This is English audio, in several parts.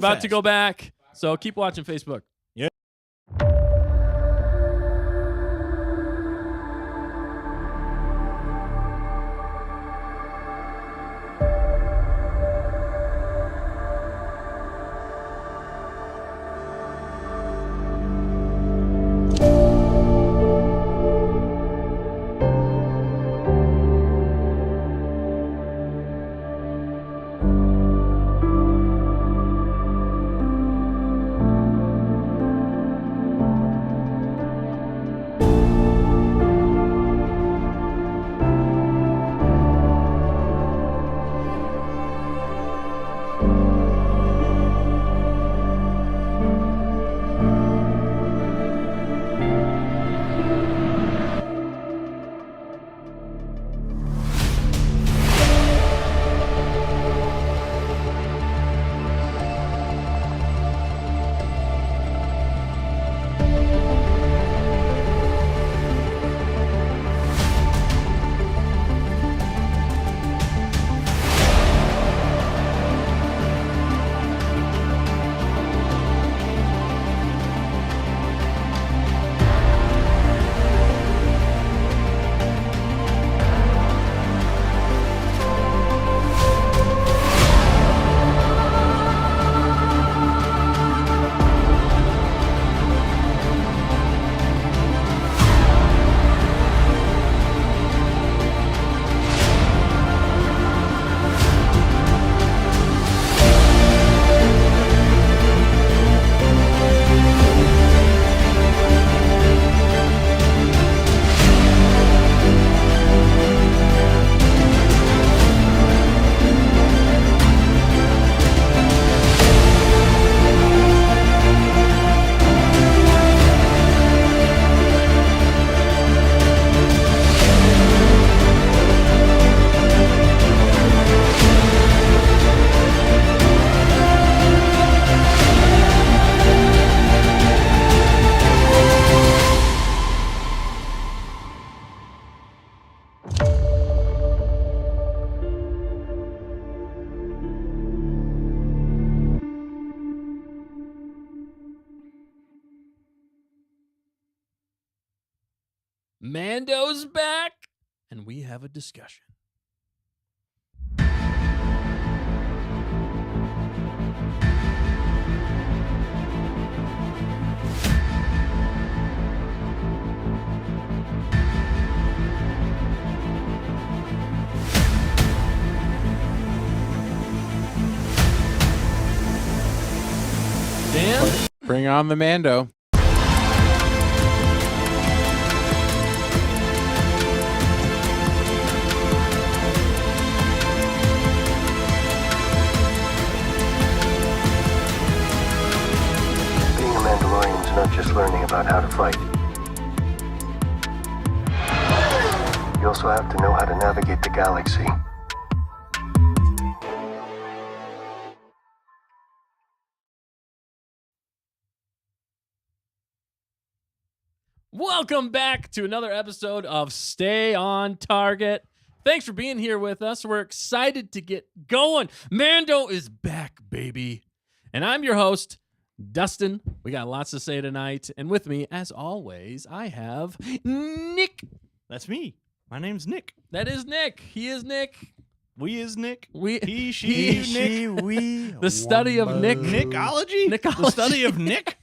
About to go back, so keep watching Facebook. Yeah. Mando's back, and we have a discussion. Dan? Bring on the Mando. Being a Mandalorian is not just learning about how to fight. You also have to know how to navigate the galaxy. Welcome back to another episode of Stay on Target. Thanks for being here with us. We're excited to get going. Mando is back, baby. And I'm your host, Dustin. We got lots to say tonight. And with me, as always, I have Nick. That's me. My name's Nick. That is Nick. He is Nick. We is Nick. We, He, she, Nick. we. The study of Nick. Nickology? Nickology. The study of Nick?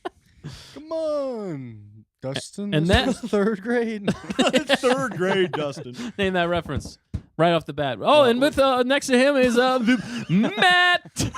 Come on, Dustin. And this that- was third grade. It's third grade, Dustin. Name that reference right off the bat. Oh, and with next to him is Matt.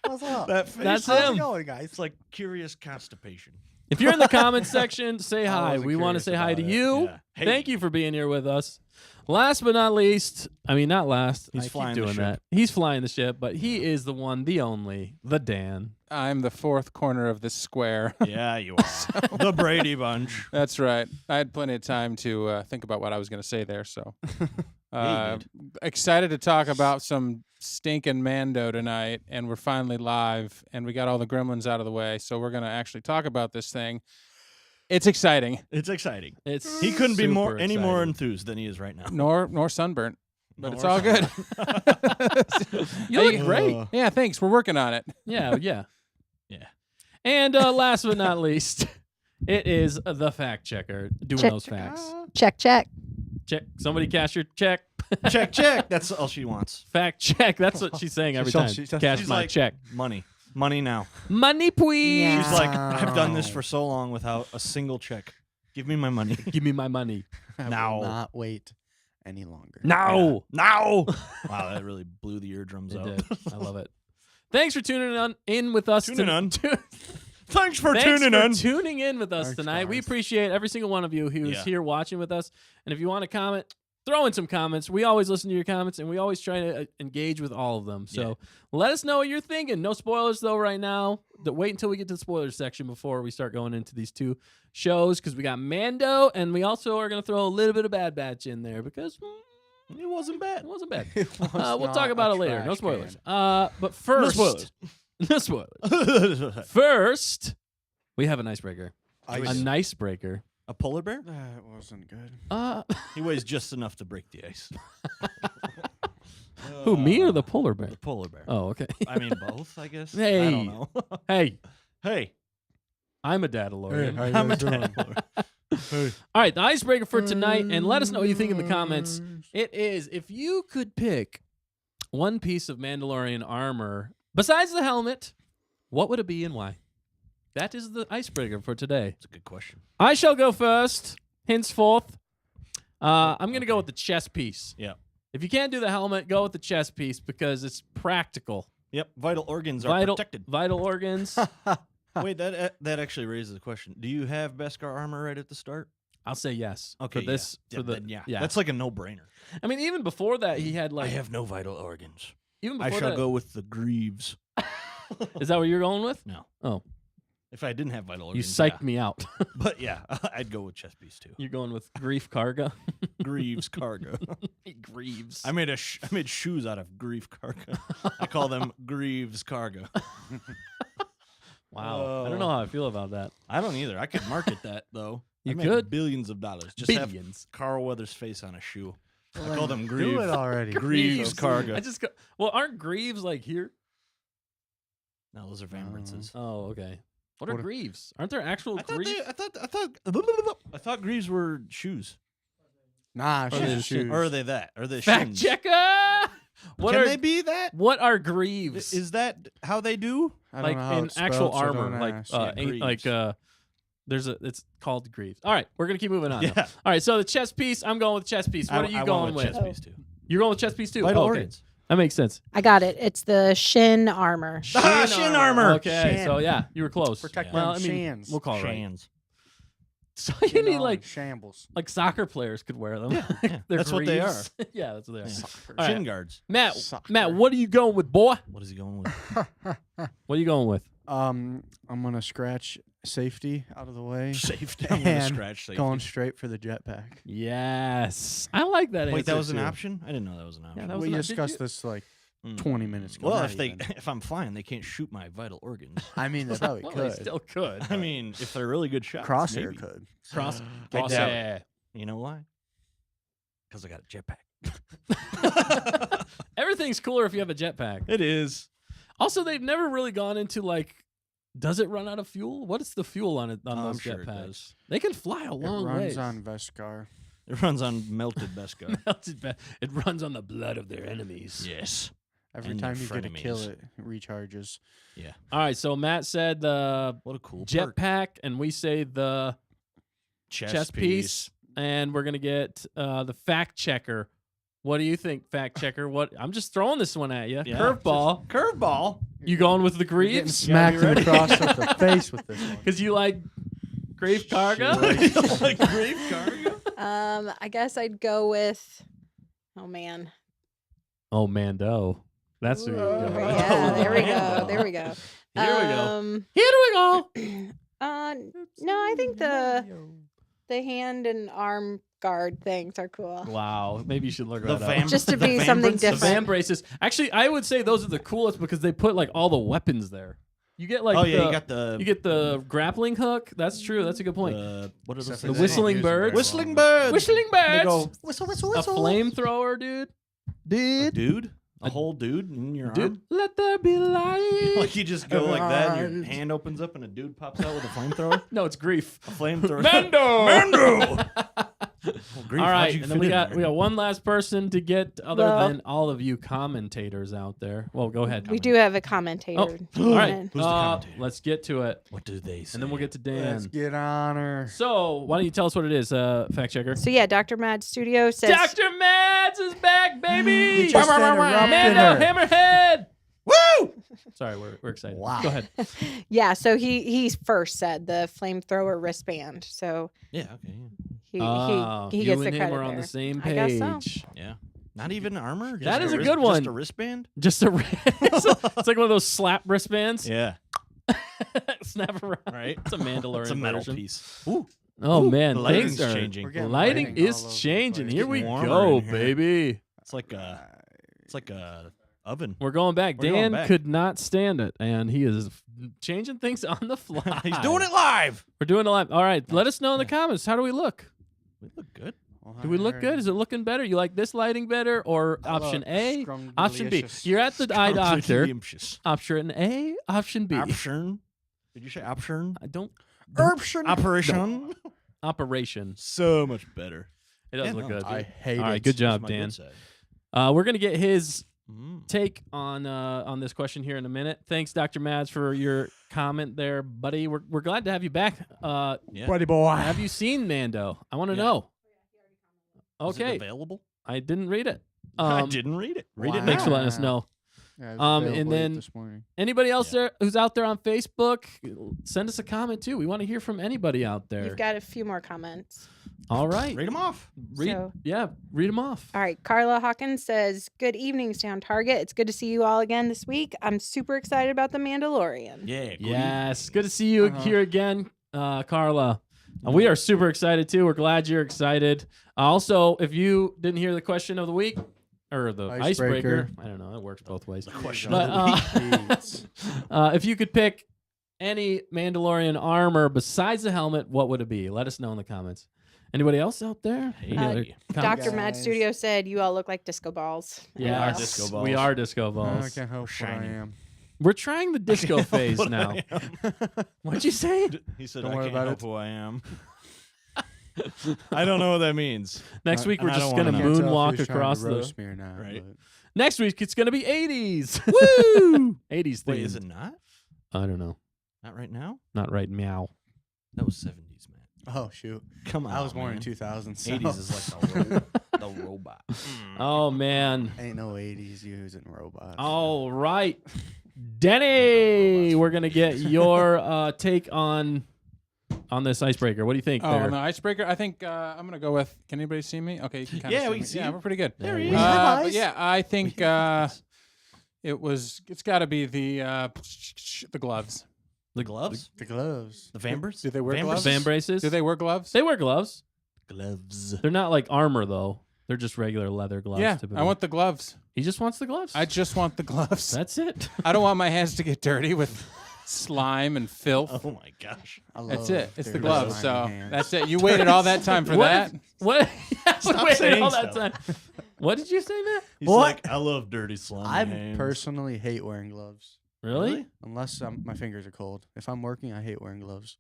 What's up? That face. That's How's him. it going, guys? It's like curious constipation. If you're in the comments section, say I hi. wasn't We want to curious say hi to about it. you. Yeah. Hey. Thank you for being here with us. Last but not least, not last. He's I keep flying the doing ship. that. He's flying the ship, but he is the one, the only, the Dan. I'm the fourth corner of this square. Yeah, you are. The Brady Bunch. That's right. I had plenty of time to think about what I was going to say there. So Yeah, you excited to talk about some stinking Mando tonight, and we're finally live, and we got all the gremlins out of the way, so we're going to actually talk about this thing. It's exciting, It's exciting. It's He couldn't be super any more exciting. enthused than he is right now. nor sunburnt. but it's we're all good. You look great. Yeah, thanks. We're working on it. Yeah. And last but not least, it is the fact checker doing Check. those facts. Check. Check. Somebody cash your check. check. That's all she wants. Fact check. That's what she's saying every time. Cash She's my like, check. Money now. Money, please. Yeah. She's like, I've done this for so long without a single check. Give me my money. Give me my money. I Now. will not wait any longer. Now. Now. Wow, that really blew the eardrums It out. did. I love it. Thanks for tuning in with us. Tuning in. Thanks Thanks tuning for in. tuning in with us Thanks, tonight. We guys. appreciate every single one of you who's Yeah. here watching with us. And if you want to comment, throw in some comments. We always listen to your comments, and we always try to engage with all of them. So let us know what you're thinking. No spoilers, though, right now. Wait until we get to the spoilers section before we start going into these two shows, because we got Mando, and we also are going to throw a little bit of Bad Batch in there, because it wasn't bad. It wasn't bad. We'll talk about it later. No spoilers. But first... spoilers. No spoilers. First, we have an icebreaker. Ice. A nicebreaker. A polar bear? That wasn't good. He weighs just enough to break the ice. Who, me or the polar bear? The polar bear. Oh, okay. I mean, both, I guess. I Hey. don't know. Hey, Hey. I'm a Dadalorian. Hey, how you guys doing? All right, the icebreaker for tonight, and let us know what you think in the comments. It is, if you could pick one piece of Mandalorian armor besides the helmet, what would it be and why? That is the icebreaker for today. That's a good question. I shall go first, henceforth. I'm going to go with the chest piece. Yeah. If you can't do the helmet, go with the chest piece because it's practical. Yep. Vital organs are protected. Vital organs. Wait, that actually raises the question. Do you have Beskar armor right at the start? I'll say yes. Okay. For this, yeah. for the Then yeah. That's like a no-brainer. I mean, even before that, he had like. I have no vital organs. Even I before shall that, go with the greaves. Is that what you're going with? No. Oh, If I didn't have vital you organs, psyched me out. But yeah, I'd go with chest piece too. You're going with grief cargo. Greaves cargo. Greaves. I made I made shoes out of grief cargo. I call them Greaves cargo. Wow. I don't know how I feel about that. I don't either. I could market that though. You I make could. billions of dollars. Just have Billions. Carl Weathers' face on a shoe. I call them Do Greaves. it already. Greaves cargo. I just go. Well, aren't greaves like here? No, those are Van Rinces. Oh, okay. What are What are- greaves? Aren't there actual I thought, greaves? I thought Greaves were shoes. Nah, Or they shoes. shoes. Or are they that? Are they Fact shins? checker. What Can are they be that? what are greaves? Is that how they do? I don't like know how in it's actual spelled, so armor, don't like ask. Greaves. there's a it's called greaves. All right, we're gonna keep moving on. now. Yeah. All right, so the chest piece. I'm going with chest piece. What are you I going went with? chest piece too. You're going with chest piece too. Vital Oh, okay. organs. That makes sense. I got it. It's the shin armor. Shin armor. Okay, Shin. so yeah, you were close. Protect well, them I mean, shins. we'll call it right. Shans. So you need like shambles. soccer players could wear them. yeah. They're That's what they are. greaves. Yeah, that's what they are. Yeah. All Shin right. guards. Matt, Soccer. Matt, what are you going with, boy? What is he going with? What are you going with? I'm gonna scratch safety out of the way. Safety. I'm gonna And scratch safety. Going straight for the jetpack. Yes, I like that. Wait, answer that was an too. option? I didn't know that was an option. Yeah, that was We an- did discussed you- this like Mm. 20 minutes ago. Well, not if even. if I'm flying, they can't shoot my vital organs. I mean, they probably Well, could. they still could. I mean, if they're really good shots, Crosshair maybe. could. Cross. I cross doubt yeah. You know why? Because I got a jetpack. Everything's cooler if you have a jetpack. It is. Also, they've never really gone into like, does it run out of fuel? What is the fuel on it on I'm those sure it jetpacks? does. They can fly a It long runs ways. on Vescar. It runs on melted Beskar. It runs on the blood of their enemies. Yes. Every And time their you get a kill, frenemies. it recharges. Yeah. All right, so Matt said the What a cool perk. jetpack, and we say the chest piece, and we're gonna get the fact checker. What do you think, fact checker? What I'm just throwing this one at you. Yeah. Curveball. Curveball. You going with the You're getting greaves? smacked ready. across the face with this one. Because you like grave cargo? Like grave cargo. I guess I'd go with. Oh man. Oh, Mando. That's who you go with. Yeah, there we go. There we go. Here we go. Um, Here we go. no, I think the hand and arm guard things are cool. Wow. Maybe you should look The that up. vam- Just to the be something vambraces. The different. van braces. Actually, I would say those are the coolest because they put like all the weapons there. You get like Oh yeah, the, you got the you get the grappling hook. That's true. That's a good point. what are those Except for The things? they whistling don't use birds. them very Whistling often. birds. Whistling They birds. go whistle, whistle, A whistle. flamethrower, dude. dude? A whole dude in your arm? Let there be light. Like you just go like that, and your hand opens up, and a dude pops out with a flamethrower? No, it's grief. A flamethrower. Mando! Grief, All how'd right, you and then fit we in got there? one last person to get other Well- than all of you commentators out there. Well, go ahead. We do have a commentator. All right, in. Who's the commentator? let's get to it, What do they say? and then we'll get to Let's Dan. get on her. So, why don't you tell us what it is, fact checker? So yeah, Dr. Mad Studio says Dr. Mads is back, baby! You just interrupted Mando, her. Hammerhead! Woo! Sorry, we're excited. Wow. Go ahead. yeah, so he first said the flamethrower wristband. So Yeah, okay. he You gets the and him credit are on there. the same I guess page. so. Yeah. Not even armor? Just That is a wrist- good one. Just a wristband? Just a it's like one of those slap wristbands. Yeah. Snap around. Right? It's a Mandalorian It's a metal version. piece. Ooh. Oh man, The things lighting's are changing. We're getting lighting lighting all is over the changing. place. Here It's we getting warmer go, in here. baby. It's like a oven. We're going back. We're going Dan back. could not stand it, and he is changing things on the fly. He's doing it live. We're doing it live. All right, let us know in the comments. How do we look? We look good. Do we look good? Is it looking better? You like this lighting better, or option A, option B? You're at the eye doctor. Scrumptious. Option A, option B. Option. Did you say option? I don't. Operation. Operation. So much better. It does Yeah, look no, good. I hate All right, it. good This is job, my Dan. good side. We're gonna get his Mm. take on this question here in a minute. Thanks, Dr. Mads, for your comment there, buddy. We're glad to have you back. Yeah. Buddy boy. Have you seen Mando? I want to Yeah. know. Is it Okay, available? I didn't read it. I didn't read it. Read it Thanks for now. letting us know. Yeah, it was And available then- this morning. Anybody else Yeah. there who's out there on Facebook, send us a comment too. We want to hear from anybody out there. You've got a few more comments. All right, Read them off. read them off. All right, Carla Hawkins says, "Good evening, Sound Target. It's good to see you all again this week. I'm super excited about the Mandalorian." Yeah. good Yes, good to see you here again, Carla. We are super excited too. We're glad you're excited. Also, if you didn't hear the question of the week or the icebreaker, I don't know, it works both ways. The question But of the week. if you could pick any Mandalorian armor besides the helmet, what would it be? Let us know in the comments. Anybody else out there? Any other comments? Dr. Mad Guys. Studio said, "You all look like disco balls." Yeah, are disco balls. we are disco I balls. can't help what I Shiny. am. We're trying the disco phase What now. I am. What'd you say? He said, Don't I worry can't about help it. who I am. I don't know what that means. Next week we're and I just don't gonna wanna Can't tell if moonwalk he was trying to across the. roast me or not, Right. but- Next week it's gonna be 80s. Woo! 80s Wait, theme. is it not? I don't know. Not right now? Not right. Meow. That was 70s, man. Oh shoot! Come on. I was born in man. 2000. So 80s is like the robot. Oh man. ain't no 80s using robots. All right, Denny. We're gonna get your take on this icebreaker. What do you think? Oh, there? on the icebreaker, I think I'm gonna go with. Can anybody see me? Okay, you can kind of Yeah, see we me. can see Yeah, you. we're pretty good. There he is. But yeah, I think it's got to be the gloves. The gloves? The gloves. The vambers? Do they wear Vambers? gloves? Van braces. Do they wear gloves? They wear gloves. Gloves. They're not like armor though. They're just regular leather gloves. Yeah, typically. I want the gloves. He just wants the gloves. I just want the gloves. That's it. I don't want my hands to get dirty with slime and filth. Oh my gosh. I That's love it. It's the dirty gloves. slimy So hands. that's it. You waited all that time for What that. What? Yeah, we waited saying all that stuff. time. What did you say, Matt? He's What? like, I love dirty slime. I hands. personally hate wearing gloves Really? unless my fingers are cold. If I'm working, I hate wearing gloves.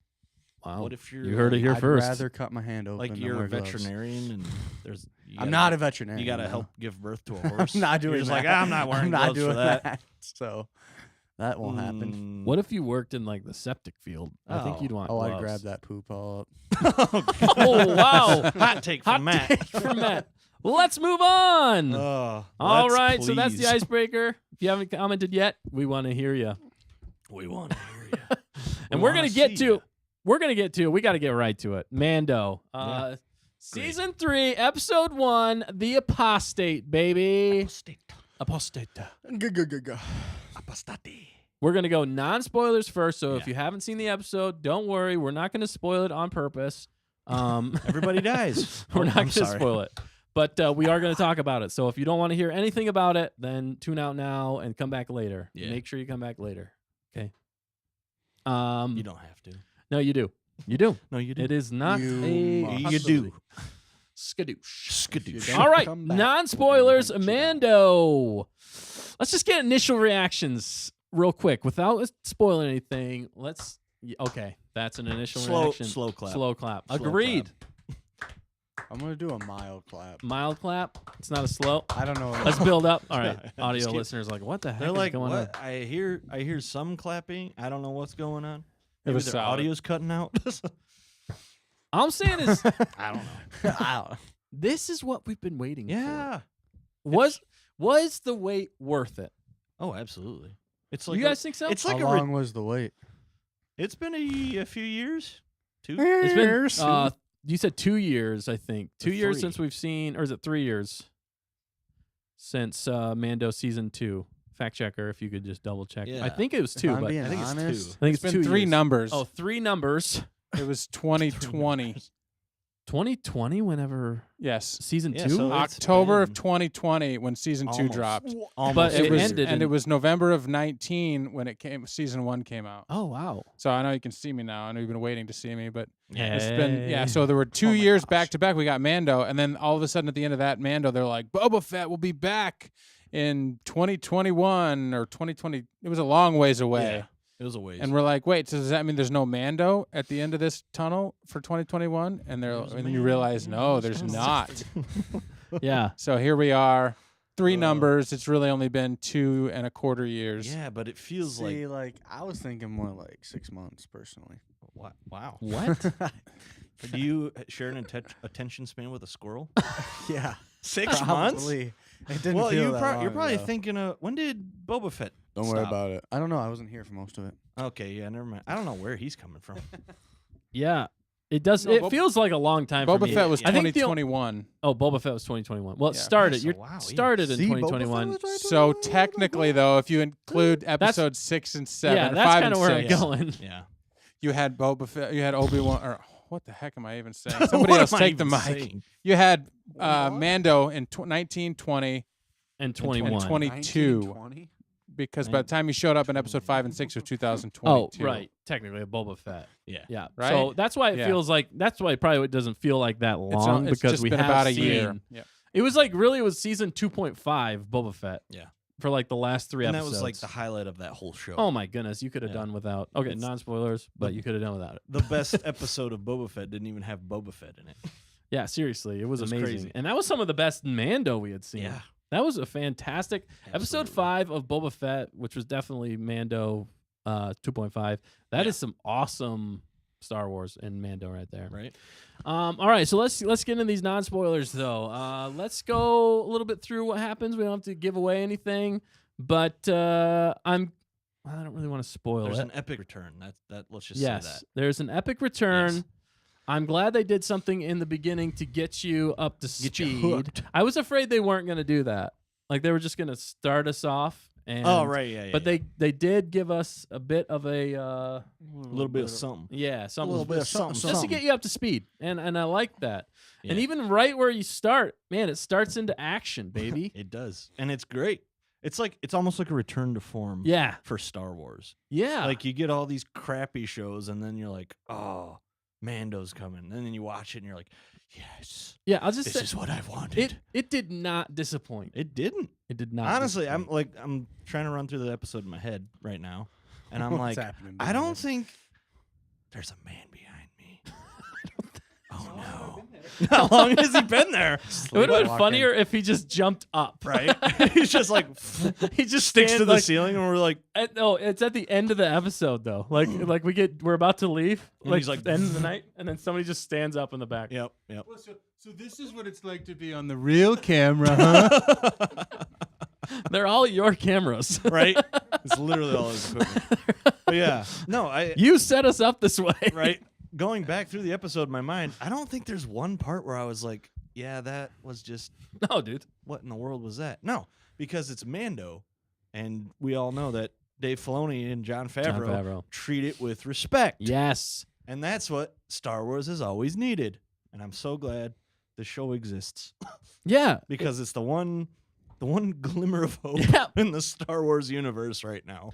Wow. What if you're You heard it like- here I'd first. rather cut my hand open. Like than you're a wear gloves. veterinarian and there's. I'm not a veterinarian. You got to no. help give birth to a horse. I'm not doing You're just that. like, I'm not wearing I'm not gloves doing for that. So that won't happen. What if you worked in like the septic field? I think Oh. you'd want Oh, gloves. I'd grab that poop all up. Oh wow! Hot take Hot from Matt. take from Matt. Let's move on. Oh, All let's right, so that's the please. icebreaker. If you haven't commented yet, we want to hear you. We want to hear you. And we're gonna get to. We're gonna get to. We got to get right to it. Mando. Season 3, episode 1, the Apostate, baby. Apostate. Apostate. We're gonna go non-spoilers first. So if Yeah. you haven't seen the episode, don't worry. We're not gonna spoil it on purpose. Everybody dies. We're Oh, not I'm going to sorry. spoil it. But we are going to talk about it. So if you don't want to hear anything about it, then tune out now and come back later. Yeah. Make sure you come back later. Okay. You don't have to. No, you do. You do. No, you do. It is not You a must. You possibility. do. Skadoosh. All right, Come back, non-spoilers, we're gonna hunt you down. Mando. Let's just get initial reactions real quick without spoiling anything. Okay, that's an initial reaction. Slow clap. Slow clap. Slow Agreed. I'm gonna do a mild clap. Mild clap. It's not a slow. I don't know. Let's build up. All right, Just audio kidding. listeners are like, what the heck They're is like, going what? I hear some clapping. I don't know what's going on. It Maybe was their solid. audio's cutting out. on? All I'm saying is, I don't know. this is what we've been waiting Yeah. for. Was the wait worth it? Oh, absolutely. It's like You guys think so? It's How like long was the wait? it's been a few years. 2. It's been you said 2 years, I think. 2 years 3. since we've seen, or is it 3 years since Mando season 2? Fact checker, if you could just double check. I Yeah. think it was If 2, I'm but being I think it's honest, 2. I think It's it's been 2 3 years. numbers. Oh, 3 numbers. It was 2020. 2020, whenever Yes. season Yeah, 2. so it's October of been 2020 when season 2 almost- dropped. almost But a it year. ended and in- it was November of 19 when season 1 came out. Oh wow. So I know you can see me now. I know you've been waiting to see me, but Yeah. it's been Hey. so there were 2 Oh my years gosh. back to back. We got Mando, and then all of a sudden at the end of that Mando, they're like, Boba Fett will be back in 2021 or 2020. It was a long ways away. Yeah. It was a waste. And we're like, wait, so does that mean there's no Mando at the end of this tunnel for 2021? And There's then you realize, no, there's Mando. not. Yeah. So here we are, 3 Uh, numbers. It's really only been 2.25 years. Yeah, but it feels see, like I was thinking more like 6 months personally. wow. What? Do you share an attention span with a squirrel? Yeah, 6 months? probably. It didn't Well, feel you're that probably long ago. thinking when did Boba Fett Don't worry stop? about it. I don't know. I wasn't here for most of it. Okay, yeah, never mind. I don't know where he's coming from. Yeah. It does. No, it feels like a long time. for Boba me. Fett was I think the 2021. Oh, Boba Fett was 2021. Well, it Yeah. started. So, You're wow, started in See, Boba Fett 2021. was right So around technically, though, if you include episodes 6 and 7, Yeah, or that's 5 kind of and where 6, I'm going. Yeah. you had Boba Fett, you had Obi-Wan, or what the heck am I even saying? What Somebody else am I take the even mic. saying? You had Mando in 1920 And and 21. 22, 1920? because by the time he showed up in episode 5 and 6 was Oh, 2022. right. Technically, a Boba Fett. Yeah. Yeah. Right? So that's why it Yeah. feels like. That's why probably it doesn't feel like that It's, long it's because just we been have about a seen, year. Yeah. It was like really it was season 2.5 Boba Fett. Yeah. For like the last 3 And that episodes. was like the highlight of that whole show. Oh my goodness, you could have Yeah. done without. Okay, It's- non-spoilers, but you could have done without it. The best episode of Boba Fett didn't even have Boba Fett in it. Yeah, seriously, it was It was amazing, crazy. and that was some of the best Mando we had seen. Yeah. That was a fantastic episode Absolutely. 5 of Boba Fett, which was definitely Mando 2.5. That is Yeah. some awesome Star Wars and Mando right there. Right? All right, so let's get into these non-spoilers though. Let's go a little bit through what happens. We don't have to give away anything, but I don't really want to spoil There's it. an epic return. That let's just Yes, say that. there's an epic return. Yes. I'm glad they did something in the beginning to get you up to Get you speed. hooked. I was afraid they weren't going to do that. Like they were just going to start us off. And, Oh, right, yeah, yeah. But they did give us a bit of a a little bit of something. something little bit of something, just to something. get you up to speed. And I like that. And Yeah. even right where you start, man, it starts into action, baby. It does. And it's great. It's almost like a return to form Yeah. for Star Wars. Yeah. Like you get all these crappy shows and then you're like, "Oh, Mando's coming." And then you watch it and you're like, "Yes. yeah, I'll just This say is what I've wanted." it did not disappoint. It didn't. It did not. Honestly, disappoint. I'm trying to run through the episode in my head right now, and I'm What's like, happening I behind don't us? think there's a man behind me. Oh no! How long has he been there? It would have been Walking. funnier if he just jumped up, Right? He's just like he just sticks to stands the like, ceiling, and we're like, No, it's at the end of the episode though. Like we're about to leave, And like he's like, the end of the night, and then somebody just stands up in the back. "Yep, yep." So this is what it's like to be on the real camera, huh? They're all your cameras. Right? It's literally all his equipment. But yeah, no, You set us up this way. right. Going back through the episode in my mind, I don't think there's one part where I was like, "Yeah, that was just No, dude. what in the world was that?" No, because it's Mando, and we all know that Dave Filoni and Jon Favreau treat it with respect. Yes. And that's what Star Wars has always needed. And I'm so glad the show exists Yeah. because it's the one glimmer of hope Yeah. in the Star Wars universe right now.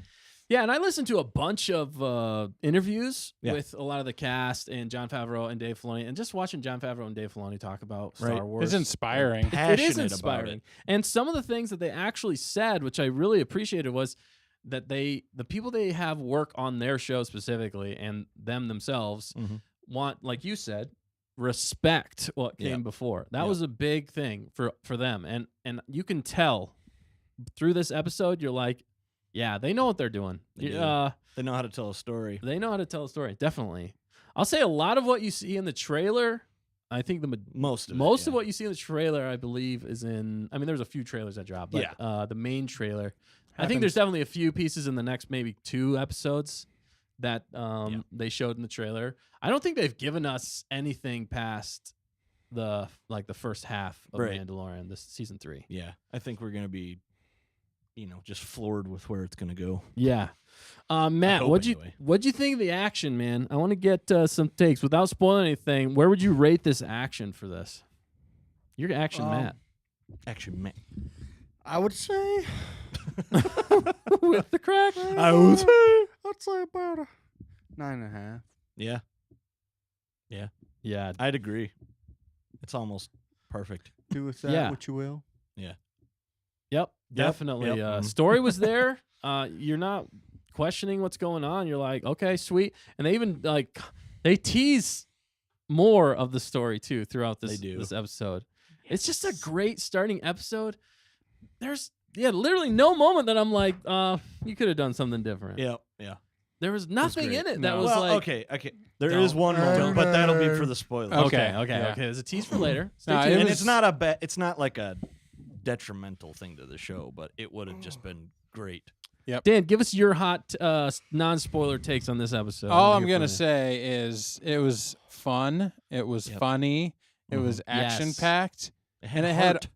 Yeah, and I listened to a bunch of interviews Yeah. with a lot of the cast and Jon Favreau and Dave Filoni, and just watching Jon Favreau and Dave Filoni talk about Star Right. Wars. It's inspiring. It is Passionate about inspiring. it. And some of the things that they actually said, which I really appreciated, was that the people they have work on their show specifically and them themselves Mhm. want, like you said, respect what came before. That was a big thing for them. And you can tell through this episode, you're like, yeah, they know what they're doing. They do. They know how to tell a story. They know how to tell a story, definitely. I'll say a lot of what you see in the trailer, I think Most of it, most of yeah. what you see in the trailer, I believe, is in. I mean, there's a few trailers that dropped, but the main trailer. I think there's definitely a few pieces in the next maybe 2 episodes that they showed in the trailer. I don't think they've given us anything past the first half of Right. Mandalorian, this season 3. Yeah, I think we're gonna be, just floored with where it's gonna go. Yeah. Matt, hope what'd anyway. you think of the action, man? I want to get some takes without spoiling anything. Where would you rate this action for this? Your action, Matt. Actually, man, I would say. With the crack. I'd say about a 9.5. yeah, Yeah. I'd agree. It's almost perfect. Do with that Yeah. what you will. Yep. Definitely. Yep. Mhm. Story was there. You're not questioning what's going on. You're like, okay, sweet. And they even they tease more of the story too throughout They do. this episode. It's just a great starting episode. There's literally no moment that I'm like, you could have done something different. Yeah. There was nothing great. in it No. that was Well, like, okay. There is one moment, but that'll be for the spoilers. okay. Yeah. There's a tease for later. Stay No, tuned. it And was- it's not it's not like a detrimental thing to the show, but it would have just been great. Dan, give us your hot non-spoiler takes on this episode. All We're I'm here gonna for you. say is it was fun. It was funny. It was action packed, and it had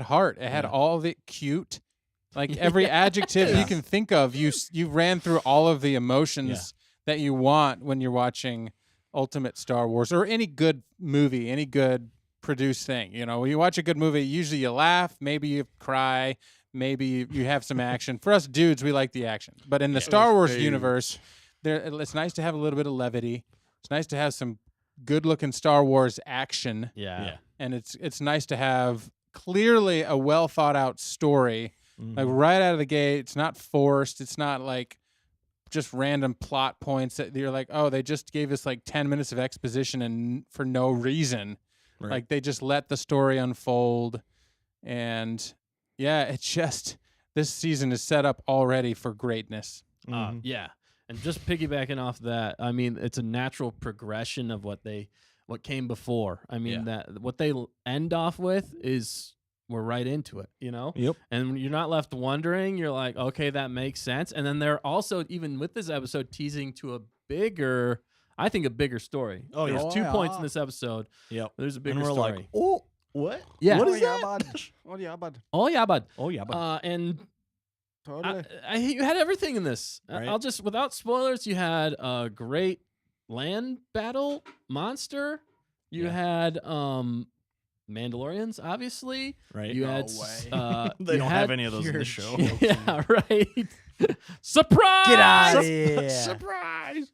heart. It had all the cute, like every adjective you can think of. You ran through all of the emotions that you want when you're watching Ultimate Star Wars or any good movie, any good produced thing. When you watch a good movie, usually you laugh, maybe you cry. Maybe you have some action. For us dudes, we like the action. But in the Star Wars universe, it's nice to have a little bit of levity. It's nice to have some good-looking Star Wars action. Yeah. And it's nice to have clearly a well-thought-out story. Like right out of the gate, it's not forced. It's not like just random plot points that you're like, oh, they just gave us like 10 minutes of exposition and for no reason. Right. Like they just let the story unfold. And yeah, it's just this season is set up already for greatness. Yeah. And just piggybacking off that, I mean, it's a natural progression of what came before. I mean, that what they end off with is we're right into it, Yep. And you're not left wondering. You're like, okay, that makes sense. And then they're also, even with this episode, teasing to a bigger story. Oh, yeah. There's 2 points in this episode. Yep. There's a bigger And we're story. like, oh, what? Yeah. What Oh, is yeah, that? bud. Oh, yeah, bud. Oh yeah, bud. Oh, yeah, but And Totally. you had everything in this. Right. I'll just, without spoilers, you had a great land battle monster. You had Mandalorians, obviously. right. You had They you don't had- have any of those in the show. Yeah, right. Surprise! Get out of here. Surprise!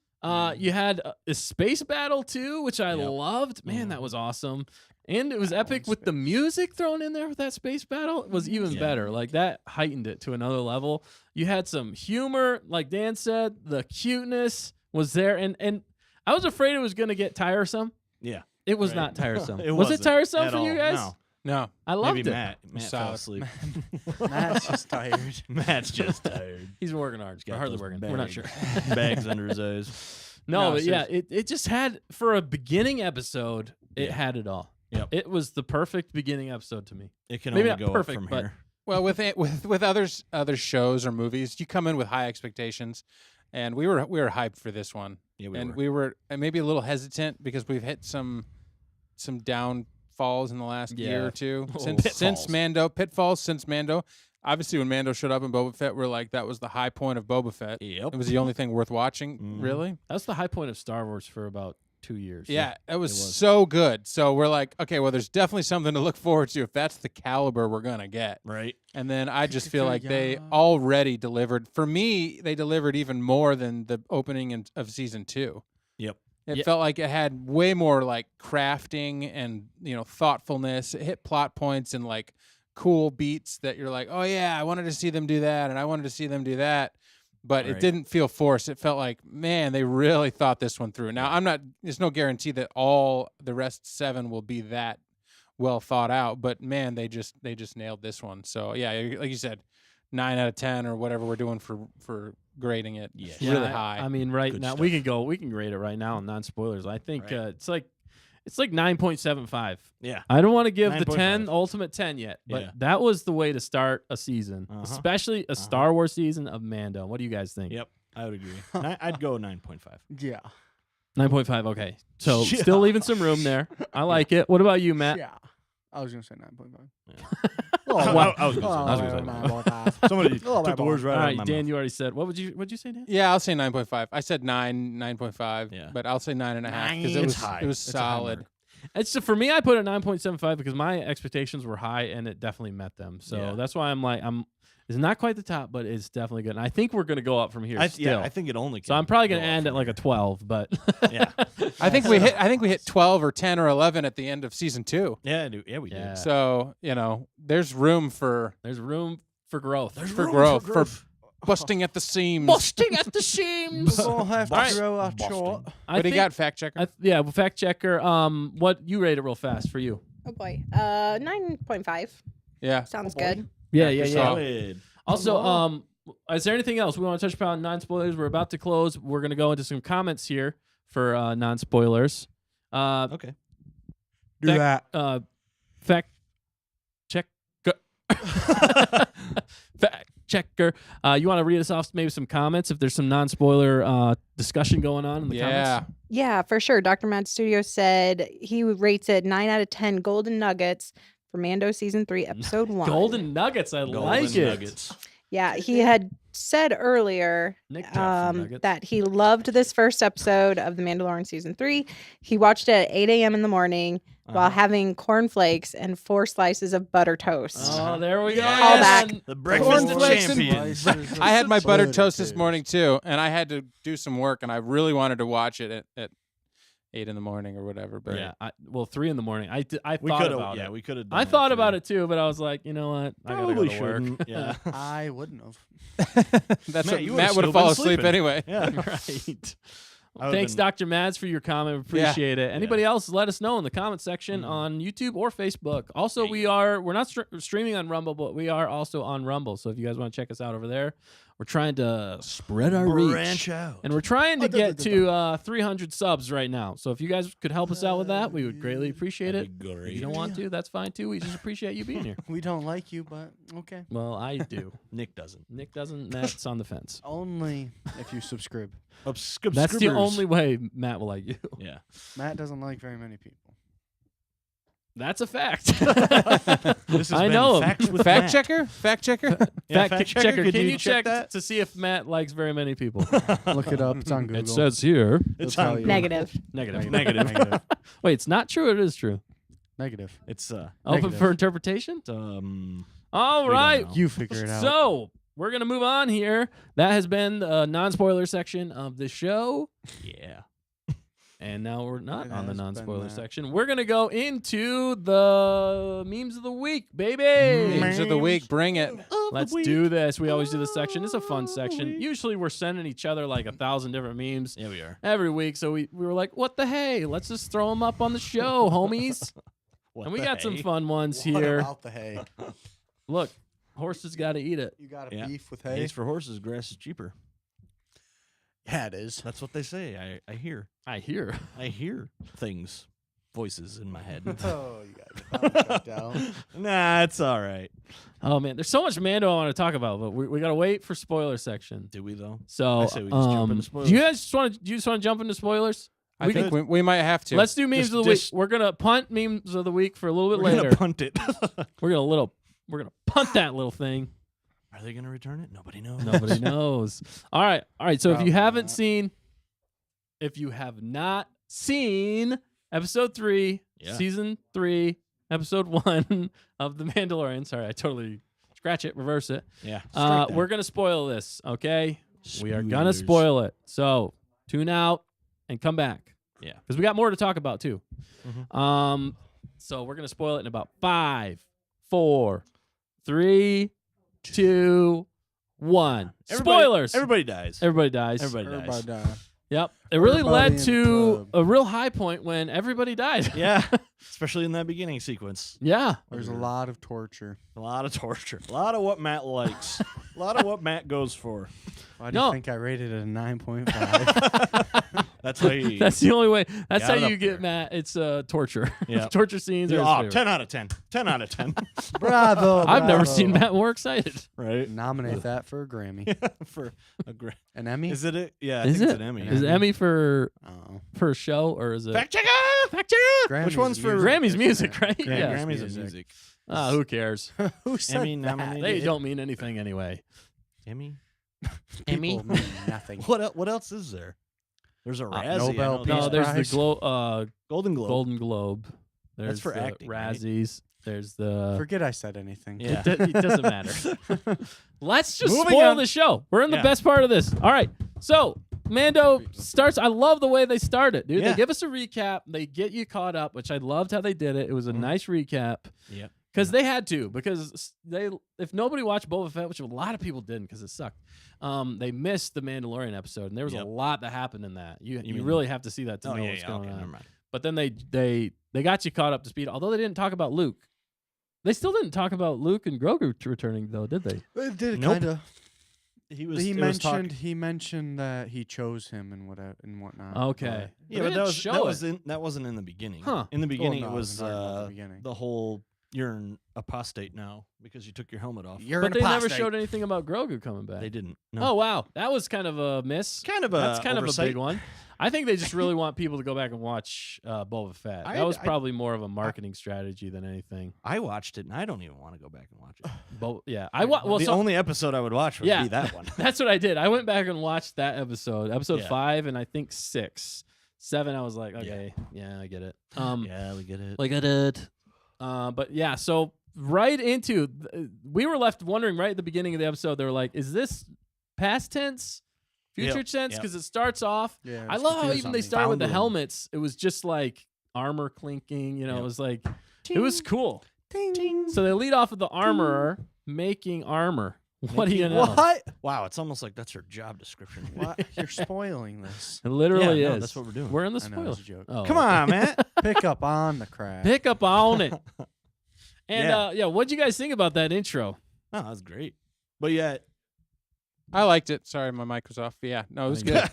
You had a space battle too, which I Yep. loved. Man, that was awesome. And it was epic with the music thrown in there with that space battle. It was even better. Like that heightened it to another level. You had some humor, like Dan said. The cuteness was there, and I was afraid it was going to get tiresome. Yeah. It was Right. not tiresome. It was it wasn't tiresome at for you all. guys? No. No. I loved Maybe it. Matt fell Solid. asleep. Matt's just tired. Matt's just tired. He's working hard. Got Or hardly those working. We're not bags. sure. Bags under his eyes. No, No, but yeah, it just had, for a beginning episode, it had it all. Yep. It was the perfect beginning episode to me. It can Maybe only not go perfect, up from but- here. Well, with other shows or movies, you come in with high expectations, and we were hyped for this one. Yeah, we and were. we were maybe a little hesitant because we've hit some downfalls in the last year or two since Pitfalls. Mando. Obviously, when Mando showed up in Boba Fett, we're like, that was the high point of Boba Fett. Yep. It was the only thing worth watching, really. That's the high point of Star Wars for about 2 years. Yeah, it was so good. So we're like, okay, well, there's definitely something to look forward to if that's the caliber we're going to get. Right. And then I just feel like they already delivered. For me, they delivered even more than the opening of season 2. Yep. It felt like it had way more like crafting and, thoughtfulness. It hit plot points and like cool beats that you're like, oh yeah, I wanted to see them do that and I wanted to see them do that. But it didn't feel forced. It felt like, man, they really thought this one through. Now, there's no guarantee that all the rest 7 will be that well thought out, but man, they just nailed this one. So yeah, like you said, 9 out of 10 or whatever we're doing for grading it. Yes. Really high. I mean, right Good now stuff. we can grade it right now on non-spoilers. I think it's like 9.75. Yeah. I don't want to give the 9.5. 10 ultimate 10 yet, but Yeah. that was the way to start a season, especially a Star Wars season of Mando. What do you guys think? Yep. I would agree. I'd go 9.5. Yeah. 9.5. Okay, so Yeah. still leaving some room there. I like it. What about you, Matt? Yeah. I was gonna say 9.5. I was going to say. Somebody took the words right All out right, of my Dan, mouth. you already said. What'd you say, Dan? Yeah, I'll say 9.5. I said 9.5, Yeah. but I'll say 9.5 because It's high. it was It's a high solid. mark. It's for me. I put it 9.75 because my expectations were high and it definitely met them. So that's why it's not quite the top, but it's definitely good. And I think we're gonna go up from here. still. I think it only. So I'm probably gonna end at like a 12, but Yeah. I think we hit 12 or 10 or 11 at the end of season 2. Yeah, we Yeah. did. So there's room for there's room for growth. for busting at the seams. Busting at the seams. We'll have to Boston. grow our Boston. short. I But he think- got fact checker. well, fact checker. What you rate it real fast for you? Oh boy. 9.5. Yeah. Sounds good. Yeah, yeah. Solid. Also, is there anything else we want to touch upon non-spoilers? We're about to close. We're going to go into some comments here for non-spoilers. Okay. Do that. Fact check. Fact checker. You want to read us off maybe some comments if there's some non-spoiler discussion going on in the comments? Yeah, for sure. Dr. Mad Studio said he rates it 9 out of 10 golden nuggets for Mando season 3, episode 1. Golden nuggets. I like it. Nuggets. Yeah, he had said earlier Nick dropped some nuggets. that he loved this first episode of The Mandalorian season 3. He watched it at 8 a.m. in the morning while having cornflakes and 4 slices of butter toast. Oh, there we go. Call back. again. The breakfast of Cornflakes and champions. I had my buttered toast this morning too, and I had to do some work, and I really wanted to watch it at 8 in the morning or whatever. But Yeah. 3 in the morning. I We thought could about have. it. We could have. I thought about it too, but I was like, you know what? I gotta go Probably to work. shouldn't. Yeah. I wouldn't have. that's Matt, what you Matt would've would have still fallen been asleep sleeping. anyway. Yeah. Right. I would've Thanks, been- Dr. Mads, for your comment. Appreciate it. Anybody else, let us know in the comment section on YouTube or Facebook. Also, we're not streaming on Rumble, but we are also on Rumble. So if you guys want to check us out over there, we're trying to spread our Branch reach. out. And we're trying to get to 300 subs right now. So if you guys could help us out with that, we would greatly appreciate it. That'd be If great. you don't want to, that's fine too. We just appreciate you being here. We don't like you, but okay. Well, I do. Nick doesn't. Nick doesn't. Matt's on the fence. Only if you subscribe. That's the only way Matt will like you. Yeah. Matt doesn't like very many people. That's a fact. This has I been know him. Facts with Fact Matt. checker. Fact checker. Yeah, Fact checker, could can you check that? to see if Matt likes very many people? Look it up. It's on Google. It says here. It's tell on you. Negative. Negative. Negative. Wait, it's not true. Or it is true. Negative. It's Open Negative. for interpretation. All We don't right. know. You figure it out. So we're gonna move on here. That has been the non-spoiler section of the show, yeah. and now we're not It on the has been non-spoiler that. section. We're gonna go into the memes of the week, baby. Memes of the week. Bring it. Let's do this. We always do this section. It's a fun section. Usually we're sending each other like 1,000 different memes Yeah, we are. every week. So we were like, what the hey? Let's just throw them up on the show, homies. What And we the got some hey? fun ones What here. about the hay? Look, horses got to eat it. You got a Yeah. beef with hay? Hay's for horses, grass is cheaper. Yeah, it is. That's what they say. I hear. I hear. I hear things, voices in my head. Oh, you got your mouth down. Nah, it's all right. Oh man, there's so much Mando I want to talk about, but we gotta wait for spoiler section. Do we though? So I say we just jump into spoilers. Do you guys just want to jump into spoilers? I think we might have to. Let's do memes Just of the week. We're gonna punt memes of the week for a little bit We're later. gonna punt it. We're gonna punt that little thing. Are they gonna return it? Nobody knows. Nobody knows. All right. So if Probably you haven't not. seen, if you have not seen episode 3, season 3, episode 1 of The Mandalorian. Sorry, I totally scratch it, reverse it. Yeah. We're going to spoil this, okay? We are going to spoil it. So tune out and come back. Yeah. Because we got more to talk about, too. Mm-hmm. So we're going to spoil it in about 5, 4, 3, 2, 1. Spoilers. Everybody dies. Everybody dies. Everybody dies. Yep. It really Everybody led in the to club. a real high point when everybody died. Yeah. Especially in that beginning sequence. Yeah. There's a lot of torture. A lot of torture. A lot of what Matt likes. A lot of what Matt goes for. Why do you No. think I rated it a 9.5? That's how you. That's the only way. That's Got how it you up get there. Matt. It's torture. Yeah. Torture scenes are his Oh, favorite. 10 out of 10. 10 out of 10. Bravo. I've never bravo. seen Matt more excited. Right? Nominate that for a Grammy. For a great. An Emmy? Is it? Yeah, I Is think it? it's an Emmy. Is it Emmy for Oh. a show or is it Fact checker! Fact checker? Grammys Which one's for music. Grammy's music, right? Yeah, Yeah. Grammys music. of music. Who cares? Who said Emmy that? nominated. They don't mean anything anyway. Emmy. People mean nothing. What else is there? There's a Razzie. Nobel I know Peace No, that. there's the Prize. Golden Globe. Golden Globe. There's for the acting, right? Razzies. There's the. Forget I said anything. Yeah. It doesn't matter. Let's just Moving spoil on. the show. We're in the Yeah. best part of this. All right. So Mando starts. I love the way they start it, dude. Yeah. They give us a recap. They get you caught up, which I loved how they did it. It was a nice recap. Yep. Because they had to. Because if nobody watched Boba Fett, which a lot of people didn't, because it sucked, they missed the Mandalorian episode, and there was a lot that happened in that. You mean- really have to see that to Oh, know yeah, what's yeah, going okay, on. never mind. But then they got you caught up to speed. Although they didn't talk about Luke, they still didn't talk about Luke and Grogu returning, though, did they? They did Nope. kind of. He was. He it was talk- mentioned that he chose him and whatnot. Okay. Yeah, They but didn't that show was it. that wasn't in the beginning. Huh. In the beginning, no, it I was wasn't talking about the beginning. the whole you're an apostate now because you took your helmet off. You're But an they never apostate. showed anything about Grogu coming back. They didn't. No. Oh wow, that was kind of a miss. Kind of a That's kind oversight. of a big one. I think they just really want people to go back and watch Boba Fett. That was probably more of a marketing strategy than anything. I watched it and I don't even want to go back and watch it. Yeah, well, the only episode I would watch would Yeah. be that one. that's what I did. I went back and watched that episode Yeah. 5, and I think 6, 7. I was like, okay, yeah, I get it. Yeah, we get it. I get it. But yeah, so right into we were left wondering right at the beginning of the episode. They were like, is this past tense? Future Yep, tense? yep. Because it starts off. Yeah, I it's love how confusing even they me. start with the Found one. helmets. It was just like armor clinking. You know, Yep. it was like it was cool. So they lead off with the armorer making armor. What do you know? What? Wow, it's almost like that's her job description. What? You're spoiling this. It literally Yeah, no, is. that's what we're doing. We're in the I know, spoiler. it's a joke. Oh, Come okay. on, Matt. Pick up on the crap. Pick up on it. And Yeah. what'd you guys think about that intro? Oh, that was great. But yet, I liked it. Sorry, my mic was off. But yeah, no, it was good.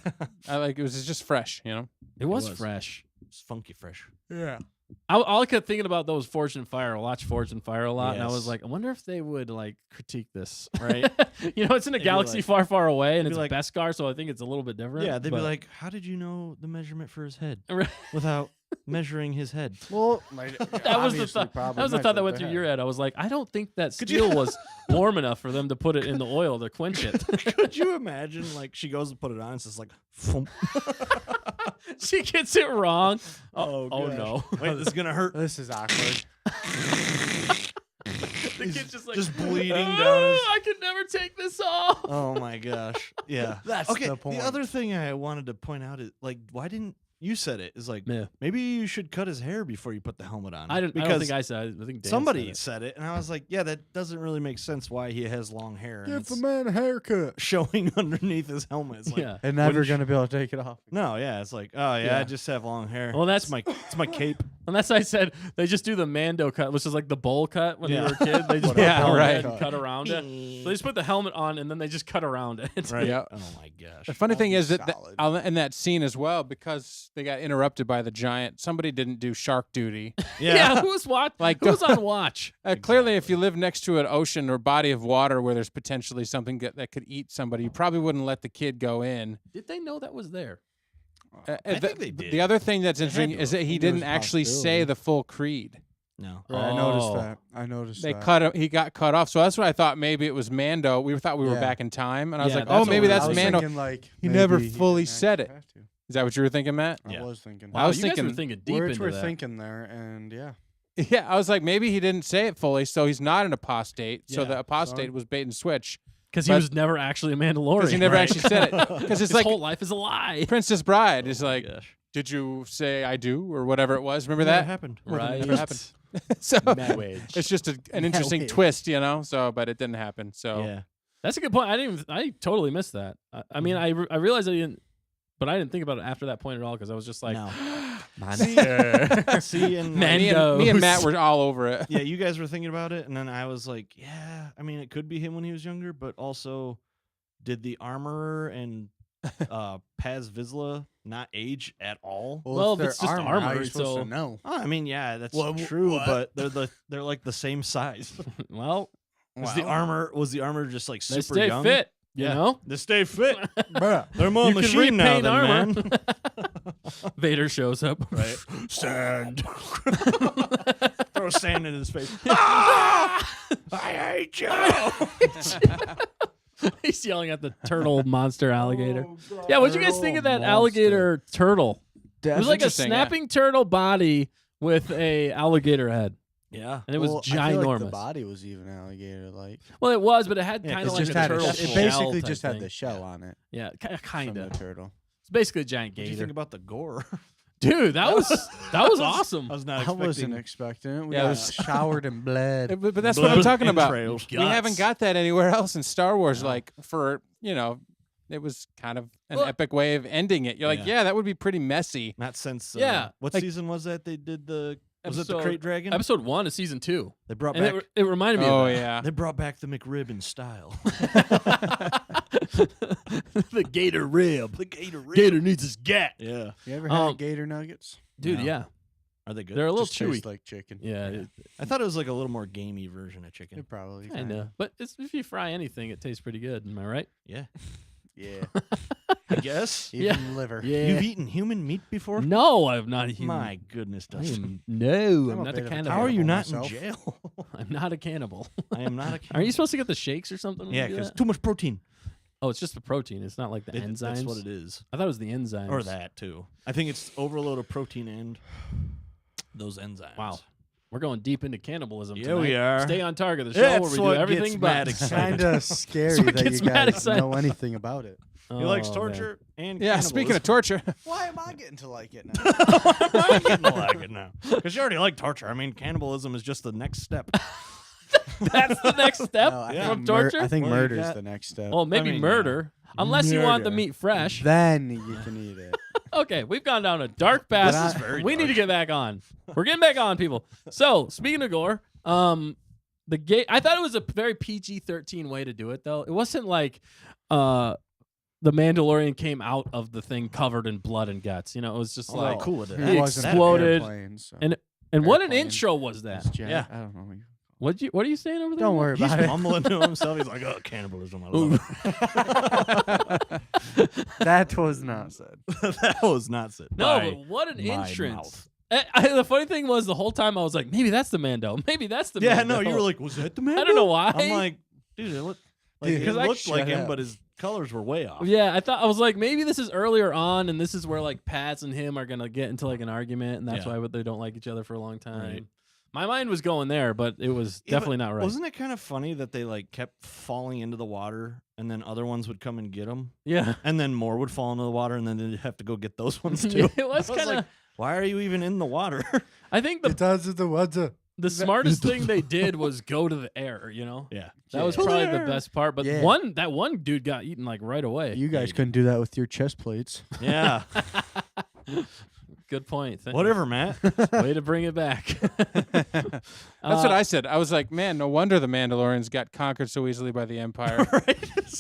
I like it was just fresh, you know. It was was. fresh. it's funky fresh. Yeah. All I kept thinking about those Forge and Fire. I watch Forge and Fire a lot, and I was Yes. like, I wonder if they would like critique this, right? You know, it's in a They'd be galaxy like- far, far away, and they'd it's be like- Beskar, so I think it's a little bit different. Yeah, they'd be but- like, "How did you know the measurement for his head Right. without measuring his head?" Well, that was the thought. That was the thought that went through your head. I was like, I don't think that Could you- steel was warm enough for them to put it in the oil to quench it. Could you imagine? Like she goes to put it on, it's just like, "Thump." She gets it wrong. Oh gosh. no! Wait, this is gonna hurt. This is awkward. The kid's just like just bleeding "Oh, down his- I could never take this off. Oh my gosh! Yeah, That's okay. the point. The other thing I wanted to point out is like, why didn't you said it? Is like Yeah. maybe you should cut his hair before you put the helmet on. I don't because think I said it. I think Dan somebody said said it, and I was like, yeah, that doesn't really make sense. Why he has long hair and Give it's the man a haircut. showing underneath his helmet. It's it. like, Yeah. And never Wouldn't you- gonna be able to take it off. no, yeah, it's like, oh yeah, Yeah. I just have long hair. Well, it's my cape. Unless I said they just do the Mando cut, which is like the bowl cut when Yeah. you were a kid. They just Yeah, put the right. head and cut around it. So they just put the helmet on and then they just cut around it. Right? Yeah. Oh my gosh. The funny thing That'd is be that in that scene as well, because they got interrupted by the giant. Somebody didn't do shark duty. Yeah, who's watch? Like, who's on watch? Clearly, if you live next to an ocean or body of water where there's potentially something that could eat somebody, you probably wouldn't let the kid go in. Did they know that was there? I think they did. The other thing that's They had interesting to is that have. he I think there was didn't a actually say possibility. the full creed. No. Right, I noticed Oh. that. I noticed They that. cut him. He got cut off. So that's what I thought. Maybe it was Mando. We thought we were Yeah. back in time, and I was Yeah, like, that's "Oh, maybe what that's I was Mando." thinking, like, He never maybe fully didn't said actually it. have to. Is that what you were thinking, Matt? Yeah. I was thinking. Wow, I was you guys thinking were thinking deep Words into were that. thinking there, and yeah. Yeah, I was like, maybe he didn't say it fully, so he's not an apostate. So Yeah. the apostate was bait and switch Because he but- was never actually a Mandalorian. because he never right? actually said it. Because it's His like whole life is a lie. Princess Bride is like, Gosh. did you say I do or whatever it was? Remember That that? happened. Right. Never happened. So Marriage. it's just an interesting Marriage. twist, you know. So, but it didn't happen. So Yeah. That's a good point. I totally missed that. I mean, I realized I didn't, but I didn't think about it after that point at all because I was just like, No. Monster. See, and Man, me and Matt were all over it. yeah, you guys were thinking about it, and then I was like, yeah, I mean, it could be him when he was younger, but also, did the armorer and Paz Vizsla not age at all? Well, if they're it's just armor, how are armor, you supposed so- to know? Oh, I mean, yeah, that's Well, true, what? but they're like the same size. well, Was the armor just like they super stay young? fit, you Yeah. know? They stay fit. Bruh. They're more You can machine now repaint than armor. man. Vader shows up. Right. Stand. Throw sand in his face. I hate you. He's yelling at the turtle monster alligator. Yeah, what'd you guys think of that alligator turtle? It was like a interesting, yeah. snapping turtle body with a alligator head, Yeah. and it was I feel like the ginormous. body was even alligator-like. Well, it was, but it had Yeah, kind It of it's like just a had turtle. it shell basically type just had thing. the shell on it. Yeah, kind From of. the turtle. It's basically a giant What do you gator. think about the gore? Dude, that was awesome. I was not I expecting. wasn't expecting it. We Yeah, it got was- showered in blood. But that's what I'm Blood, talking about. entrails, We haven't guts. got that anywhere else in Star Wars. No. Like for it was kind of an Well- epic way of ending it. You're like, Yeah. yeah, that would be pretty messy. Not since. Yeah, What like- season was that? They did the. Was it the Episode- Crate Dragon? Episode 1 of season 2, They brought and back. it reminded me Oh of that. yeah. They brought back the McRib in style. The gator rib. the Gator Rib. Gator needs his gat. Yeah. You ever had Um, gator nuggets? Dude, No. yeah. Are they good? They're a little Just chewy. tastes like chicken. Yeah, I thought it was like a little more gamey version of chicken. It probably kind of. But if you fry anything, it tastes pretty good. Am I right? Yeah. Yeah. I guess. Even liver. Yeah. You've eaten human meat before? No, I've not eaten. My goodness, I Dustin. am, no, I'm I'm a not bit a of a cannibal. How are you cannibal not myself. in jail? I'm not a cannibal. I am not a cannibal. Are you supposed to get the shakes or something? when Yeah, you do because that? too much protein. Oh, it's just the protein. It's not like the enzymes. That's what it is. I thought it was the enzymes. Or that, too. I think it's overload of protein and those enzymes. Wow. We're going deep into cannibalism Yeah, tonight. we are. Stay on target. The show That's where we do what everything gets but Matt excited. Kind of scary what that gets you Matt guys excited. know anything about it. He likes Oh, torture and Yeah. Speaking of torture, Why am I getting to like it now? I'm getting to like it now. Because you already like torture. I mean, cannibalism is just the next step. man. That's the next step No, I Yeah. from think torture. I think Well, you murder's got- the next step. Well, maybe I mean, murder, unless you want the Murder. meat fresh. Then you can eat it. Okay, we've gone down a dark path. This is very we need to dark. get back on. We're getting back on, people. So, speaking of gore, the gay. I thought it was a very PG-13 way to do it, though. It wasn't like the Mandalorian came out of the thing covered in blood and guts. You know, it was just like cool with it. He wasn't exploded, airplanes, so and what an airplane. intro was that? it's jet. Yeah. I don't know. What are you saying over there? Don't worry He's about it. mumbling to himself. He's like, oh, cannibalism. I love That was not said. it. That was not said. No, by but what an my entrance. mouth. The funny thing was the whole time I was like, maybe that's the Mando. Maybe that's the Yeah, Mando. no, you were like, was that the man? I don't know why. I'm like, dude, it looked like, Dude, it 'cause I- looked like shut him, up. but his colors were way off. Yeah, I was like, maybe this is earlier on, and this is where like Pats and him are gonna get into like an argument, and that's Yeah. why they don't like each other for a long time. Right. My mind was going there, but it was Yeah, but definitely not right. Wasn't it kind of funny that they like kept falling into the water, and then other ones would come and get them, Yeah, and then more would fall into the water, and then they'd have to go get those ones Yeah, too. it was I kind of. like, why are you even in the water? I think the Because of the water. the smartest thing they did was go to the air. You know, yeah, that was To the probably the air. best part. But Yeah. that one dude got eaten like right away. You guys couldn't do that with your chest plates. yeah. Good point. Whatever, Matt. Way to bring it back. that's what I said. I was like, man, no wonder the Mandalorians got conquered so easily by the Empire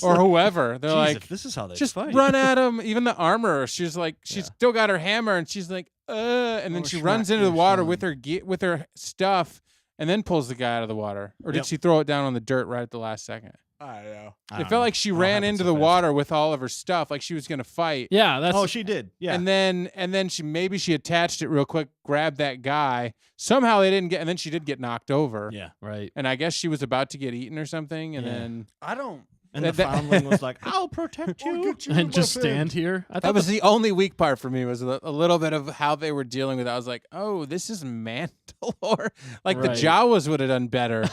or whoever. They're Jeez, like, if this is how they just fight. run at him. Even the armorer, she's like, she's Yeah. still got her hammer, and she's like, and then Oh, she smack runs into the your water son. with her stuff, and then pulls the guy out of the water. Or did Yep. she throw it down on the dirt right at the last second? I know. It felt like she ran into the water with all of her stuff, like she was gonna fight. Yeah, that's Oh, she did. Yeah. And then she attached it real quick, grabbed that guy. Somehow they didn't get, and then she did get knocked over. yeah. right. And I guess she was about to get eaten or something, and Yeah. then I don't. And the foundling was like, "I'll protect you." And just stand here. I That thought was the only weak part for me was a little bit of how they were dealing with it. I was like, oh, this is Mandalore. Like the Right. Jawas would have done better.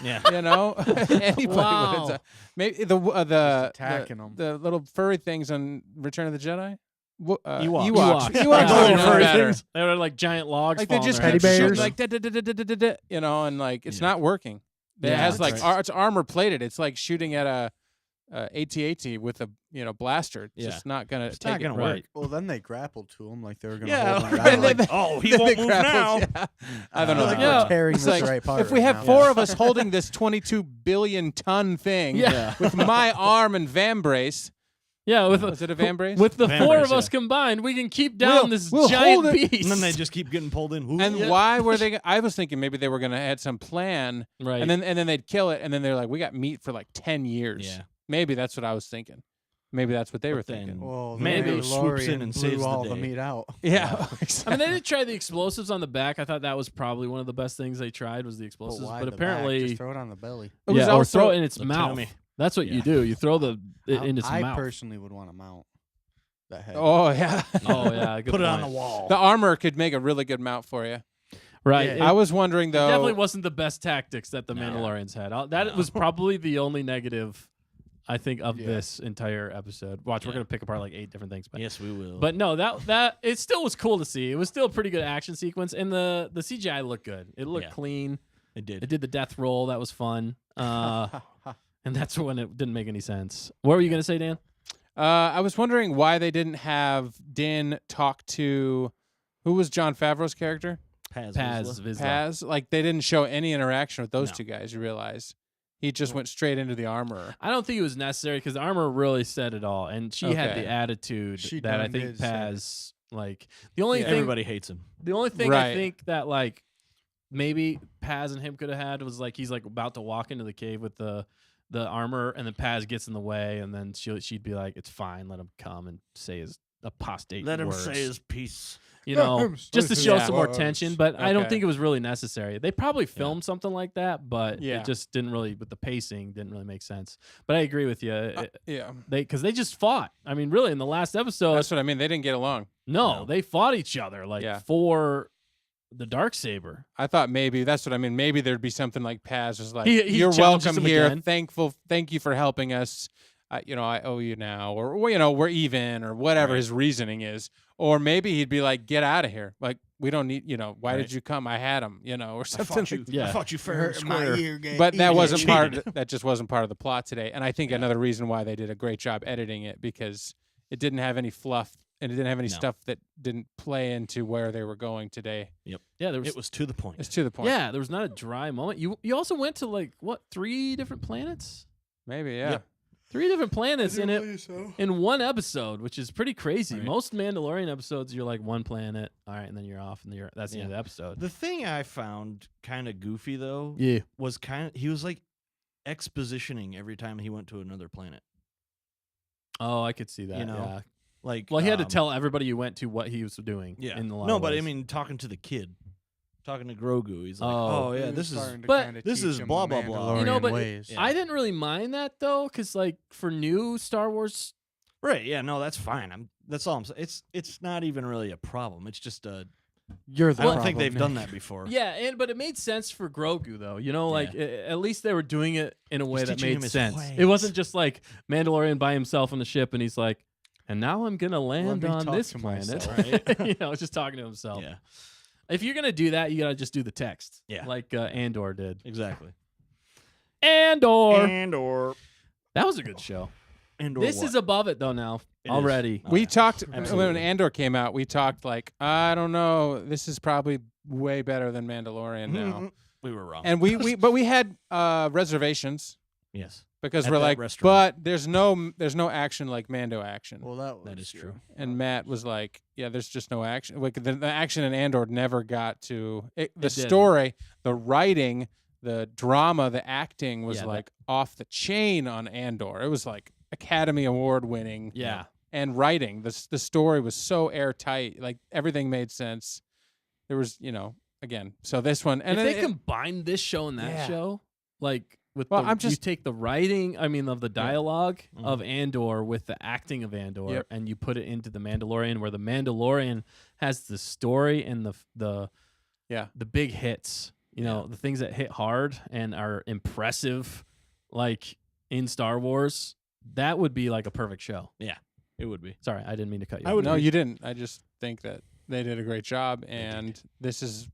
Yeah. You know, anybody would Wow. have done. Maybe the attacking 'em. the little furry things on Return of the Jedi. Ewoks. Ewoks. Yeah, Ewoks would have little done furry better. things. They were like giant logs. Like they falling just there. kept Teddy shooting bears. like da, you know, and like it's not working. It Yeah, has that's like it's armor plated. It's like shooting at a AT-AT with a blaster. It's Yeah. just not gonna It's take not it. gonna Right. work. Well, then they grappled to him like they were going to Yeah, hold him and down. then Like, oh, he Then won't they move grapples, now. yeah. I don't know. like Yeah. we're tearing It's this like, right part if we right have now. 4 of us holding this 22 billion ton thing Yeah. with my arm and vambrace, Yeah, with was it a vambrace? with the Van four brace, of us yeah. combined, we can keep down this we'll giant hold it. beast. And then they just keep getting pulled in. Ooh. And why were they? I was thinking maybe they were gonna add some plan, right. and then they'd kill it, and then they're like, we got meat for like 10 years. Yeah. Maybe that's what I was thinking. Maybe that's what they were But then- thinking. well, the Maybe Mandalorian swoops in and blew saves the all day. the meat out. Yeah, I mean, they did try the explosives on the back. I thought that was probably one of the best things they tried was the explosives. why But the back? apparently, Just throw it on the belly. It was yeah, or also- throw it in its the mouth. tummy. That's what you Yeah. do. You throw it in its I mouth. personally would want to mount that head. Oh yeah. Oh yeah, good Put it on the point. wall. The armor could make a really good mount for you. Right. Yeah. It I was wondering though. definitely wasn't the best tactics that the No. Mandalorians had. That No. was probably the only negative, I think, of Yeah. this entire episode. Watch, we're Yeah. gonna pick apart like 8 different things. But Yes, we will. But no, that it still was cool to see. It was still a pretty good action sequence, and the CGI looked good. It looked Yeah. clean. it did. It did the death roll. That was fun. And that's when it didn't make any sense. What were you gonna say, Dan? I was wondering why they didn't have Din talk to who was Jon Favreau's character? Paz. Paz Vizsla. Vizsla. Paz. Like they didn't show any interaction with those No. two guys. You realize he just went straight into the armorer. I don't think it was necessary because the armor really said it all, and she had Okay. the attitude She that I done think did say it. Paz like the only Yeah. thing. Everybody hates him. The only thing I Right. think that like maybe Paz and him could have had was like he's like about to walk into the cave with the armor, and then Paz gets in the way, and then she'd be like, "It's fine, let him come and say his apostate Let him words." say his piece. you Let know, him just to say show his some more words. tension. But I don't Okay. think it was really necessary. They probably filmed something like that, but Yeah. it just didn't really with the pacing didn't really make sense. But I agree with you. Yeah, Because they just fought. I mean, really, in the last episode, that's what I mean. They didn't get along. no, No. they fought each other like Yeah. for the Darksaber. I thought maybe that's what I mean. Maybe there'd be something like Paz was like, He "You're challenges welcome him here. again. Thank you for helping us. I owe you now, or we're even, or whatever his reasoning is." Or maybe he'd be like, "Get out of here. Like we don't need. Why Right. did you come? I had him. Or I something." fought you. like- Yeah. I fought you fair and square. But that wasn't part. cheated. That just wasn't part of the plot today. And I think Yeah. another reason why they did a great job editing it because it didn't have any fluff and it didn't have any No. stuff that didn't play into where they were going today. Yeah, there was. It was to the point. It's to the point. Yeah, there was not a dry moment. You also went to like what 3 different planets? Maybe. Yeah. Yep. 3 different planets in it in one episode, which is pretty crazy. Right. Most Mandalorian episodes, you're like one planet, all right, and then you're off, and that's the end of the Yeah. episode. The thing I found kind of goofy though Yeah, was he was like expositioning every time he went to another planet. oh, I could see that. You know, yeah. Like, Well, he had to tell everybody you went to what he was doing. Yeah. in the No, but I mean, talking to the kid, talking to Grogu, he's like, Oh. "Oh yeah, this is but this is blah, blah, blah. You know, but ways. Yeah. I didn't really mind that though, because like for new Star Wars, right." Yeah, no, that's fine. That's all I'm saying. It's not even really a problem. It's just You're the I don't problem, think they've done Nick. that before. yeah, but it made sense for Grogu though. Like at least they were doing it in a way that teaching him made his sense. ways. It wasn't just like Mandalorian by himself on the ship, and he's like, and now I'm gonna land me on talk this to planet. myself. Just talking to himself. Yeah, If you're gonna do that, you gotta just do the text. Yeah. like Andor did. exactly. Andor. That was a good show. And This is above it though now It is. already. Oh, We yeah. talked Absolutely. when Andor came out. We talked like, I don't know. This is probably way better than Mandalorian now. We were wrong. And we had reservations yes, because At we're that like, restaurant. but there's no action like Mando action. Well, that is true. And Matt was like, yeah, there's just no action. Like the action in Andor never got to the didn't. story, the writing, the drama, the acting was Yeah, like off the chain on Andor. It was like Academy Award winning. Yeah. And writing, the story was so airtight. Like everything made sense. There was, again. So this one, and if they it- combined this show and that Yeah. show, like Well, you take the writing, of the dialogue of Mm-hmm. Andor with the acting of Andor, Yep. and you put it into the Mandalorian, where the Mandalorian has the story and the big hits. The things that hit hard and are impressive, like in Star Wars. That would be like a perfect show. It would be. Sorry, I didn't mean to cut you. I off. would No, agree. you didn't. I just think that they did a great job, and this is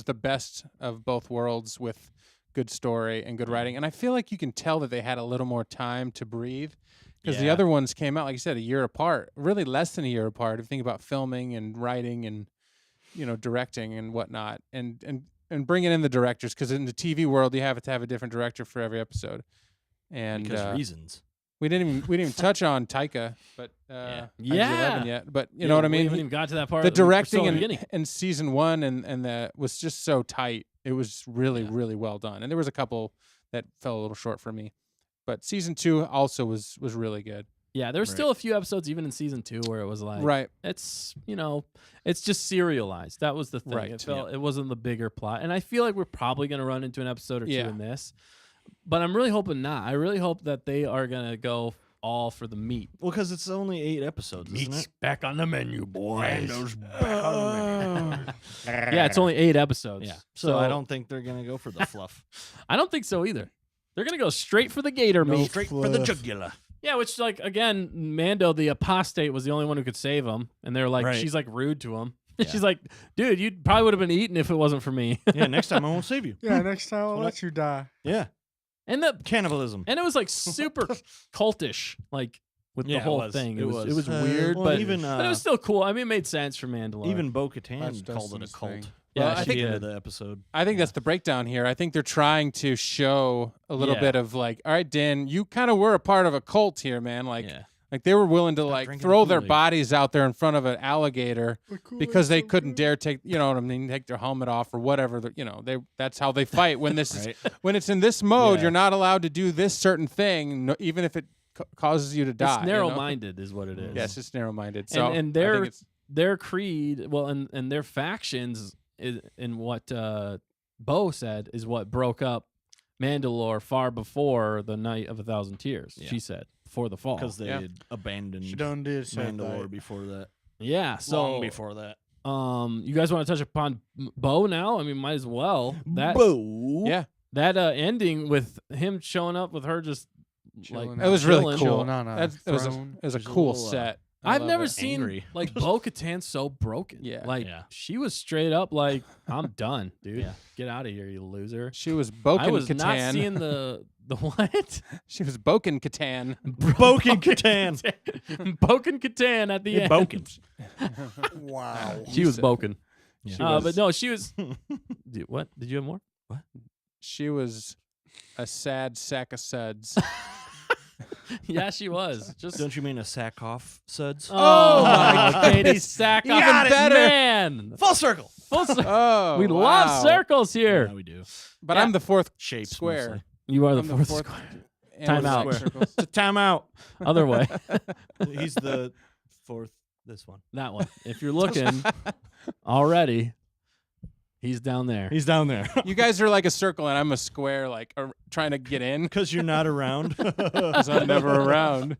the best of both worlds with good story and good writing. And I feel like you can tell that they had a little more time to breathe because the Yeah. other ones came out, like you said, a year apart, really less than a year apart. If you think about filming and writing and directing and whatnot, and bringing in the directors, because in the TV world you have to have a different director for every episode. And Because reasons. we didn't even touch on Taika, but Yeah. IG-11 yet. But you know what I We mean. haven't even got to that part. The We're still directing in the beginning. in season 1 and the was just so tight. It was really really well done, and there was a couple that fell a little short for me. But season 2 also was really good. Yeah, there was still a few episodes, even in season 2, where it was like, Right. it's it's just serialized. That was the thing. Right. It wasn't the bigger plot, and I feel like we're probably gonna run into an episode or two Yeah. in this, but I'm really hoping not. I really hope that they are gonna go all for the meat. Well, because it's only 8 episodes, isn't it? back on the menu, boys. Oh. Yeah, it's only 8 episodes. Yeah. So I don't think they're gonna go for the fluff. I don't think so either. They're gonna go straight for the gator meat. Straight for the jugular. Yeah, which like again, Mando the Apostate was the only one who could save him, and they're like, Right. she's like rude to him. Yeah. She's like, dude, you probably would have been eaten if it wasn't for me. Yeah. Next time I won't save you. Yeah, next time I'll let you die. Yeah. and the Cannibalism. and it was like super cultish, like with Yeah, the it whole was. thing. It It was was. weird, Well, but even, but it was still cool. I mean, it made sense for Mandalore. Even That's Bo-Katan called it a Dustin's cult. thing. Yeah, Well, I she think At the end did. of the episode. I think that's the breakdown here. I think they're trying to show a little Yeah. bit of like, all right, Dan, you kind of were a part of a cult here, man. Like, Yeah. like they were willing to like drinking throw the their Kool-Aid. bodies out there in front of an alligator because they couldn't dare take, take their helmet off or whatever. That's how they fight when this Right. is when it's in this mode. Yeah. You're not allowed to do this certain thing, even if it causes you to die. it's narrow-minded, is what it is. Yes, it's narrow-minded. So and I think their it's- their creed, well, and their factions, is in what Bo said is what broke up Mandalore far before the Night of 1,000 Tears. Yeah. She said before the fall. Because they Yeah. had abandoned She done did say Mandalore that. before that. yeah. So Long before that. you guys want to touch upon Bo now? I mean, might as well. That Bo. yeah, that ending with him showing up with her just Chilling like it was really chilling. cool. Chilling on a It was a throne. cool little, set. I I've love never it. seen Angry. like Bo-Katan so broken. Yeah. Like Yeah. she was straight up like, I'm done, dude. Yeah. Get out of here, you loser. She was Bo-Katan. I was not seeing the what? She was Bo-Katan Katan. Bo-Katan. Boken Katan at the You're end. Boken. Wow. She was Boken. Yeah. But no, she was. Dude, what? Did you have more? She was a sad sack of suds. Yeah, she was. Just. Don't you mean a sack off, suds? Oh my Katie Sack. You got it. Man. Full circle. Full Oh, we wow. love circles here. Yeah, we do. But Yeah. I'm the fourth Shapes. square. mostly. You are the I'm the fourth fourth square. and Time the out. six circles. It's a timeout. Other way. He's the fourth. This one. That one. If you're looking already, he's down there. He's down there. You guys are like a circle, and I'm a square, like trying to get in Because you're not around. because I'm never around.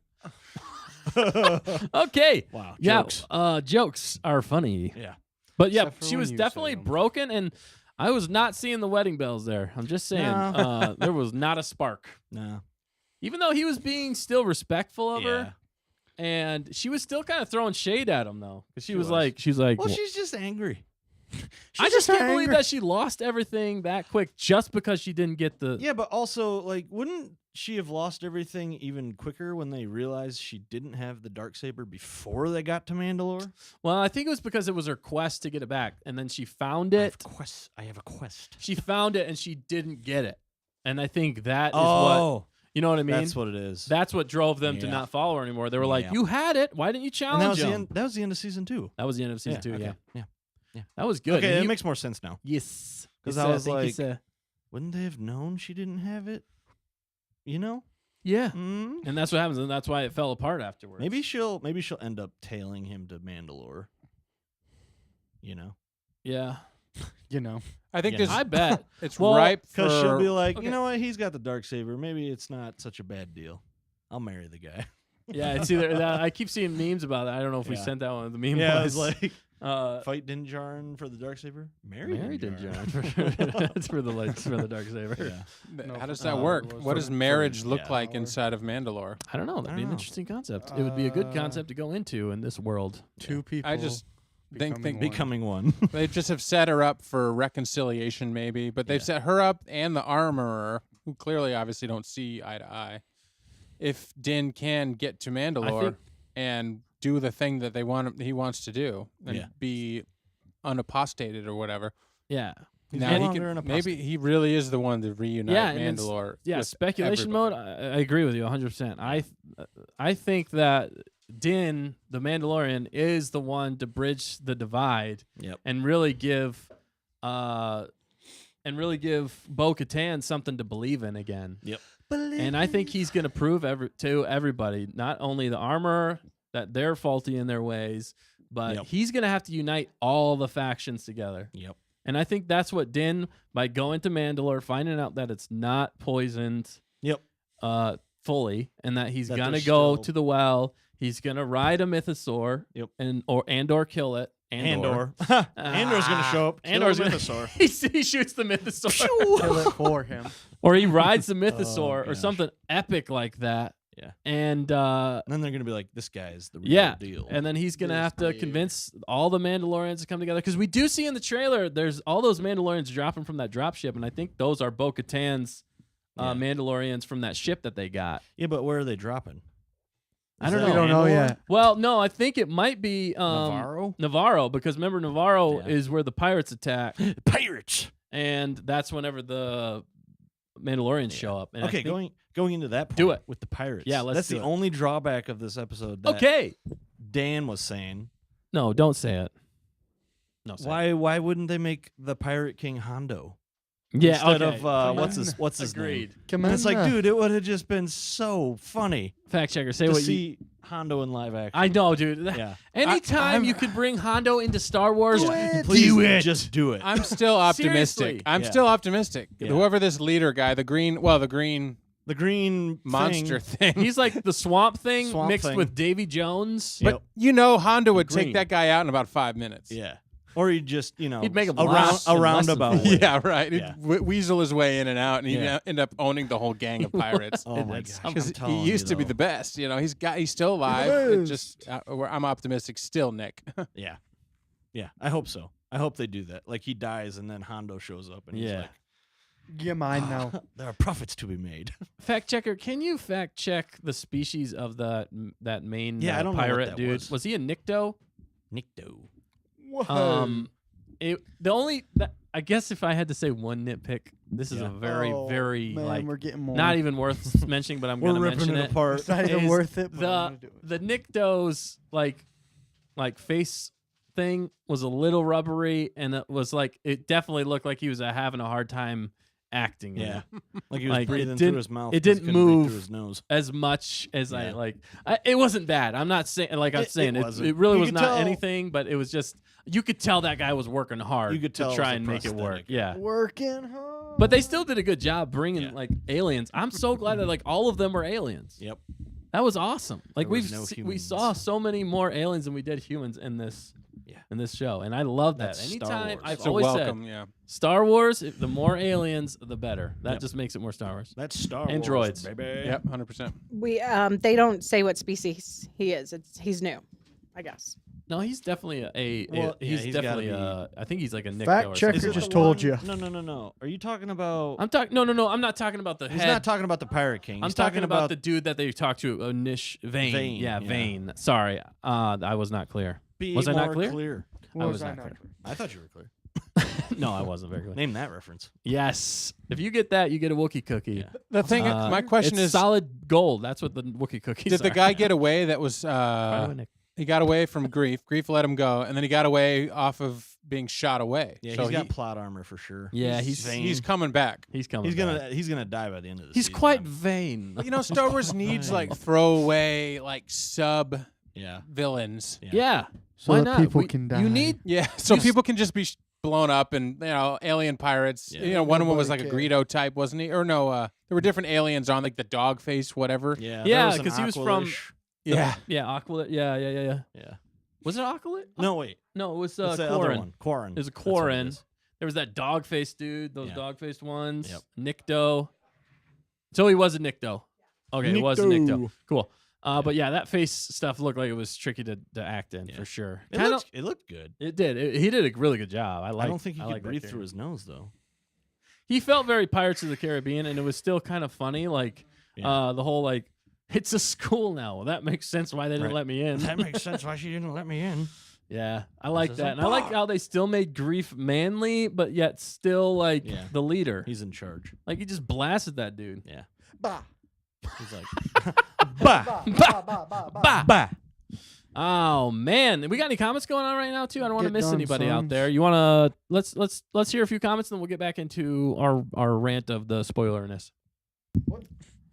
Okay. Wow. Yeah. Jokes. Jokes are funny. Yeah. But yeah, Except for she when was you say definitely them. broken, and I was not seeing the wedding bells there. I'm just saying, No. there was not a spark. No. Even though he was being still respectful of Yeah. her, and she was still kind of throwing shade at him though, because she was was. like, Well, she's just angry. I just can't believe angry. that she lost everything that quick just because she didn't get the. Yeah, but also, like, wouldn't she have lost everything even quicker when they realized she didn't have the Darksaber before they got to Mandalore? Well, I think it was because it was her quest to get it back, and then she found I it. have a quest. She found it, and she didn't get it, and I think that is what Oh, you know what I mean. that's what it is. That's what drove them to Yeah. not follow her anymore. They were like, Yeah. "You had it. Why didn't you and challenge that was the him?" end. That was the end of season 2. That was the end of season 2. okay. Yeah, Yeah. that was good. Okay, And it he- makes more sense now. yes, 'Cause Yes, I was think like- it's a- Wouldn't they have known she didn't have it? You know? yeah, Mm. and that's what happens, and that's why it fell apart afterwards. Maybe she'll end up tailing him to Mandalore. You know? yeah. You know. I think Yeah. this. I bet. It's Well, ripe Because she'll for. be like, okay. you know what? He's got the dark saber. Maybe it's not such a bad deal. I'll marry the guy. Yeah, it's either that. I keep seeing memes about it. I don't know if we Yeah. sent that one. The meme Yeah, was it's like fight fight Din Djarin for the dark saber. Marry married Din Din Djarin. Djarin. That's for the dark saber. Yeah. How No, does that uh, work? for- What does for- marriage look yeah. like inside of Mandalore? I don't know. That'd I be an don't know. interesting concept. It would be a good Uh, concept to go into in this world. Two people. I just think Becoming one. they just have set her up for reconciliation, maybe, but they've Yeah. set her up and the armorer, who clearly, obviously, don't see eye to eye. If Din can get to Mandalore think- and do the thing that he wants to do, and Yeah. be unapostated or whatever, Yeah. He's now no he longer an can, maybe apostate. he really is the one to reunite Yeah, and it's- Mandalore. Yeah, with speculation everybody. mode. I agree with you 100%. I think that Din, the Mandalorian, is the one to bridge the divide Yep. and really give Bo-Katan something to believe in again. Yep. And I think he's going to prove to everybody, not only the armorer, that they're faulty in their ways, but Yep. he's going to have to unite all the factions together. Yep. And I think that's what Din, by going to Mandalore, finding out that it's not poisoned Yep. fully, and that he's That gonna there's go still- to the well, he's gonna ride a mythosaur, Yep. and/or kill it. Andor. Andor's gonna show up. Andor's Kill gonna the mythosaur. he shoots the mythosaur, Kill it for him. or he rides the mythosaur, or gosh. something epic like that. Yeah. And And then they're gonna be like, "This guy's the real yeah, deal." and then he's gonna This have to dude. convince all the Mandalorians to come together, because we do see in the trailer there's all those Mandalorians dropping from that dropship, and I think those are Bo-Katan's Yeah. Mandalorians from that ship that they got. Yeah, but where are they dropping? I Is don't that know. We don't know Mandalore? yet. Well, no, I think it might be Navarro? Navarro, because remember Navarro Yeah. is where the pirates attack, Pirates. and that's whenever the Mandalorians Yeah. show up. And I Okay, think- going into that point Do it. with the pirates. Yeah, let's That's do the it. only drawback of this episode that Okay, Dan was saying. no, don't say it. No, say it. Why wouldn't they make the Pirate King Hondo? Yeah, Instead okay. of Come what's his Agreed. name? Come And it's like, on. dude, it would have just been so funny Fact checker, say to what you. see Hondo in live action. I know, dude. Yeah. Anytime you could bring Hondo into Star Wars, Please just do it. I'm still optimistic. Seriously. I'm Yeah. still optimistic. Yeah. Whoever this leader guy, the green the green monster thing. he's like the swamp thing Swamp mixed thing. with Davy Jones. Yep. But you know, Honda would Green. take that guy out in about 5 minutes. Yeah. Or he'd just, He'd make him a last in less than roundabout. 4. way. Yeah, right. He'd Yeah. weasel his way in and out, and he'd Yeah. end up owning the whole gang of pirates. Oh my That's gosh. Because I'm telling he used you, to be though. the best. You know, he's still alive. It just I'm optimistic still, Nick. Yeah. Yeah. I hope so. I hope they do that. Like he dies and then Hondo shows up and he's Yeah. like, Get mine now. there are profits to be made. Fact checker, can you fact check the species of that main Yeah, I don't know what pirate that dude? was. He a Nikto? Nikto. I guess if I had to say one nitpick, this is Yeah. a very, very man, like we're getting more. not even worth mentioning, but I'm We're gonna ripping mention it apart. It's not even is worth it. But I'm The gonna do it. the Nikto's like face thing was a little rubbery, and it was like it definitely looked like he was having a hard time acting. in Yeah. it. Like he was Like, it breathing didn't- through his mouth. it 'cause he didn't couldn't breathe move. through his nose. As much as I Yeah. like, it wasn't bad. I'm not saying like I'm It saying it. wasn't. It really You was could not tell- anything, but it was just you could tell that guy was working hard You could tell to it try was a and make it work. prosthetic. Yeah. Working hard. But they still did a good job bringing Yeah. like aliens. I'm so glad that like all of them were aliens. Yep. That was awesome. Like There was we no saw humans. so many more aliens than we did humans in this Yeah. in this show, and I love that. That's Star Anytime Wars. I've So always welcome, said yeah. Star Wars, the more aliens, the better. That Yep. just makes it more Star Wars. That's Star And Wars, droids. baby. Yep, 100%. They don't say what species he is. He's new, I guess. No, he's definitely Well, yeah, he's he's gotta definitely be- I think he's like a Nick Fact or checker Is something. it just the told one- you. No. Are you talking about? I'm talking. No. I'm not talking about the He's head. not talking about the Pirate King. I'm He's talking about the dude that they talked to, Nish Vane. Vane, Yeah, yeah. Vane. Sorry, I was not clear. Be Was I not more clear? What was I not not clear. clear? I thought you were clear. No, I wasn't very clear. Name that reference. Yes, if you get that, you get a Wookiee cookie. Yeah. The thing, my question it's is, solid gold. That's what the Wookiee cookies did the are. guy get away that was, By the way, Nick. he got away from Grief. Grief let him go, and then he got away off of being shot away. Yeah, so he's got plot armor for sure. Yeah, he's vain. he's coming back. he's coming. He's back. gonna die by the end of the He's season. quite vain. You know, Star Wars needs like throwaway, like sub Yeah. villains. Yeah. So Why that not? people can die. You need Yeah, so You s- people can just be blown up, and alien pirates. Yeah. One of them was Nobody like a cared. Greedo type, wasn't he? Or no, there were different aliens on like the dog face, whatever. Yeah, Yeah, there was an 'cause he was from- Aqualish. Yeah. Yeah, Aqualit. Yeah. Yeah. Was it Aqualit? No, wait. No, it was It's the other Quarren. one. Quarren. It was a That's what it Quarren. is. There was that dog-faced dude, those Yeah. dog-faced ones. Yep. Nikto. So he was a Nikto. Okay, it was a Nikto. Cool. But yeah, that face stuff looked like it was tricky to act in Yeah. for sure. It looked good. It did. He did a really good job. I don't think he I could like that breathe character. through his nose though. He felt very Pirates of the Caribbean, and it was still kind of funny. Like Yeah. the whole like, it's a school now. Well, that makes sense why they didn't Right. let me in. That makes sense why she didn't let me in. Yeah, I like is that. a And I like bar. how they still made Grief manly, but yet still like Yeah. the leader. He's in charge. Like he just blasted that dude. Yeah. Bah. He's like, bah, Bah! bah. Oh man, we got any comments going on right now too? I don't want to Get miss done, anybody out sons. there. You want to let's hear a few comments, and then we'll get back into our rant of the spoilerness.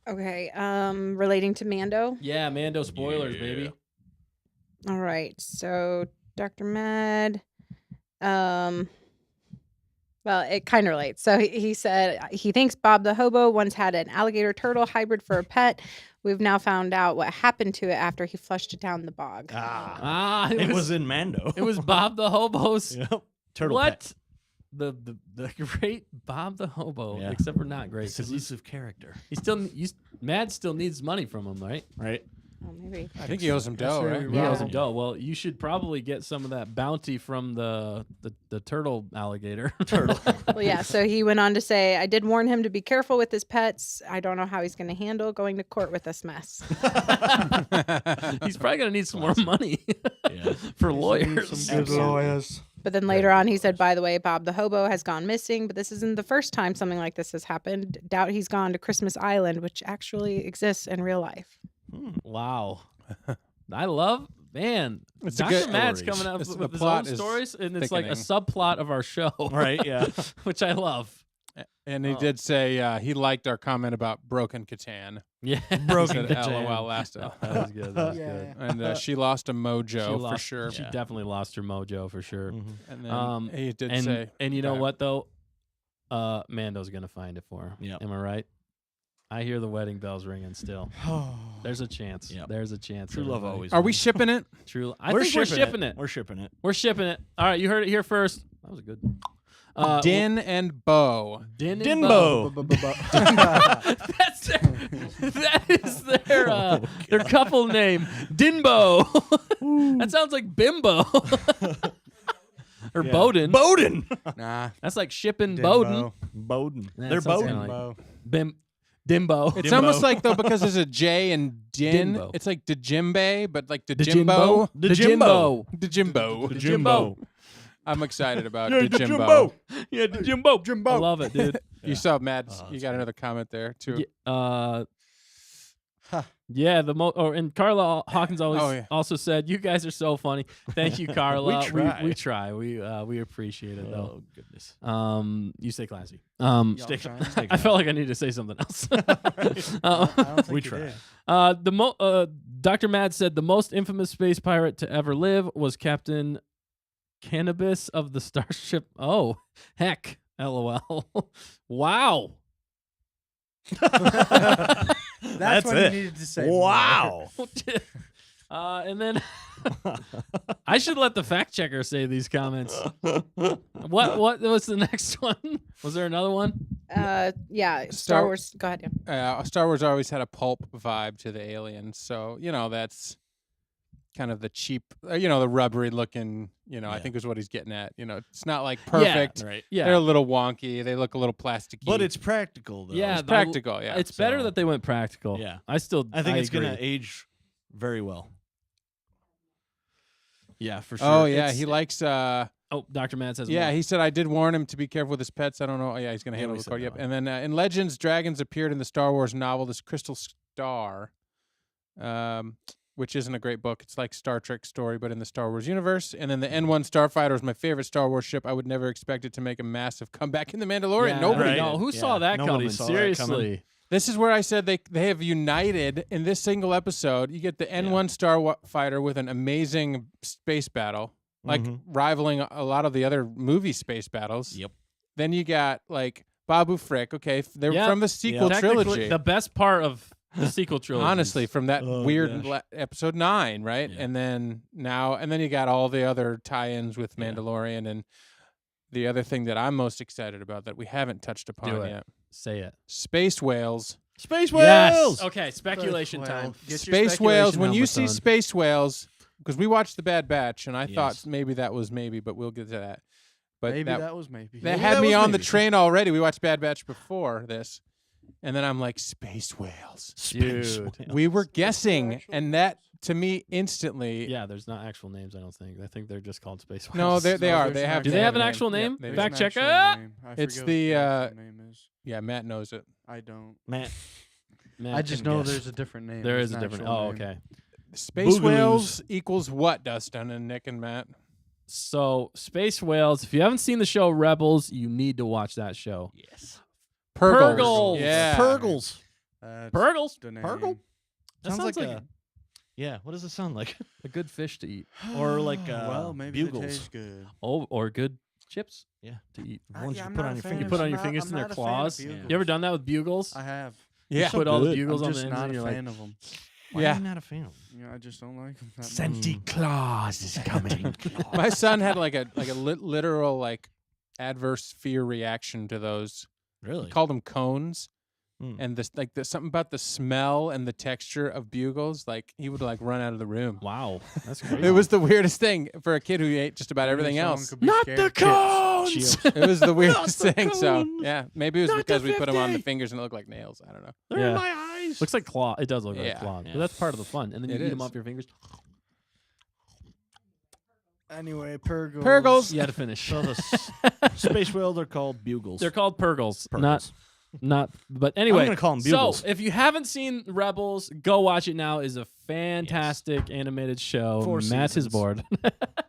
Okay. Relating to Mando. Yeah, Mando spoilers, baby. All right. So Dr. Mad. Well, it kind of relates. So he said he thinks Bob the Hobo once had an alligator turtle hybrid for a pet. We've now found out what happened to it after he flushed it down the bog. Ah, It was in Mando. it was Bob the Hobo's. Yep. Turtle What? pet. The great Bob the Hobo, Yeah. except for not great because Elusive character. Mad still needs money from him, right? Right. Oh, maybe. I think he owes him dough, right? He Yeah. owes him dough. Well, you should probably get some of that bounty from the turtle alligator. Turtle. Well, yeah. So he went on to say, I did warn him to be careful with his pets. I don't know how he's going to handle going to court with this mess. He's probably gonna need some more money Yeah. for lawyers. Some good lawyers. But then later on, he said, by the way, Bob the Hobo has gone missing, but this isn't the first time something like this has happened. Doubt he's gone to Christmas Island, which actually exists in real life. Wow. I love, man. It's a Dr. good Matt's stories. coming up It's- with the his plot own is stories, and it's like a thickening. subplot of our show. Right. Yeah. Which I love. And he Oh. did say he liked our comment about broken Catan. Yeah. Broken Catan. LOL last That time. was good. That was Yeah. good. And she lost a mojo She for lost- sure. She Yeah. definitely lost her mojo for sure. Mhm. And then Um, he did And say, and you know okay. what though? Mando's gonna find it for her. Yep. Am I right? I hear the wedding bells ringing still. There's a chance. Yep. There's a chance. True love everybody. always. Are we wins. shipping it? True. I think we're shipping it. We're shipping it. We're shipping it. All right, you heard it here first. That was a good. Din and Bo. Din and Bo. Dinbo. That's that is their couple name, Dinbo. That sounds like Bimbo. Or Yeah. Bowden. Bowden. Nah. That's like shipping Bowden. Bowden. Yeah, They're it sounds Bowden. kinda like Dimbo. It's Dimbo. almost like though because there's a J and Din. Dimbo. It's like Djimbe, but like Djimbo. Djimbo. Djimbo. Djimbo. Djimbo. I'm excited about Yeah, Djimbo. Yeah, Jimbo. I love it, dude. You saw Matt. Oh, you that's got great. another comment there too. Yeah, and Carla Hawkins always Oh, yeah. also said, "You guys are so funny." Thank you, Carla. We try. We try. We appreciate it though. Oh goodness. You stay classy. Stick I felt like I need to say something else. We try. Dr. Mad said the most infamous space pirate to ever live was Captain Cannabis of the Starship. Oh, heck. LOL. Wow. That's what it. you needed to say. Wow. And then I should let the fact checker say these comments. What was the next one? Was there another one? Yeah, Star Star- Wars. Go ahead. Yeah. Star Wars always had a pulp vibe to the aliens, so that's kind of the cheap, the rubbery looking. I Yeah. think is what he's getting at. It's not like perfect. Right. Yeah. They're a little wonky. They look a little plasticky. But it's practical though. Yeah, It's practical. Yeah. It's better So- that they went practical. Yeah. I think it's going gonna to age very well. Yeah, for sure. Oh yeah, It's- he likes. Oh, Dr. Matt says. Yeah, more. he said I did warn him to be careful with his pets. I don't know. Oh, yeah, he's gonna Yeah, handle we the said card. that Yep. one. And then in Legends, dragons appeared in the Star Wars novel, this Crystal Star, which isn't a great book. It's like Star Trek story, but in the Star Wars universe. And then the N1 Starfighter is my favorite Star Wars ship. I would never expect it to make a massive comeback in the Mandalorian. Yeah, Nobody right. No, did. who Yeah, saw that nobody coming? saw that coming. Seriously. This is where I said they have united in this single episode. You get the N1 Starfighter with an amazing space battle. like rivaling a lot of the other movie space battles. Yep. Then you got like Babu Frick. Okay, they're Yeah. from the sequel Technically, trilogy. the best part of the sequel trilogy. Honestly, from that Oh, weird gosh. episode 9, right? Yeah. And then you got all the other tie-ins with Yeah. Mandalorian, and the other thing that I'm most excited about that we haven't touched upon Do it. yet: Say it. space whales. Space Yes. whales. Okay, speculation time. Get your Space whales. speculation When you helmet see on. space whales, because we watched The Bad Batch, and I Yes. thought maybe that was maybe, but we'll get to that. But Maybe that, that was maybe. that Maybe had that me was on the maybe. train already. We watched Bad Batch before this, and then I'm like, space whales. Space Dude. whales. We were guessing, and that to me instantly. Yeah, there's not actual names. I don't think. I think they're just called space whales. No, they No, are. there's They an have. Do actual they have an a actual Yeah, name? they There's do. Fact an check. actual Ah! name. I It's forget the, what actual name is. Yeah, Matt knows it. I don't. Matt. Man, I just can know guess. there's a different name. there There's is a an different. actual Oh, name. okay. Space Boogaloos. whales equals what, Dustin and Nick and Matt? So, space whales. If you haven't seen the show Rebels, you need to watch that show. Yes. Purgles. Yeah. Purgles. That's Purgles. the name. Purgle? That Sounds sounds like like a. Yeah. What does it sound like? a good fish to eat. Or like well, maybe bugles. they taste good. Oh, or good chips Yeah. to eat. The ones Yeah, you I'm put not on a your fan fingers. You put on your I'm fingers not- in their I'm not a fan of claws. bugles. You ever done that with bugles? I have. Yeah. Put all the good. bugles I'm on just the ends not and a you're like, fan of them. Why Yeah. are you not a fan of them? Yeah, I just don't like them. Santa Claus is coming. My son had like a literal like adverse fear reaction to those. Really? Called them cones. Hmm. And this like the something about the smell and the texture of bugles, like he would like run out of the room. Wow, that's crazy. It was the weirdest thing for a kid who ate just about everything else. not the cones. It was the weirdest the thing. So cones. yeah, maybe it was Not the because we put them on the 50. fingers and it looked like nails. I don't know. They're Yeah. in my eyes. Looks like claw. It does look like Yeah. claw, Yeah. but that's part of the fun. And then you It eat them is. off your fingers. Anyway, Purgles. Purgles. You had to finish. So the space whales are called bugles. They're called purgles, Purgles. not. But anyway, I'm gonna call them bugles. So if you haven't seen Rebels, go watch it now. It's a fantastic animated show. 4 Matt is seasons. bored.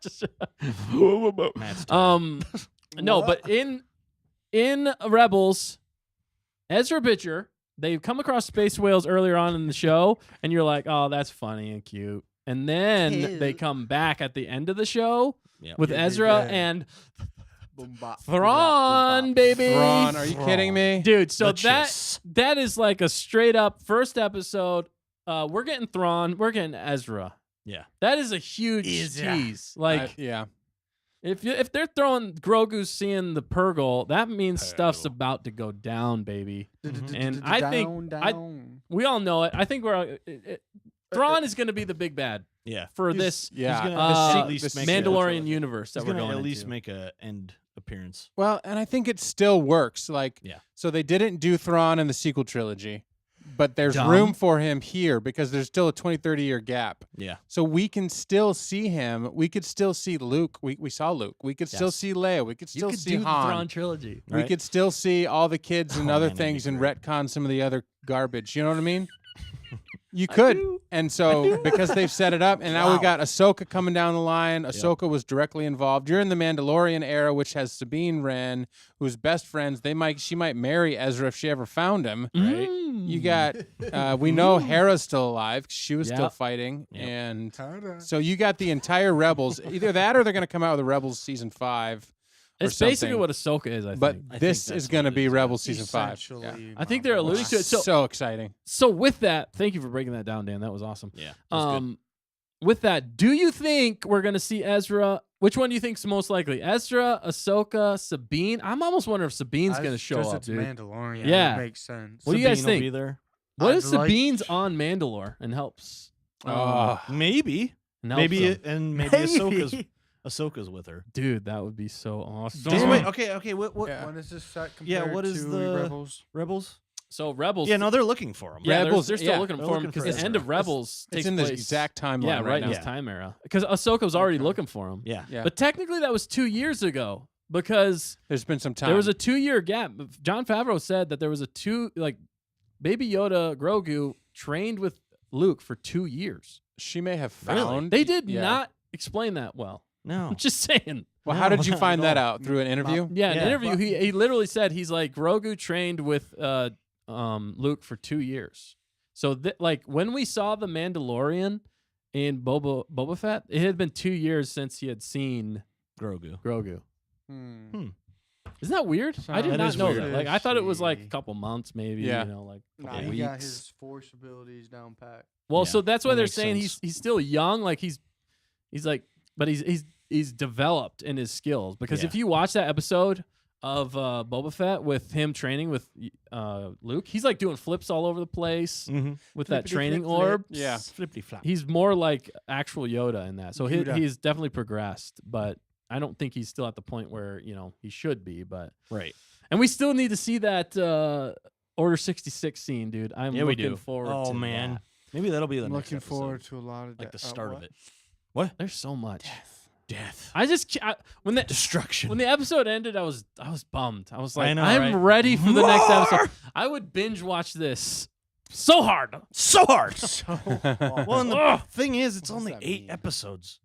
Just- Matt's no, but in Rebels, Ezra Bridger, they come across space whales earlier on in the show, and you're like, oh, that's funny and cute. And then they come back at the end of the show Yep. with Yeah, Ezra yeah. and Boom, bop, Thrawn, boom, bop. baby. Thrawn, are you kidding me? Dude, so The that chiss. that is like a straight up first episode. We're getting Thrawn, we're getting Ezra. Yeah. That is a huge Ezra. tease. Like Yeah. if they're throwing Grogu seeing the Purgle, that means stuff's Purgle. about to go down, baby. Mhm. And I think- Down. We all know it. I think Thrawn is going to be the big bad Yeah. for He's- this He's Yeah. gonna uh, at least make Mandalorian A, universe that he's we're gonna going at least into. make a end appearance. Well, and I think it still works. Like, Yeah. So they didn't do Thrawn in the sequel trilogy, but there's Dumb. room for him here because there's still a 20, 30-year gap. Yeah. So we can still see him. We could still see Luke. We saw Luke. We could still Yes. see Leia. We could You still could see do the Han. Thrawn trilogy. We Right? could still see all the kids and Oh, other man, that'd be things and great. retcon some of the other garbage. You know what I mean? You could. And so because they've set it up, and now we got Ahsoka coming down the line. Ahsoka was directly involved. You're in the Mandalorian era, which has Sabine Wren, who's best friends. She might marry Ezra if she ever found him. Right? You got we know Hera's still alive. 'Cause she was still Yep. fighting. Yep. And Ta-da. so you got the entire Rebels. Either that or they're going to come out with the Rebels season 5. or It's basically something. what Ahsoka is, I But think. I this think is that's going to what it be is, yeah. Rebels season 5. Essentially, I think they're Mama. alluding to it. So exciting. So with that, thank you for breaking that down, Dan. That was awesome. Yeah. That's good. With that, do you think we're gonna see Ezra? Which one do you think's most likely? Ezra, Ahsoka, Sabine? I'm almost wondering if Sabine's gonna show up, it's dude. Mandalorian. Yeah. It makes sense. What do you guys Sabine will think? Be there. What I'd if like- Sabine's on Mandalore and helps? Maybe. And helps Maybe. them? And maybe Ahsoka's with her. Dude, that would be so awesome. Just wait. Okay. What? Yeah. When is this set Yeah, compared what is to the- Rebels? Rebels? So Rebels. Yeah. No, they're looking for him. yeah, they're- Rebels, they're still yeah. looking They're for him looking because for the end Ezra. of Rebels It's takes in the place. exact timeline Yeah, right in now. this Yeah. time era. Because Ahsoka's already Okay. looking for him. Yeah. Yeah. But technically, that was 2 years ago because There's been some time. there was a 2-year gap. John Favreau said that there was Baby Yoda, Grogu trained with Luke for 2 years. She may have Really? found. They did Yeah. not explain that well. No. I'm just saying. Well, how No, did you not find at that all. out? Through an interview? Yeah, in an Yeah. interview, he literally said he's like Grogu trained with Luke for 2 years. So when we saw the Mandalorian, in Boba Fett, it had been 2 years since he had seen Grogu. Isn't that weird? I did That not is know weird. that. Like I thought it was like a couple months, maybe. Yeah. Like a Nah, couple he got weeks. his force abilities down pat. Well, Yeah, so that's why that they're makes saying sense. he's still young. Like he's like, but he's developed in his skills because Yeah. if you watch that episode of Boba Fett with him training with Luke, he's like doing flips all over the place Mm-hmm. with that Flippity training flip orb. flips. Yeah. Flippity flop. He's more like actual Yoda in that. So Yoda. he's definitely progressed, but I don't think he's still at the point where he should be. But Right. and we still need to see that Order 66 scene, dude. I'm Yeah, we looking do. forward Oh, to man. that. Maybe that'll be the I'm next looking episode. forward to a lot of Like the that. start What? of it. What? There's so much. Death. I just when the Destruction. when the episode ended, I was bummed. I was like, I know, I'm right? ready for the next More! episode. I would binge watch this so hard. so hard. So Well, and the Ugh. thing is, it's What does only that 8 mean? episodes.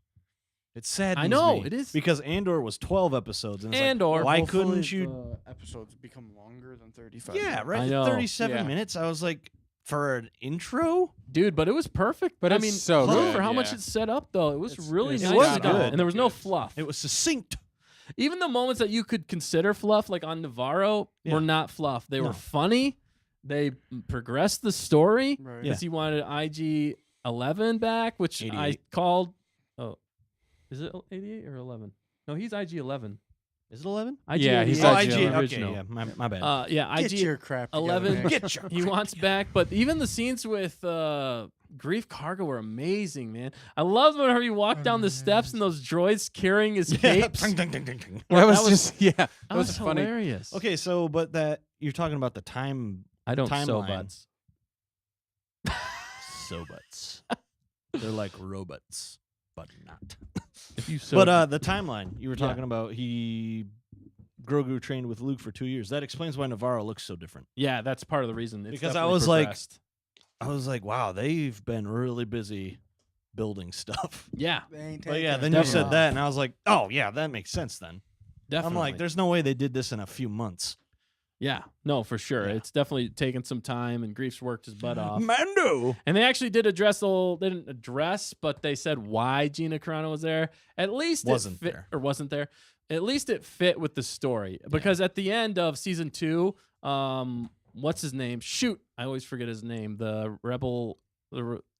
It saddens I know, me it is. because Andor was 12 episodes, and it's Andor. like, why Hopefully couldn't you? the episodes become longer than 35? Yeah, minutes. right. I know. 37 Yeah. minutes. I was like, for an intro. Dude, but it was perfect. But I it's mean, so look good, for how much yeah. it's set up, though. It was It's- really it's nice was done. good. and there was no Good. fluff. It was succinct. Even the moments that you could consider fluff, like on Navarro, Yeah. were not fluff. They No. were funny. They progressed the story Right. because he wanted IG 11 back, which I 88. called. Oh, is it 88 or 11? No, he's IG 11. Is it 11? IG Yeah, he's 88 Oh, is IG the IG. Okay, original. yeah, my bad. Yeah, Get IG your crap together, 11. Nick. Get your he wants back, but even the scenes with Grief Karga were amazing, man. I loved whenever he walked down the steps and those droids carrying his capes. Ding, ding, ding, ding, ding. That was was- just That That was funny. hilarious. Okay, so but that you're talking about the time I don't sew timeline. butts. Sobots. They're like robots, but not. If you sew, But the timeline you were Yeah. talking about, Grogu trained with Luke for 2 years. That explains why Navarro looks so different. yeah, that's part of the reason. It's Because I definitely was like- progressed. I was like, wow, they've been really busy building stuff. yeah, They ain't But yeah, taking then it you down. said that, and I was like, oh yeah, that makes sense then. definitely. I'm like, there's no way they did this in a few months. yeah, no, for sure. Yeah. It's definitely taken some time, and Grief's worked his butt off. Mando. And they actually did address the whole, they didn't address, but they said why Gina Carano was there. At least Wasn't it fit, there. or wasn't there. At least it fit with the story because at the end of season 2, what's his name? Shoot, I always forget his name. The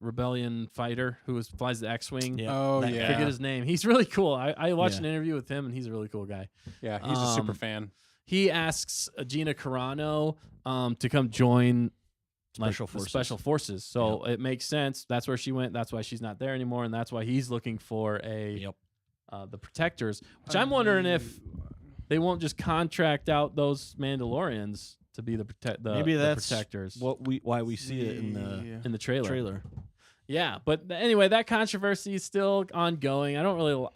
rebellion fighter who flies the X-wing. Yeah. Oh, that yeah. guy. Forget his name. He's really cool. I watched Yeah. an interview with him, and he's a really cool guy. yeah, he's a super Um, fan. He asks Gina Carano to come join Special the forces. special forces. So it makes sense. That's where she went. That's why she's not there anymore, and that's why he's looking for Yep. the protectors. Which I'm wondering if they won't just contract out those Mandalorians to be the Maybe the that's protectors why we see it in the Yeah. in the trailer. trailer. Yeah, but anyway, that controversy is still ongoing. I don't really.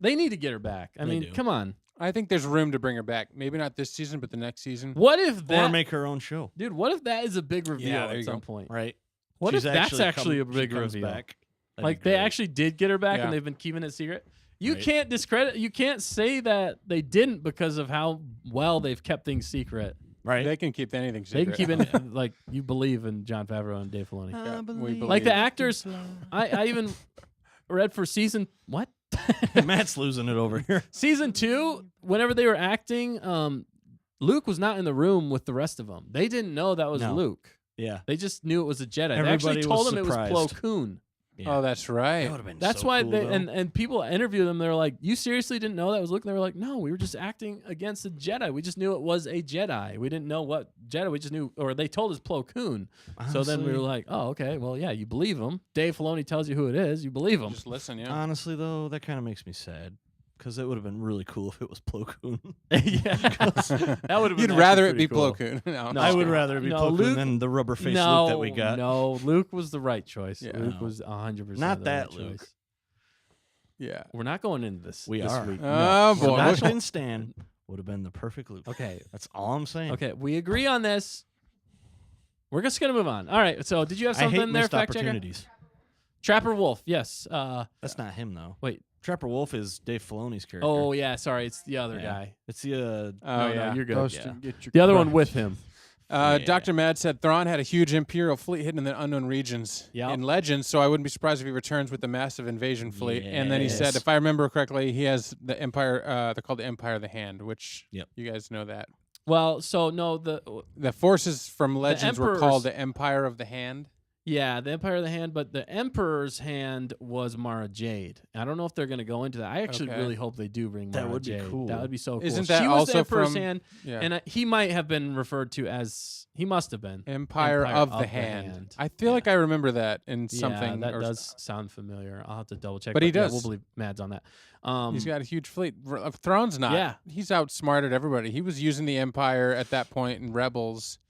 They need to get her back. I They mean, do. come on. I think there's room to bring her back. Maybe not this season, but the next season. What if that? Or make her own show. Dude, what if that is a big reveal Yeah, there at you some go. point? Right. What She's if that's actually a she big comes reveal? back. That'd Like be they great. actually did get her back Yeah. and they've been keeping it secret. You Right. can't discredit. You can't say that they didn't because of how well they've kept things secret. right. They can keep anything They secret. can keep it like you believe in John Favreau and Dave Filoni. Yeah, we Like the believe. actors, I even read for season what Matt's losing it over here. season 2. Whenever they were acting, Luke was not in the room with the rest of them. They didn't know that was No. Luke. Yeah. They just knew it was a Jedi. They Everybody actually was told him it was Plo surprised. Koon. Yeah. Oh, that's right. That would have been That's so why cool, they though. and people interview them. They're like, "You seriously didn't know that was Luke?" And they were like, "No, we were just acting against a Jedi. We just knew it was a Jedi. We didn't know what Jedi. We just knew, or they told us Plo Koon. So then we were Honestly- like, "Oh, okay. Well, yeah, you believe him. Dave Filoni tells you who it is. You believe him." Just listen, yeah. Honestly, though, that kind of makes me sad because it would have been really cool if it was Plo Koon. Yeah, that would have. You'd rather it be Plo Koon. No, No. I just would kidding. rather it be No, Plo Koon Luke- than the rubber face No, Luke that we got. no, Luke was the right choice. Yeah. Luke No. was 100%. Not the that right Luke. choice. Yeah. We're not going into this. We this are. Week. Oh, boy. Sebastian Stan would have been the perfect Luke. Okay. That's all I'm saying. Okay, we agree on this. We're just gonna move on. All right. So, did you have I hate something there, missed fact checker? opportunities. Trapper Wolf. Yes. That's not him though. Wait. Trapper Wolf is Dave Filoni's character. Oh yeah. Sorry, it's the other Yeah. guy. It's the Oh, no, yeah. you're good. Those Yeah. two get your The other crap. one with him. Dr. Mad said Thrawn had a huge Imperial fleet hidden in the unknown regions in Legends, so I wouldn't be surprised if he returns with the massive invasion fleet. And then he said, if I remember correctly, he has the Empire. They're called the Empire of the Hand, which you guys know that. Well, so no, the forces from Legends were called the Empire of the Hand. Yeah, the Empire of the Hand, but the Emperor's Hand was Mara Jade. I don't know if they're going to go into that. I actually really hope they do bring Mara Jade. That would be cool. That would be so cool. Isn't that she was also the Emperor's from, Hand, and he might have been referred to as, he must have been. Empire of the Hand. I feel like I remember that in something. Yeah, that does sound familiar. I'll have to double check. But he does. Yeah, we'll believe Mads on that. He's got a huge fleet. Thrawn's not. Yeah. He's outsmarted everybody. He was using the Empire at that point in Rebels.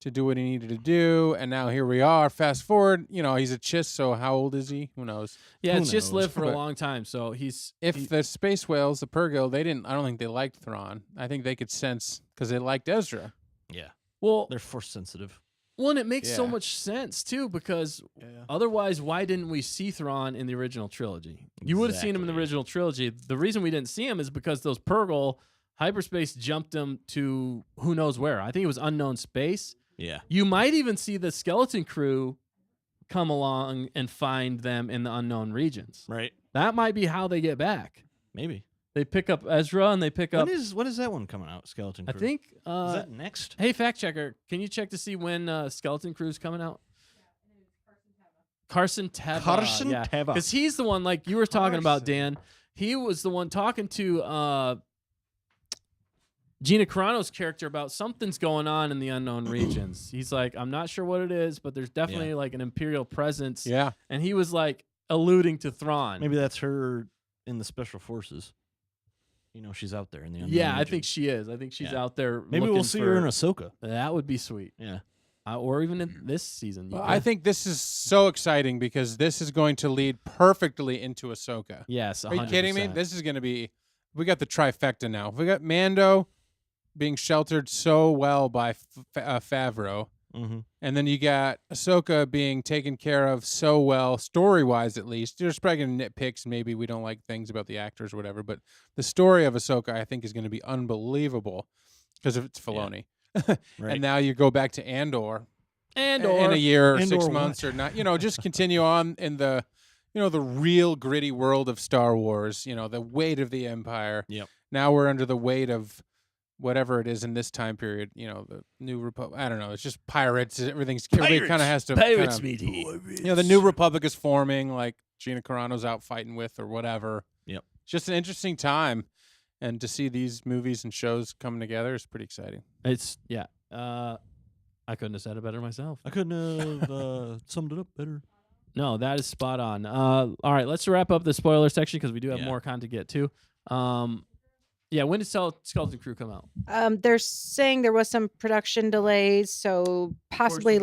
To do what he needed to do, and now here we are. Fast forward, he's a Chiss, so how old is he? Who knows? Yeah, Chiss lived for a long time, so the space whales, the Purrgil, I don't think they liked Thrawn. I think they could sense because they liked Ezra. Yeah. Well, they're force sensitive. Well, and it makes so much sense too, because otherwise, why didn't we see Thrawn in the original trilogy? You would have seen him in the original trilogy. The reason we didn't see him is because those Purrgil hyperspace jumped him to who knows where. I think it was unknown space. Yeah. You might even see the skeleton crew come along and find them in the unknown regions. Right. That might be how they get back. Maybe. They pick up Ezra and they pick up... When is that one coming out, Skeleton Crew? I think... is that next? Hey, fact checker, can you check to see when Skeleton Crew's coming out? Carson Teva. Carson Teva. Because he's the one, like you were talking about, Dan. He was the one talking to... Gina Carano's character about something's going on in the unknown regions. He's like, I'm not sure what it is, but there's definitely like an Imperial presence. Yeah. And he was like alluding to Thrawn. Maybe that's her in the Special Forces. She's out there in the unknown regions. I regions. think she is. I think she's out there. Maybe we'll see her in Ahsoka. That would be sweet. Yeah. Or even in this season. Well, I think this is so exciting because this is going to lead perfectly into Ahsoka. Yes, 100%. Are you kidding me? This is going to be... We got the trifecta now. We got Mando... being sheltered so well by Favreau. Mm-hmm. And then you got Ahsoka being taken care of so well, story-wise at least. There's probably going to nitpicks. Maybe we don't like things about the actors or whatever, but the story of Ahsoka, I think, is going to be unbelievable because of its Filoni. Right. And now you go back to Andor. In a year or 6 months or not. Just continue on in the, the real gritty world of Star Wars, the weight of the Empire. Yep. Now we're under the weight of whatever it is in this time period, the New Republic. I don't know. It's just pirates. Everybody kind of has to. Pirates, meaty. The New Republic is forming, like Gina Carano's out fighting with or whatever. Yep. It's just an interesting time, and to see these movies and shows coming together is pretty exciting. It's I couldn't have said it better myself. I couldn't have summed it up better. No, that is spot on. All right, let's wrap up the spoiler section because we do have more content to get to. Yeah, when did Skeleton Crew come out? They're saying there was some production delays, so possibly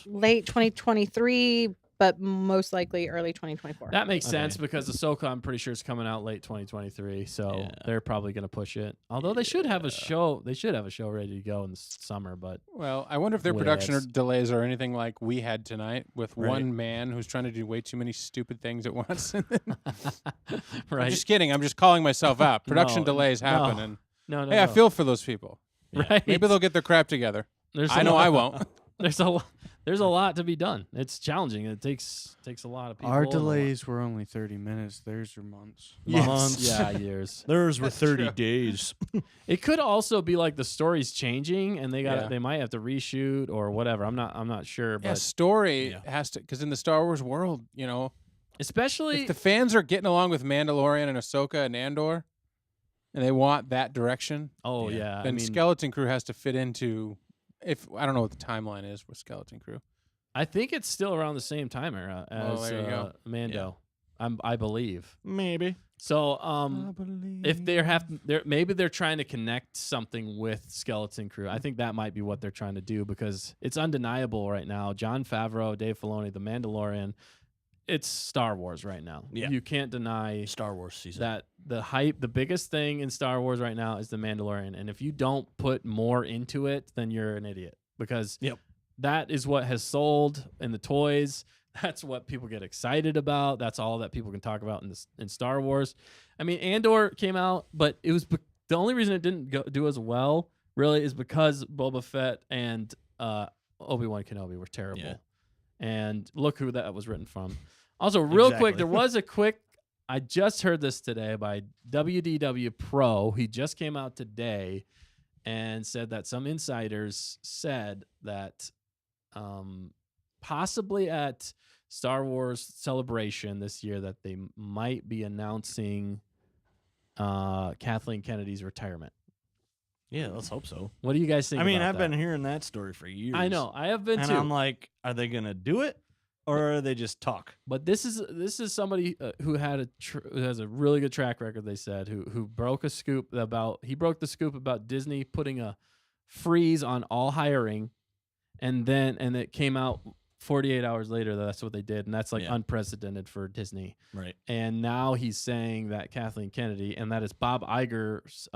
late 2023, but most likely early 2024. That makes sense because Ahsoka, I'm pretty sure, is coming out late 2023, so they're probably going to push it. Although they should have a show, ready to go in the summer. But I wonder if their production delays are anything like we had tonight with one man who's trying to do way too many stupid things at once. Right? I'm just kidding. I'm just calling myself out. Production delays happen, and hey, I feel for those people. Right? Maybe they'll get their crap together. I know I won't. There's a lot to be done. It's challenging. It takes a lot of people. Our delays were only 30 minutes. Theirs are months. Months. Yeah, years. Theirs were 30 days. It could also be like the story's changing and they might have to reshoot or whatever. I'm not sure. But story has to, because in the Star Wars world, especially if the fans are getting along with Mandalorian and Ahsoka and Andor, and they want that direction. Oh yeah. Then Skeleton Crew has to fit into. If I don't know what the timeline is with Skeleton Crew, I think it's still around the same time era as Mando. Yeah. I believe maybe. So if maybe they're trying to connect something with Skeleton Crew. I think that might be what they're trying to do because it's undeniable right now. Jon Favreau, Dave Filoni, The Mandalorian. It's Star Wars right now. Yeah. You can't deny Star Wars season. That the hype, the biggest thing in Star Wars right now is The Mandalorian. And if you don't put more into it, then you're an idiot. Because that is what has sold in the toys. That's what people get excited about. That's all that people can talk about in Star Wars. I mean, Andor came out, but it was the only reason it didn't do as well really is because Boba Fett and Obi-Wan Kenobi were terrible. Yeah. And look who that was written from. Also, real quick, Exactly. there was a quick. I just heard this today by WDW Pro. He just came out today and said that some insiders said that possibly at Star Wars Celebration this year that they might be announcing Kathleen Kennedy's retirement. Yeah, let's hope so. What do you guys think? I mean, about I've that? been hearing that story for years. I know, I have been and too. I'm like, are they gonna do it, or are they just talk? But this is somebody who had who has a really good track record. They said who broke a scoop about the scoop about Disney putting a freeze on all hiring, and it came out 48 hours later that that's what they did, and that's like unprecedented for Disney. Right. And now he's saying that Kathleen Kennedy, and that is Bob Iger's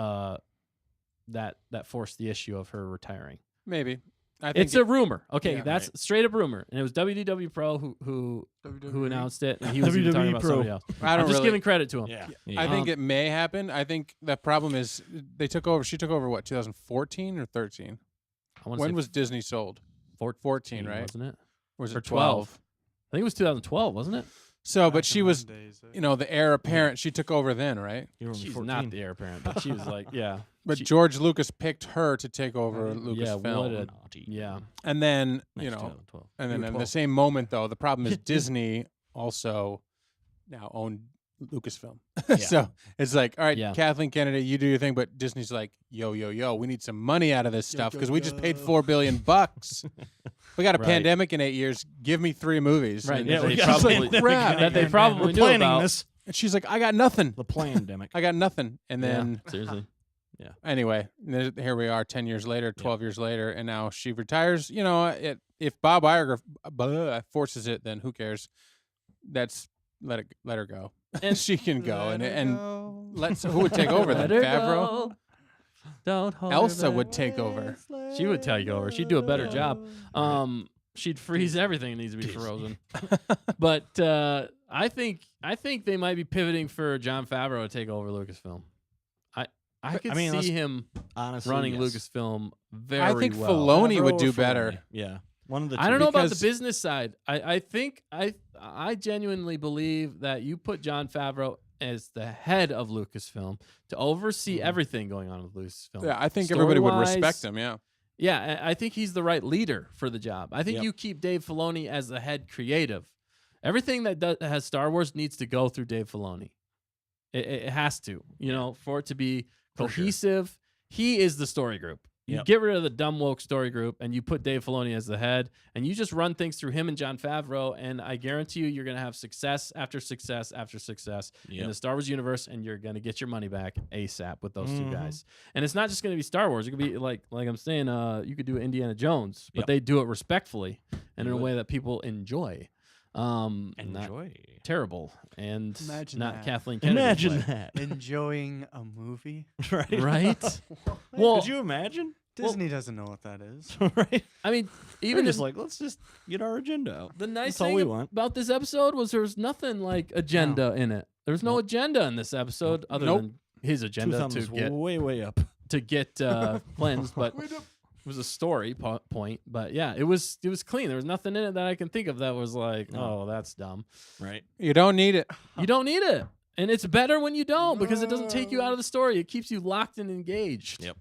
that forced the issue of her retiring. Maybe. I think It's a rumor. Okay, Yeah. that's straight up rumor, and it was WDW Pro who announced it, and he was even WWE talking about Pro. somebody else. I don't I'm just really. giving credit to him. Yeah. I think it may happen. I think the problem is they took over. She took over what, 2014 or 13? I wanna When say was Disney sold? 14, right? Wasn't it? Or was Or it 12? I think it was 2012, wasn't it? So, but she was, Days, the heir apparent. She took over then, right? You were She's 14. not the heir apparent, but she was like, yeah. But She- George Lucas picked her to take over Yeah, Lucasfilm. what a- Yeah. And then, Next you know, 2012. and You then were in the 12. same moment, though, the problem is Disney also now owned Lucasfilm. So it's like, all right, Yeah. Kathleen Kennedy, you do your thing, but Disney's like, yo, we need some money out of this stuff because we just paid $4 billion. We got a Right. pandemic in 8 years. Give me 3 movies. Right. And, Yeah, we they got probably pandemic crap. that they again, probably We're knew planning about. this. and she's like, I got nothing. The pandemic. I got nothing. And then Yeah, seriously. anyway, here we are 10 years later, 12 years later, and now she retires. You know, if Bob Iger forces it, then who cares? Let her go. And- she can go. And who would take over then? Let her Favreau? go. Don't hold her Elsa back. would take over. She would take over. She'd do a better job. She'd freeze everything that needs to be frozen. But I think they might be pivoting for Jon Favreau to take over Lucasfilm. I could mean, let's- see him Honestly, running yes. Lucasfilm very I think well. Filoni would Favreau do or better. Filoni. Yeah. One of the two. I don't know about the because- business side. I think I genuinely believe that you put Jon Favreau as the head of Lucasfilm to oversee everything going on with Lucasfilm. Yeah, I think everybody would Story-wise, respect him. Yeah. Yeah, I think he's the right leader for the job. I think Yep. you keep Dave Filoni as the head creative. Everything that has Star Wars needs to go through Dave Filoni. It has to, for it to be For sure. cohesive. He is the story group. You Yep. get rid of the dumb woke story group, and you put Dave Filoni as the head, and you just run things through him and Jon Favreau, and I guarantee you're going to have success after success after success in Yep. the Star Wars universe, and you're going to get your money back ASAP with those two Mhm. guys. And it's not just going to be Star Wars. It could be like I'm saying, you could do Indiana Jones, but Yep. they do it respectfully and in a would. way that people enjoy. Not Enjoy. terrible, and Imagine not that. Kathleen Kennedy. Imagine that. Enjoying a movie. Right. Right? Well, Could you imagine? Disney doesn't know what that is. Right. I mean, Even even just if, like, let's just get our agenda out. the nice That's all thing we want. about this episode was there was nothing like agenda in it. There was no Nope. agenda in this episode other Nope. than his Two agenda thumbs way up. to get cleansed, but it was a story point. But yeah, it was clean. There was nothing in it that I can think of that was like, No. oh, that's dumb. Right. You don't need it. You don't need it. And it's better when you don't because it doesn't take you out of the story. It keeps you locked and engaged. Yep.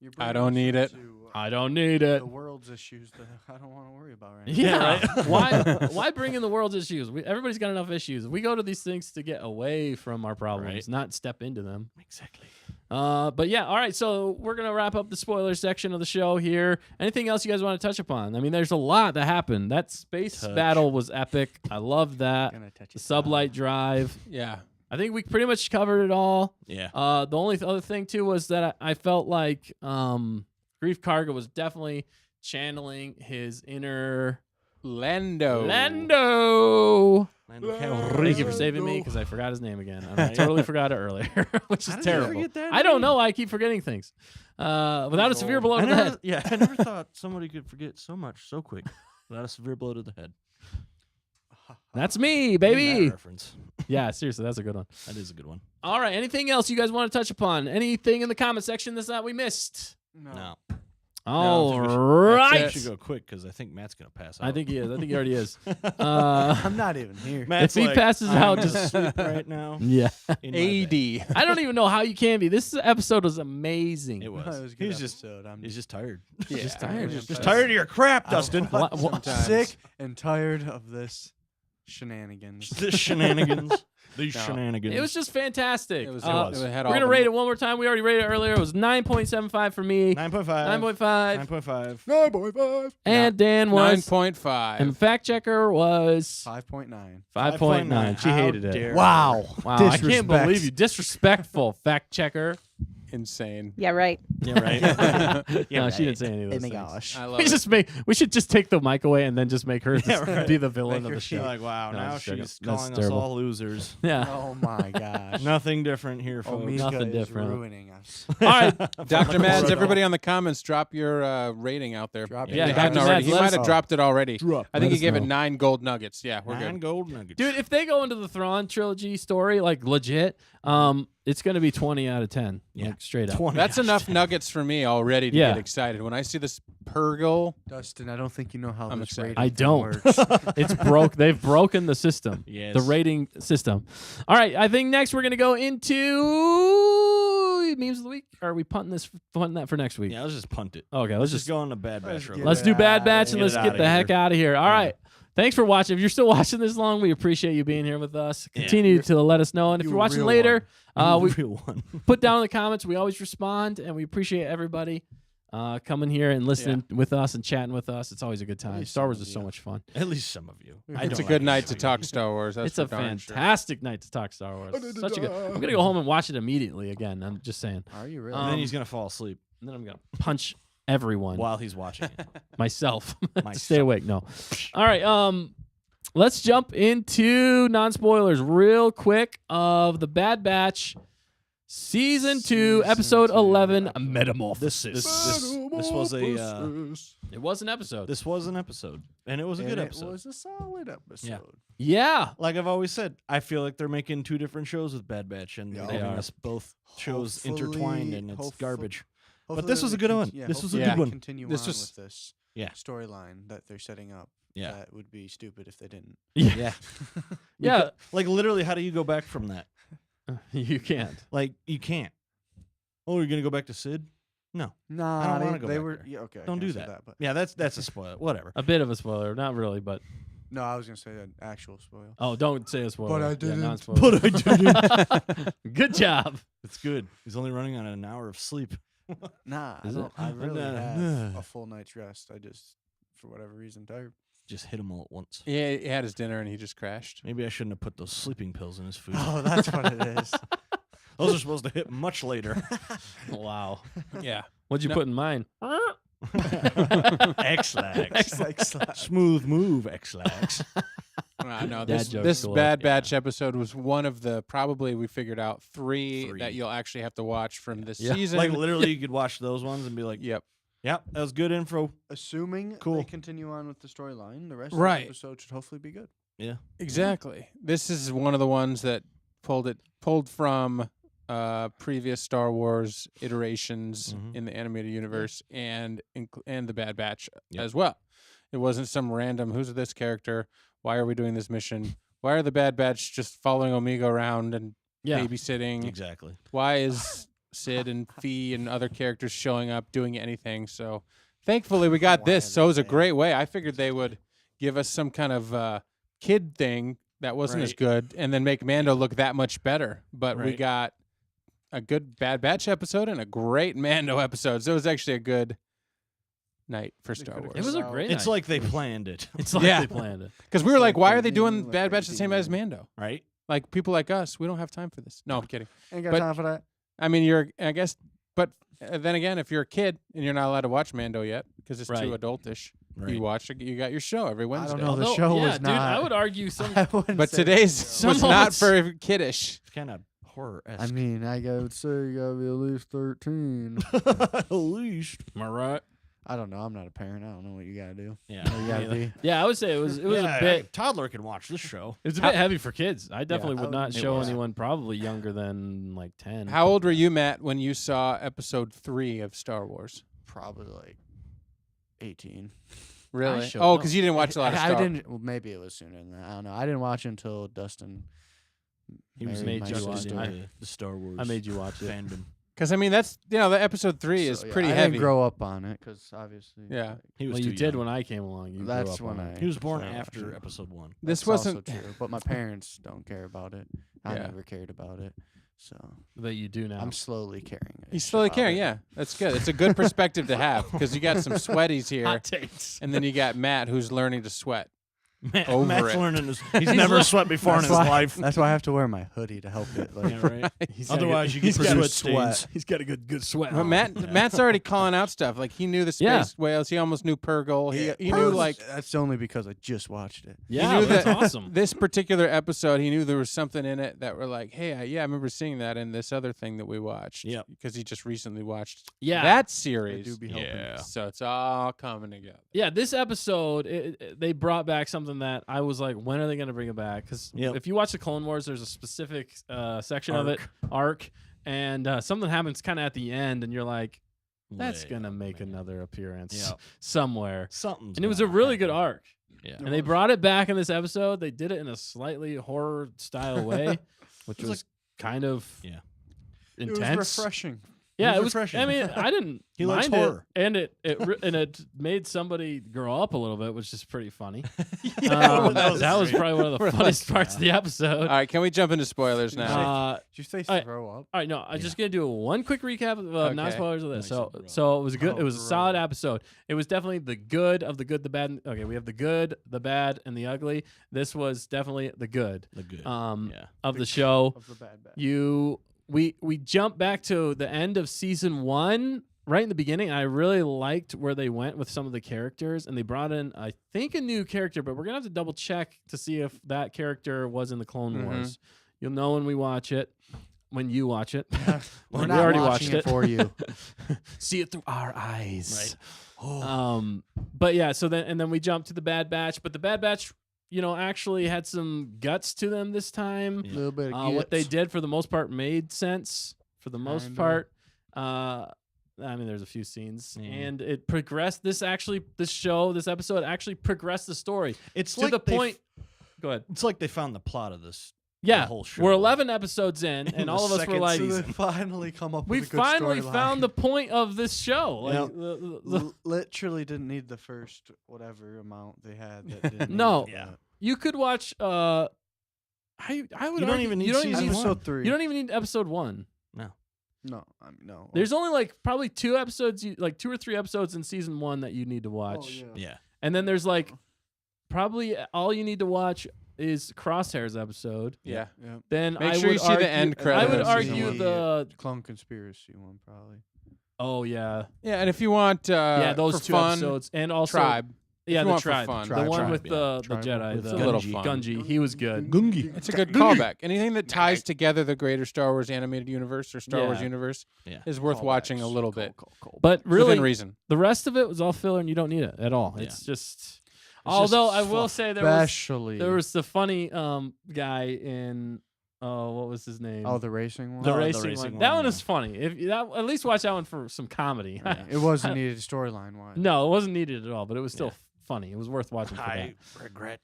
You're I bringing don't us need it. into, I don't need it. the world's issues that I don't want to worry about right now. Yeah. right. Why bring in the world's issues? Everybody's got enough issues. We go to these things to get away from our problems, Right. not step into them. Exactly. But yeah, all right. So we're gonna wrap up the spoiler section of the show here. Anything else you guys want to touch upon? I mean, there's a lot that happened. That space Touch. battle was epic. I love that. Gonna touch The it sublight drive. Yeah. I think we pretty much covered it all. Yeah. The only other thing too was that I felt like Grief Karga was definitely channeling his inner Lando. Lando. Lando Thank you for Calrissian. saving me because I forgot his name again. And I totally forgot it earlier, which is How did you terrible. forget that I don't name? know. I keep forgetting things. Without a severe blow I to the never, head. yeah, I never thought somebody could forget so much so quick without a severe blow to the head. That's me, That baby. reference. Yeah, seriously, that's a good one. That is a good one. All right. Anything else you guys want to touch upon? Anything in the comment section that we missed? No. All No, right. I should go quick because I think Matt's gonna pass out. I think he is. I think he already is. I'm not even here. Matt's if he like, passes I'm out, just just sleep right now. yeah. in my bed. AD. I don't even know how you can be. This episode was amazing. It was. It was a good He's just episode. I'm he's just tired. Yeah, just tired. Just tired of your crap, Dustin. Sometimes. sick and tired of this shenanigans. The shenanigans. These shenanigans. It was just fantastic. It was. was. It had We're all gonna the- rate it one more time. We already rated it earlier. It was 9.75 for me. 9.5. 9.5. 9.5. 9.5. And Dan was 9.5. and fact checker was 5.9. 5.9. She How hated it. dare Wow. Wow, I can't Disrespect. believe you. Disrespectful fact checker. Insane. Yeah, right. Yeah, right. No, she didn't say any of those Oh my things. gosh. I love We it. just we should just take the mic away and then just make her Yeah, right. be the villain Make her of the You're show. like, wow, No, now just joking. she's That's calling us terrible. all losers. Yeah. Oh my gosh. Nothing different here, folks. Omega Nothing is different. ruining us. All right. Dr. Mads, Right everybody on the comments, drop your rating out there. Drop If it. Yeah, you Dr. hadn't already. Mads, He let might us have know. dropped it already. Drop. I think Let he us gave it know. 9 gold nuggets. Yeah, we're 9 good. gold nuggets. Dude, if they go into the Thrawn trilogy story, like legit, it's going to be 20 out of 10. Yeah. Like, straight up. 20 That's out of enough 10. nuggets for me already to Yeah. get excited. When I see this Purgle, Dustin, I don't think you know how I'm this excited. rating I thing don't. works. It's broke. They've broken the system. Yes. The rating system. All right. I think next we're going to go into memes of the week. Or are we punting that for next week? Yeah, let's just punt it. Okay. Let's just go on the Bad Let's Batch. real get quick. Let's it do Bad outta Batch here. and let's Get it get outta the heck here. out of here. All Yeah. right. Thanks for watching. If you're still watching this long, we appreciate you being here with us. Yeah. Continue to let us know. And if You you're watching real later, we real one. put down in the comments. We always respond, and we appreciate everybody coming here and listening with us and chatting with us. It's always a good time. least Star some Wars of is so you. much fun. At least some of you. I it's a don't good like night to it. talk Star Wars. That's It's a for darn sure. fantastic night to talk Star Wars. Such a good. I'm gonna go home and watch it immediately again. I'm just saying. Are you really? And then he's gonna fall asleep And then I'm gonna punch everyone. while he's watching it. Myself. To Myself. stay awake. No. All right. Let's jump into non-spoilers real quick of the Bad Batch, season 2, episode 11, Metamorphosis. This was a It was an episode. this was an episode, and it was a good episode. It was a solid episode. Yeah. Like I've always said, I feel like they're making 2 different shows with Bad Batch, and Yeah. they're giving They are. us both shows Hopefully- intertwined, and it's hopefully- garbage. But Hopefully this was they a good one. yeah, This was a hopefully good they one. Continue This on was- with this Yeah. storyline that they're setting up. Yeah. That would be stupid if they didn't. Yeah. Yeah. Like literally, how do you go back from that? You can't. Like you can't. Oh, you're gonna go back to Sid? No. Nah, I don't they, wanna go they back were there. yeah, okay. I Don't do can't say that. but Yeah, that's a spoiler. Whatever. A bit of a spoiler. Not really, but. no, I was gonna say an actual spoil. Oh, don't say a spoiler. But I Yeah, didn't. non-spoiler. But I didn't. Good job. It's good. He's only running on an hour of sleep. Nah, I Is don't. it? I really Nah. have a full night's rest. I just, for whatever reason, tired. Just hit him all at once. Yeah, he had his dinner and he just crashed. Maybe I shouldn't have put those sleeping pills in his food. Oh, that's what it is. Those are supposed to hit much later. Wow. Yeah. What'd you No. put in mine? X-Lax. Smooth move, X-Lax. No, Dad this jokes galore. Bad Batch episode was one of the probably we figured out three Three. that you'll actually have to watch from this Yeah. season. Like literally, you could watch those ones and be like, Yep. "Yep, that was good info." Assuming Cool. they continue on with the storyline, the rest Right. of the episode should hopefully be good. Yeah. Exactly. This is one of the ones that pulled from previous Star Wars iterations Mhm. in the animated universe and the Bad Batch Yep. as well. It wasn't some random who's this character? Why are we doing this mission? Why are the Bad Batch just following Omega around and Yeah. babysitting? Exactly. Why is Sid and Fee and other characters showing up doing anything? So thankfully we got Why this. are So it was a they- great way. I figured they would give us some kind of kid thing that wasn't as Right. good and then make Mando look that much better. But we Right. got a good Bad Batch episode and a great Mando episode. So it was actually a good night for Star could've Wars. It was a Well, great It's night. like they planned it, It's like Yeah. they planned it. Because we were like, like why they are they doing knew, like Bad they Batch the same as knew. Mando? right? Like people like us, we don't have time for this. No, I'm kidding. Ain't got But- time for that. I mean, I guess, but then again, if you're a kid and you're not allowed to watch Mando yet because it's Right. too adultish, Right. you got your show every I Wednesday. don't know. The Although, show yeah, was dude, not. I would argue some. I wouldn't But say today's so. was Some not moments- for kiddish. It's kind of horror. I mean, I would say you gotta be at least 13. at least. Am I right? I don't know. I'm not a parent. I don't know what you gotta do. Yeah. You gotta be. Yeah, I would say it was Yeah, a bit. a toddler can watch this show. It was a bit heavy for kids. I definitely would not it show was. anyone probably younger than like 10. How old were you, Matt, when you saw episode 3 of Star Wars? Probably like 18. Really? showed Oh, up. because you didn't watch a lot of Star I didn't. Well, maybe it was sooner than that. I don't know. I didn't watch it until Dustin. He was married made my you watch sister. it. the Star Wars. I made you watch it. fandom. Because, I mean, that's, the episode 3 is So, yeah, pretty I heavy. didn't grow up on it because obviously. Yeah. like, He was Well, too you did young. when I came along. You grew That's up when on it. He was born so, after sure. episode 1. This That's wasn't. also true, but my parents don't care about it. I Yeah. never cared about it, so That you do now. I'm slowly caring. He's slowly about caring, it. yeah. That's good. It's a good perspective to have because you got some sweaties here, Hot takes. and then you got Matt who's learning to sweat. Matt's Over it. learning his, he's never sweat before in That's his why- life. That's why I have to wear my hoodie to help it. Like, Yeah, right. Otherwise, you get got sweat stains. He's got a good sweat. But on. Matt's already calling out stuff. Like he knew the space Yeah. whales. He almost knew Purgle. He knew Purse. like That's only because I just watched it. Yeah, knew that's that- awesome. this particular episode. He knew there was something in it that were like, hey, I remember seeing that in this other thing that we watched. Yep. Because he just recently watched Yeah. that They series. do be helping. Yeah. So it's all coming together. Yeah, this episode, they brought back something that I was like, when are they going to bring it back? Because Yep. if you watch the Clone Wars, there's a specific section of it, arc, and something happens kind of at the end, and you're like, that's Way going to up, make man. another appearance Yep. somewhere. Something's And it was a gonna really good happen. arc. Yeah. And they brought it back in this episode. They did it in a slightly horror style way, which was was kind of Yeah. It was intense. refreshing. Yeah, It it was was. I refreshing. mean, I didn't He likes mind horror. it, and it made somebody grow up a little bit, which is pretty funny. Yeah, That was probably one of the funniest parts of the episode. All right, can we jump into spoilers now? Did you say I- throw up? All right, no, I'm just gonna do one quick recap of non Okay. spoilers of this. Nice So, and so it was a good, Oh, it was a solid bro. episode. It was definitely the good of the good, the bad. Okay, we have the good, the bad, and the ugly. This was definitely the good The good. of The the show. Of the bad batch. We jump back to the end of season 1 right in the beginning. I really liked where they went with some of the characters, and they brought in, I think, a new character, but we're gonna have to double check to see if that character was in the Clone Mhm. Wars. You'll know when we watch it, when you watch it. We're We not already watching watched it for you. See it through our eyes. Right. But yeah, so then we jump to the Bad Batch, but the Bad Batch, actually had some guts to them this time. A little bit of What they gits. did for the most part made sense. For the most Kinda. part, I mean, there's a few scenes, and it progressed. This episode actually progressed the story It's to like the they point. Go ahead. It's like they found the plot of this. Yeah, whole show. we're 11 episodes in, and the all of us were second like, So they finally come up we with a good finally storyline. found the point of this show. Like, Yep. Literally didn't need the first whatever amount they had. That didn't No. need Yeah. that. you could watch. I would. You don't argue- even need you don't season even one. Episode 3. You don't even need episode 1. No, I mean, no. There's only like probably 2 episodes, like 2 or 3 episodes in season 1 that you need to watch. Yeah. And then there's like probably all you need to watch is Crosshair's episode. Yeah. Yeah. Then Make I sure would you see the argue- end I credits. would of argue season one. the Clone Conspiracy one, probably. oh yeah Yeah, and if you want yeah those for 2 fun, episodes and also Tribe. yeah you the want for tribe fun. the Tribe, one Tribe, with yeah. the Tribe Jedi It's the a little Gunji. fun. Gunji he was good. Gungi. It's a good callback. Anything that ties together the greater Star Wars animated universe or Star Wars Yeah. universe Yeah. is worth watching a little bit. But really Within reason. the rest of it was all filler and you don't need it at all. Yeah. It's just although I will fluff. say there was Especially. the funny guy in what was his name? Oh, the racing one? the Oh, the racing racing one. That one, one yeah. is funny. If that, at least watch that one for some comedy. Yeah. It wasn't needed storyline wise. No, it wasn't needed at all, but it was still Yeah. funny. It was worth watching for I regret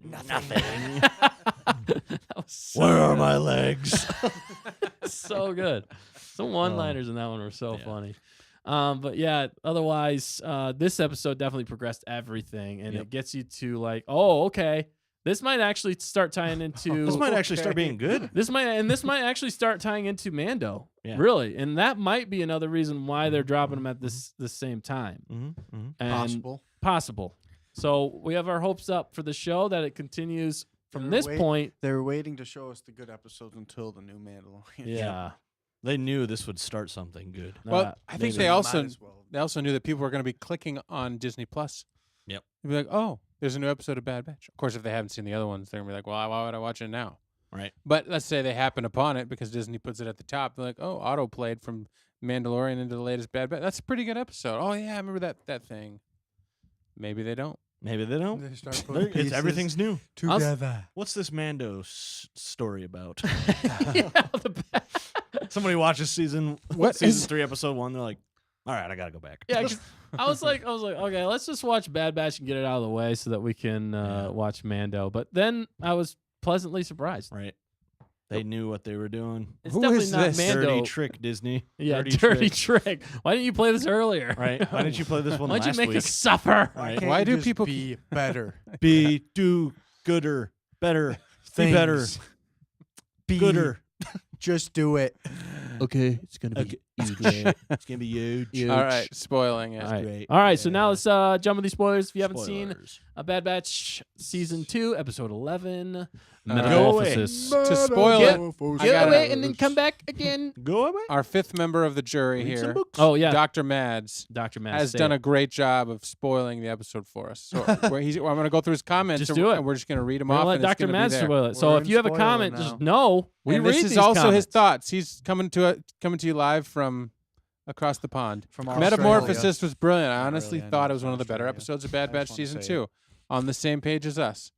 that. That was so Where are good. my legs? So good. Some one-liners in that one were so Yeah. funny. But yeah, otherwise, this episode definitely progressed everything, and Yep. it gets you to like, oh, okay, this might actually start tying into This might actually start being good. this might actually start tying into Mando, Yeah. really, and that might be another reason why they're dropping him at this same time. Mm-hmm. And Possible. So we have our hopes up for the show that it continues from They're this wait- point. They're waiting to show us the good episodes until the new Mandalorian. Yeah. They knew this would start something good. Well, I think maybe. they also Might as well. they also knew that people were going to be clicking on Disney Plus. Yep. They'd be like, "Oh, there's a new episode of Bad Batch." Of course, if they haven't seen the other ones, they're going to be like, "Well, why would I watch it now?" Right. But let's say they happen upon it because Disney puts it at the top. They're like, "Oh, auto played from Mandalorian into the latest Bad Batch. That's a pretty good episode. Oh yeah, I remember that thing. Maybe they don't. Maybe they don't. They start putting It's everything's new. together. What's this Mando story about? Yeah, Somebody watches season 3, episode 1. They're like, all right, I gotta go back. Yeah, 'cause I was like, okay, let's just watch Bad Batch and get it out of the way so that we can watch Mando. But then I was pleasantly surprised. Right. They knew what they were doing. It's Who definitely is not this? Mando. Dirty trick, Disney. Yeah, dirty trick. Why didn't you play this earlier? Right? Why didn't you play this one Why'd you last make week? us suffer? Right. Why do just people be better? Be, do, gooder, better, be better, Be gooder. Just do it. Okay, it's gonna Okay. It's gonna be huge. All right, spoiling it. All right. Great. All right, so now let's jump into these spoilers. If you haven't seen Spoilers. Bad Batch Season 2, Episode 11, Go Metamorphosis. To spoil Get- it, Go I gotta- away and then come back again. Go away. our fifth member of the jury Read some here, books. Oh, yeah. Dr. Mads, Dr. Matt has done a great job of spoiling the episode for us. So I'm going to go through his comments. Just do it. And we're just going to read them We're off. gonna and let it's Dr. gonna be Matt there. spoil it. So We're if in you have a spoiler comment, now. just know we And read this is these also comments. his thoughts. He's coming to you live from across the pond. From Metamorphosis was brilliant. I honestly really, thought no, it was one of the better Australia. episodes of Bad I Batch just wanna Season say 2. On the same page as us.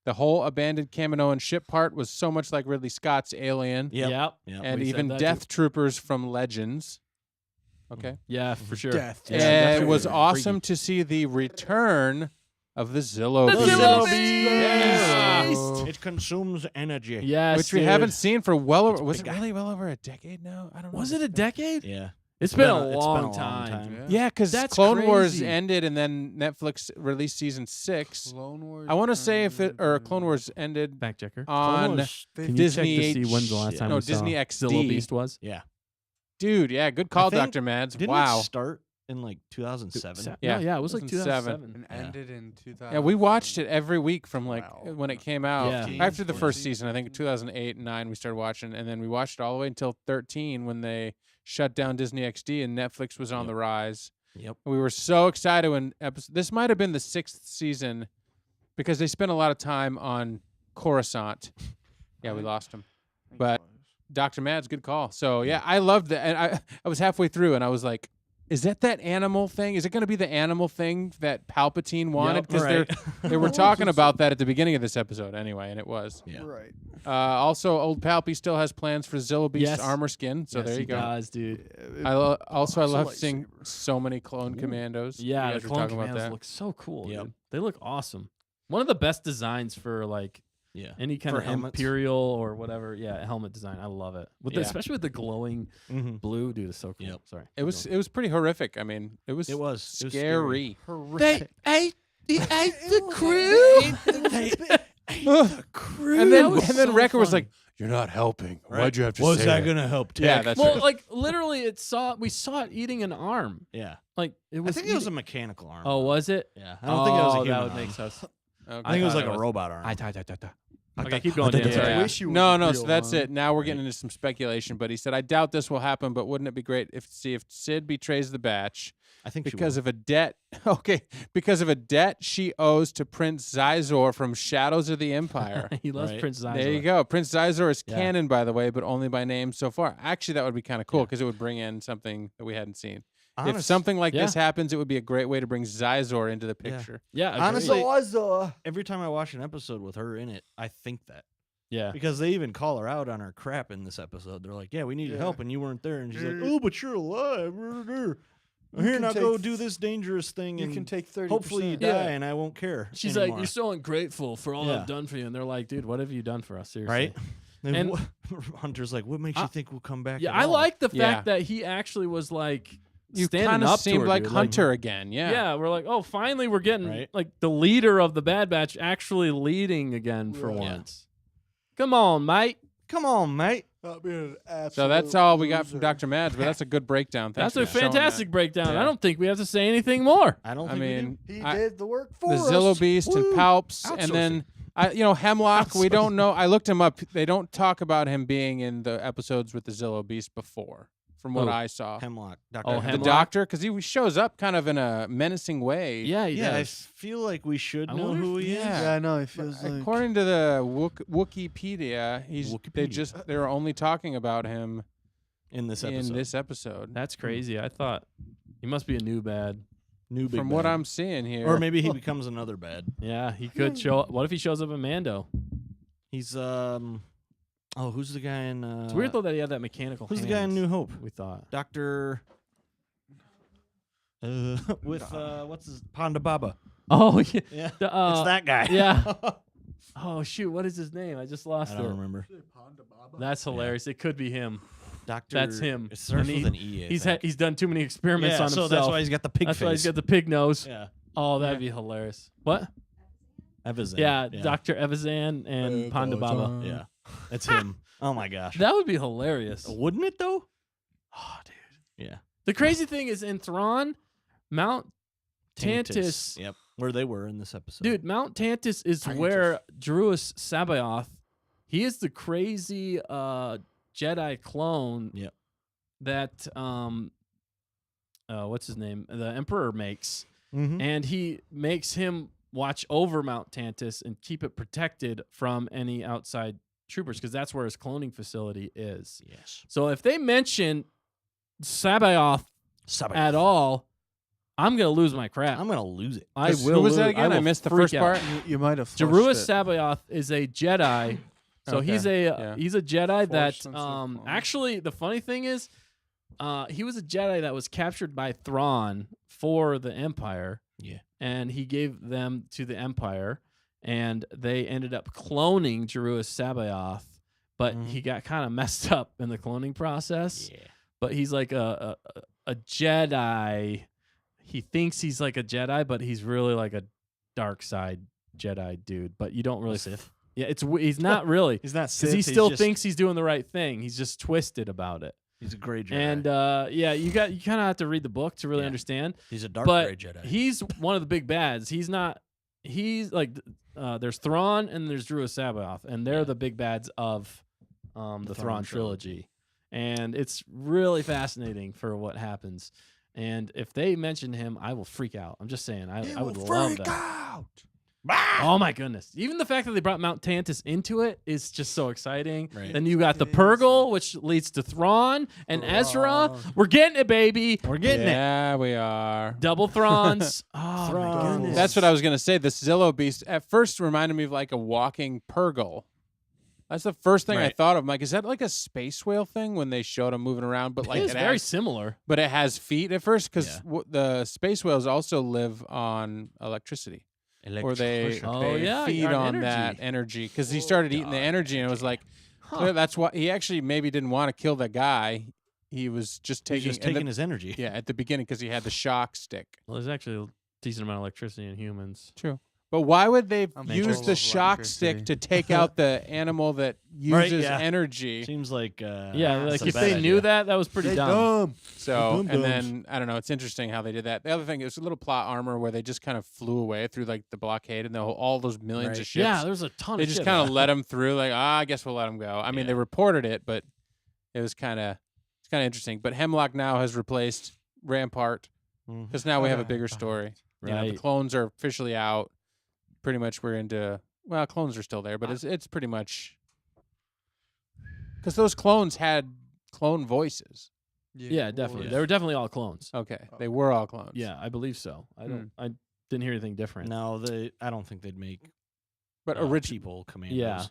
The whole abandoned Kaminoan ship part was so much like Ridley Scott's Alien. Yep. Yep. Yep. And we said even that Death too. Troopers from Legends. Okay. Yeah, for sure. Death. Yeah, And Death it was Troopers are awesome freaky. to see the return of the Zillow The Beast. Zillow Yes. Beast. It consumes energy. Yes, Which we dude. haven't seen for well It's over. Was big it guy. really well over a decade now? I don't know. Was it a decade? Yeah. It's been a It's been a long long time. time. Yeah, because That's Clone Wars crazy. ended and then Netflix released season 6. Clone Wars. I want to say if it or Clone Wars ended Fact checker. on Can you Disney check to see when's the H- last time no, we saw Disney Zillow XD. Beast was? Yeah. Dude, yeah, good call, think- Dr. Mads. Didn't Wow. it start in like 2007? Yeah, Yeah, it was like 2007. 2007. And Yeah. ended in 2000. Yeah, we watched it every week from like Wow. when it came out. Yeah. After the first season, I think 2008 and 9 we started watching, and then we watched it all the way until 13 when they shut down Disney XD and Netflix was on the rise. Yep. We were so excited when this might have been the 6th season because they spent a lot of time on Coruscant. Yeah, we lost him. But Dr. Mads, good call. So yeah, I loved that, and I was halfway through, and I was like, "Is that animal thing? Is it going to be the animal thing that Palpatine wanted?" Because right. they were talking about that at the beginning of this episode, anyway, and it was. Yeah. Right. Also, old Palpy still has plans for Zillow Beast's Yes. armor skin, so Yes, there he you go. does, dude. I Also love seeing lightsaber. so many clone commandos. Yeah, You the guys were clone talking about commandos that. look so cool, Yep. dude. They look awesome. One of the best designs for like Yeah. any kind For of helmets. Imperial or whatever. Yeah, helmet design. I love it. Yeah. Especially with the glowing Mm-hmm. blue, dude. It's so cool. Yep. Sorry. It was pretty horrific. I mean, it was It was scary. They ate the crew. And then Wrecker was like, "You're not helping. Why'd you have to Was say that that?" gonna help? Tech? Yeah, that's well, right. like literally, we saw it eating an arm. Yeah. Like it I was. think it was a eating- mechanical arm. Oh, was it? Yeah. I don't think it was a human That would arm. make sense. I think it was like thought a robot arm. Okay, keep going, Dan. Yeah. Sorry. I wish you was No, a no. So real that's one. it. Now we're getting into some speculation. But he said, "I doubt this will happen. But wouldn't it be great if Sid betrays the batch I think because of a debt? Okay, because of a debt she owes to Prince Zizor from Shadows of the Empire." He loves Right. Prince Zizor. There you go. Prince Zizor is Yeah. canon, by the way, but only by name so far. Actually, that would be kind of cool Yeah. because it would bring in something that we hadn't seen. If Honest- something like this Yeah. happens, it would be a great way to bring Zizor into the Yeah. picture. Yeah, agreed. Honestly- every time I watch an episode with her in it, I think that yeah. because they even call her out on her crap in this episode. They're like, "Yeah, we needed Yeah. help and you weren't there," and she's like, Yeah. "Oh, but you're alive. You Here, can now take go do this dangerous thing, You and can take 30%. hopefully you die, Yeah. and I won't care." She's anymore. like, "You're so ungrateful for all Yeah. I've done for you," and they're like, "Dude, what have you done for us? Seriously." right? And- And Hunter's like, "What makes you I- think we'll come back?" Yeah, at I all?" like the Yeah. fact that he actually was like You standing kind of up to seemed her, like dude. Hunter again. Yeah. Yeah, we're like, oh, finally, we're getting Right. like the leader of the Bad Batch actually leading again for Yeah. once. Come on, mate. Come on, mate. Not being an So that's absolute all we got from loser. Dr. Mads, but that's a good breakdown. Thanks That's a for showing fantastic breakdown. Yeah. I don't think we have to say anything more. I don't. I Think mean, He I- did the work for the us. Zillow Beast and Woo. Palps, and then Hemlock. We don't know. I looked him up. They don't talk about him being in the episodes with the Zillow Beast before, from what Who? I saw. Hemlock. Dr. Oh, The Hemlock? Doctor, because he shows up kind of in a menacing way. Yeah, he Yeah, I does. feel like we should I know wonder who if- he is. yeah. Yeah, I know. It feels like. According to the Wikipedia, they Wikipedia. they were only talking about him in this episode. That's crazy. I thought he must be a new bad. New big From bad. what I'm seeing here. Or maybe he becomes another bad. Yeah, he could show up. What if he shows up in Mando? He's who's the guy in It's weird though that he had that mechanical Who's the hands, guy in New Hope? we thought. Dr. With what's his Ponda Baba. Oh yeah. Yeah. The, it's that guy. yeah. Oh shoot, what is his name? I just lost I it. don't remember. That's hilarious. It could be him. Doctor. That's him. It starts And with an E. He's done too many experiments on so himself. that's why he's got the pig That's face. why he's got the pig nose. Yeah. Oh, that'd be hilarious. What? Evazan. Yeah, Dr. Evazan and Ponda Baba. Yeah. That's him. Oh my gosh. That would be hilarious. Wouldn't it though? Oh, dude. Yeah. The crazy thing is in Thrawn, Mount Tantus. Yep. Where they were in this episode. Dude, Mount Tantus is where Druis Sabaoth, he is the crazy Jedi clone Yep. that what's his name? The Emperor makes. Mm-hmm. And he makes him watch over Mount Tantus and keep it protected from any outside troopers because that's where his cloning facility is. Yes. So if they mention Sabaoth at all, I'm going to lose my crap. I'm going to lose it. I will. Who was lose. that again? I will missed the freak first out. part. You might have. Jeruis Sabaoth is a Jedi. So Okay, he's a Jedi that Force-sensitive clone. actually the funny thing is he was a Jedi that was captured by Thrawn for the Empire. Yeah. And he gave them to the Empire and they ended up cloning Jeruis Sabaoth, but he got kind of messed up in the cloning process. Yeah. But he's like a Jedi. He thinks he's like a Jedi, but he's really like a dark side Jedi dude. But you don't really Sith. Yeah, he's not really. He's not Because Sith. he he's still just- thinks he's doing the right thing. He's just twisted about it. he's a gray Jedi. And yeah, you kind of have to read the book to really Yeah. understand. he's a dark But gray Jedi. he's one of the big bads. He's not. He's like there's Thrawn and there's Druis Sabaoth, and they're the big bads of the Thrawn trilogy. And it's really fascinating for what happens. And if they mention him, I will freak out. I'm just saying, I would love that. Oh my goodness! Even the fact that they brought Mount Tantus into it is just so exciting. Right. Then you got the Purgle, which leads to Thrawn and Ezra. We're getting it, baby. We're getting it. Yeah, we are. Double Thrawns. Oh my Thrawns. goodness! That's what I was gonna say. The Zillo Beast at first reminded me of like a walking Purgle. That's the first thing I Right. thought of. I'm like, is that like a space whale thing when they showed him moving around? But like, It's it very has, similar. but it has feet at first because Yeah. the space whales also live on electricity, or they feed on that energy. Because he started eating the energy, and it was like, clear, that's why he actually maybe didn't want to kill the guy. He was just He's taking, just taking his energy. yeah, at the beginning because he had the shock stick. Well, there's actually a decent amount of electricity in humans. True. But why would they I'm use full the of shock stick electricity. to take out the animal that uses yeah. energy? Seems like Yeah, like that's a if bad they knew idea. that was pretty dumb. So, Dum-dums. and then I don't know. It's interesting how they did that. The other thing is a little plot armor where they just kind of flew away through like the blockade and all those millions Right. of ships. Yeah, there's a ton they of just shit. kind of let them through. Like, I guess we'll let them go. I mean, they reported it, but it was kind of interesting. But Hemlock now has replaced Rampart because now we have a bigger story. You know, the Right. clones are officially out. Pretty much, we're into. Well, clones are still there, but it's pretty much because those clones had clone voices. Yeah, definitely. They were definitely all clones. Okay, they were all clones. Yeah, I believe so. I didn't hear anything different. No, I don't think they'd make but people commandos. Yeah.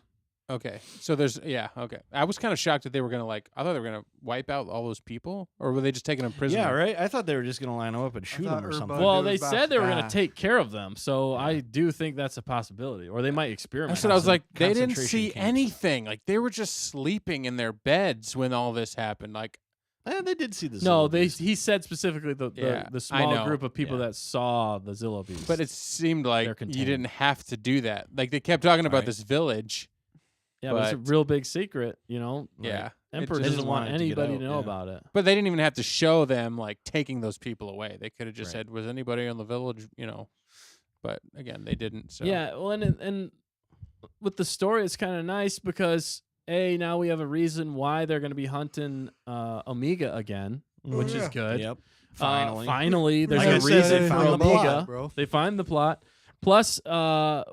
Okay, so there's okay. I was kind of shocked that they were gonna I thought they were gonna wipe out all those people, or were they just taking them prisoner? Yeah, right. I thought they were just gonna line them up and shoot thought them or Urbug- something. Well, it they was about said to they were going die. to take care of them, so I do think that's a possibility. Or they might experiment. That's what I was like. They didn't concentration see camps. anything. Like they were just sleeping in their beds when all this happened. Like They did see the No, Zillo they. Beast. He said specifically the Yeah, I small know. group of people Yeah. that saw the Zillo Beast. but it seemed like They're you contained. didn't have to do that. Like they kept talking about Right. this village. yeah, but it's a but- real big secret. You know, Yeah. Emperor It doesn't just- want wanted to get anybody out, to know yeah. about it. But they didn't even have to show them like taking those people away. They could have just Right. said, "Was anybody on the village?" You know. But again, they didn't. So Yeah, well, and with the story, it's kind of nice because now we have a reason why they're going to be hunting Omega again, which is good. Yep. Finally, there's Like a I said, reason they for found the Omega. plot, bro. They find the plot. Plus,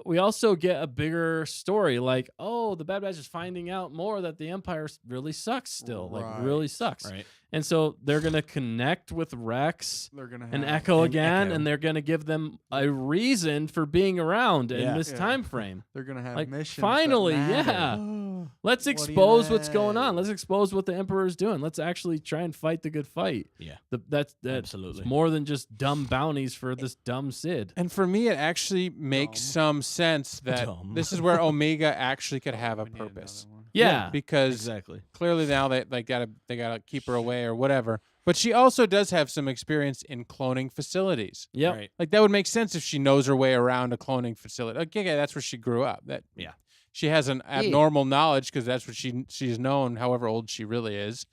we also get a bigger story. Like, oh, the Bad Batch is finding out more that the Empire really sucks still. Like, really sucks. Right. And so they're going to connect with Rex They're gonna have and Echo and again, Echo. and they're going to give them a reason for being around in this time frame. They're gonna have Like, missions. finally, that matter. yeah. Let's What do you expose what's going on. have? Let's expose what the Emperor's doing. Let's actually try and fight the good fight. Yeah. That's Absolutely. more than just dumb bounties for this dumb Sid. And for me, it actually makes some sense that this is where Omega actually could have a We need another purpose. one. Yeah. Because Exactly. clearly now they gotta keep her away or whatever. But she also does have some experience in cloning facilities. Yep. Right. Like that would make sense if she knows her way around a cloning facility. Like, yeah, that's where she grew up. Yeah. She has an abnormal knowledge because that's what she's known, however old she really is.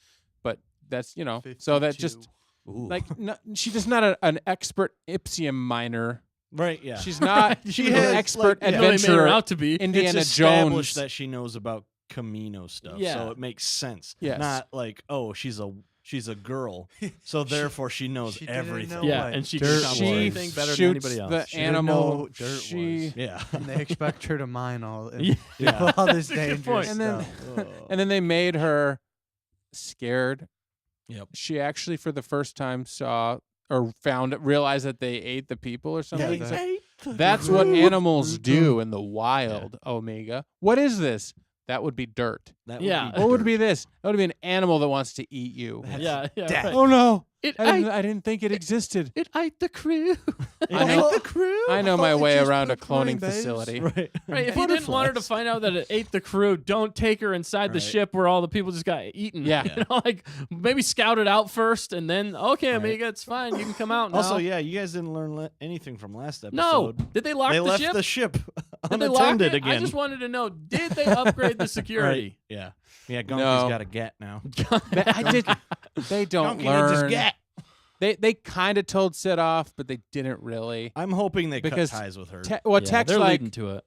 But that's so that just 52. like no, she just not an expert Ipsium miner. Right. Yeah. She's not. She She's has, an expert like, yeah. No, they made her adventurer. out to be. Indiana it's established Jones. that she knows about Camino stuff, Yeah. so it makes sense. Yes. Not like, oh, she's a girl, so therefore she knows she didn't everything. know Yeah, like and she dirt can She anything better than shoots anybody else. the She didn't know animal. what dirt She was. Yeah. And they expect her to mine all and Yeah. do Yeah. all this That's a good dangerous point. And then- stuff. and then they made her scared. Yep. She actually, for the first time, saw or realized that they ate the people or something. Yeah, It's like, that- that's what animals do in the wild, Omega. What is this? That would be dirt. That Yeah. be What would dirt. be this? That would be an animal that wants to eat you. Yeah, yeah. death. Right. Oh no! It I didn't think it existed. It ate the crew. I know- the crew. I know thought my they way just around a put flying cloning babes. facility. Right. Right. If you didn't want her to find out that it ate the crew, don't take her inside the Right. ship where all the people just got eaten. Yeah. You know, like maybe scout it out first, and then okay, Right. Amiga, it's fine. You can come out now. Also, yeah, you guys didn't learn anything from last episode. No. Did they lock they the left ship? the ship Did they lock unattended it? again. I just wanted to know: did they upgrade the security? Right. Yeah. Yeah. Gunky's No. got a get now. I did. They don't Gunky needs his learn. get. They kind of told Sid off, but they didn't really. I'm hoping they Because cut ties with her. Well, Yeah, Tech's they're like leading to it.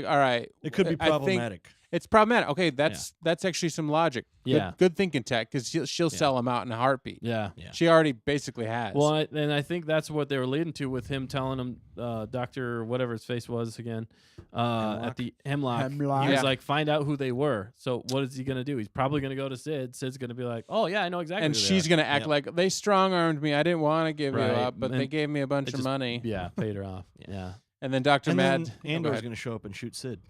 all right. It could be I think problematic. it's problematic. Okay, that's actually some logic. Yeah. Good thinking, Tech, because she'll sell him out in a heartbeat. Yeah. Yeah. She already basically has. Well, and I think that's what they were leading to with him telling him, Dr. whatever his face was again, at the Hemlock. Hemlock. He was Yeah. like, find out who they were. So what is he going to do? He's probably going to go to Sid. Sid's going to be like, oh, yeah, I know exactly and who they she's are. gonna act Yep. like they strong armed me. I didn't want to give Right. you up, but they And gave me a bunch it of just- money. Yeah, paid her off. Yeah. And then Dr. And Mad. then Go Andor's ahead. going to show up and shoot Sid.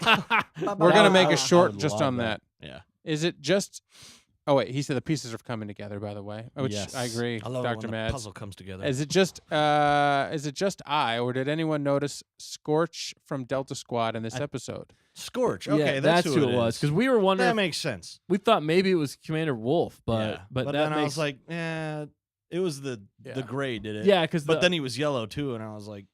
We're gonna make I a short would just love on that. Yeah. Is it just? Oh wait, he said the pieces are coming together. By the way, which Yes. I agree, I love it Dr. when the Mad. puzzle comes together. Is it just I, or did anyone notice Scorch from Delta Squad in this episode? Scorch. Okay, yeah, that's who it was. is. Because we were wondering. That if- makes sense. we thought maybe it was Commander Wolf, but Yeah. but that then I makes was like, it was the Yeah. gray did it. yeah, because But then he was yellow too, and I was like,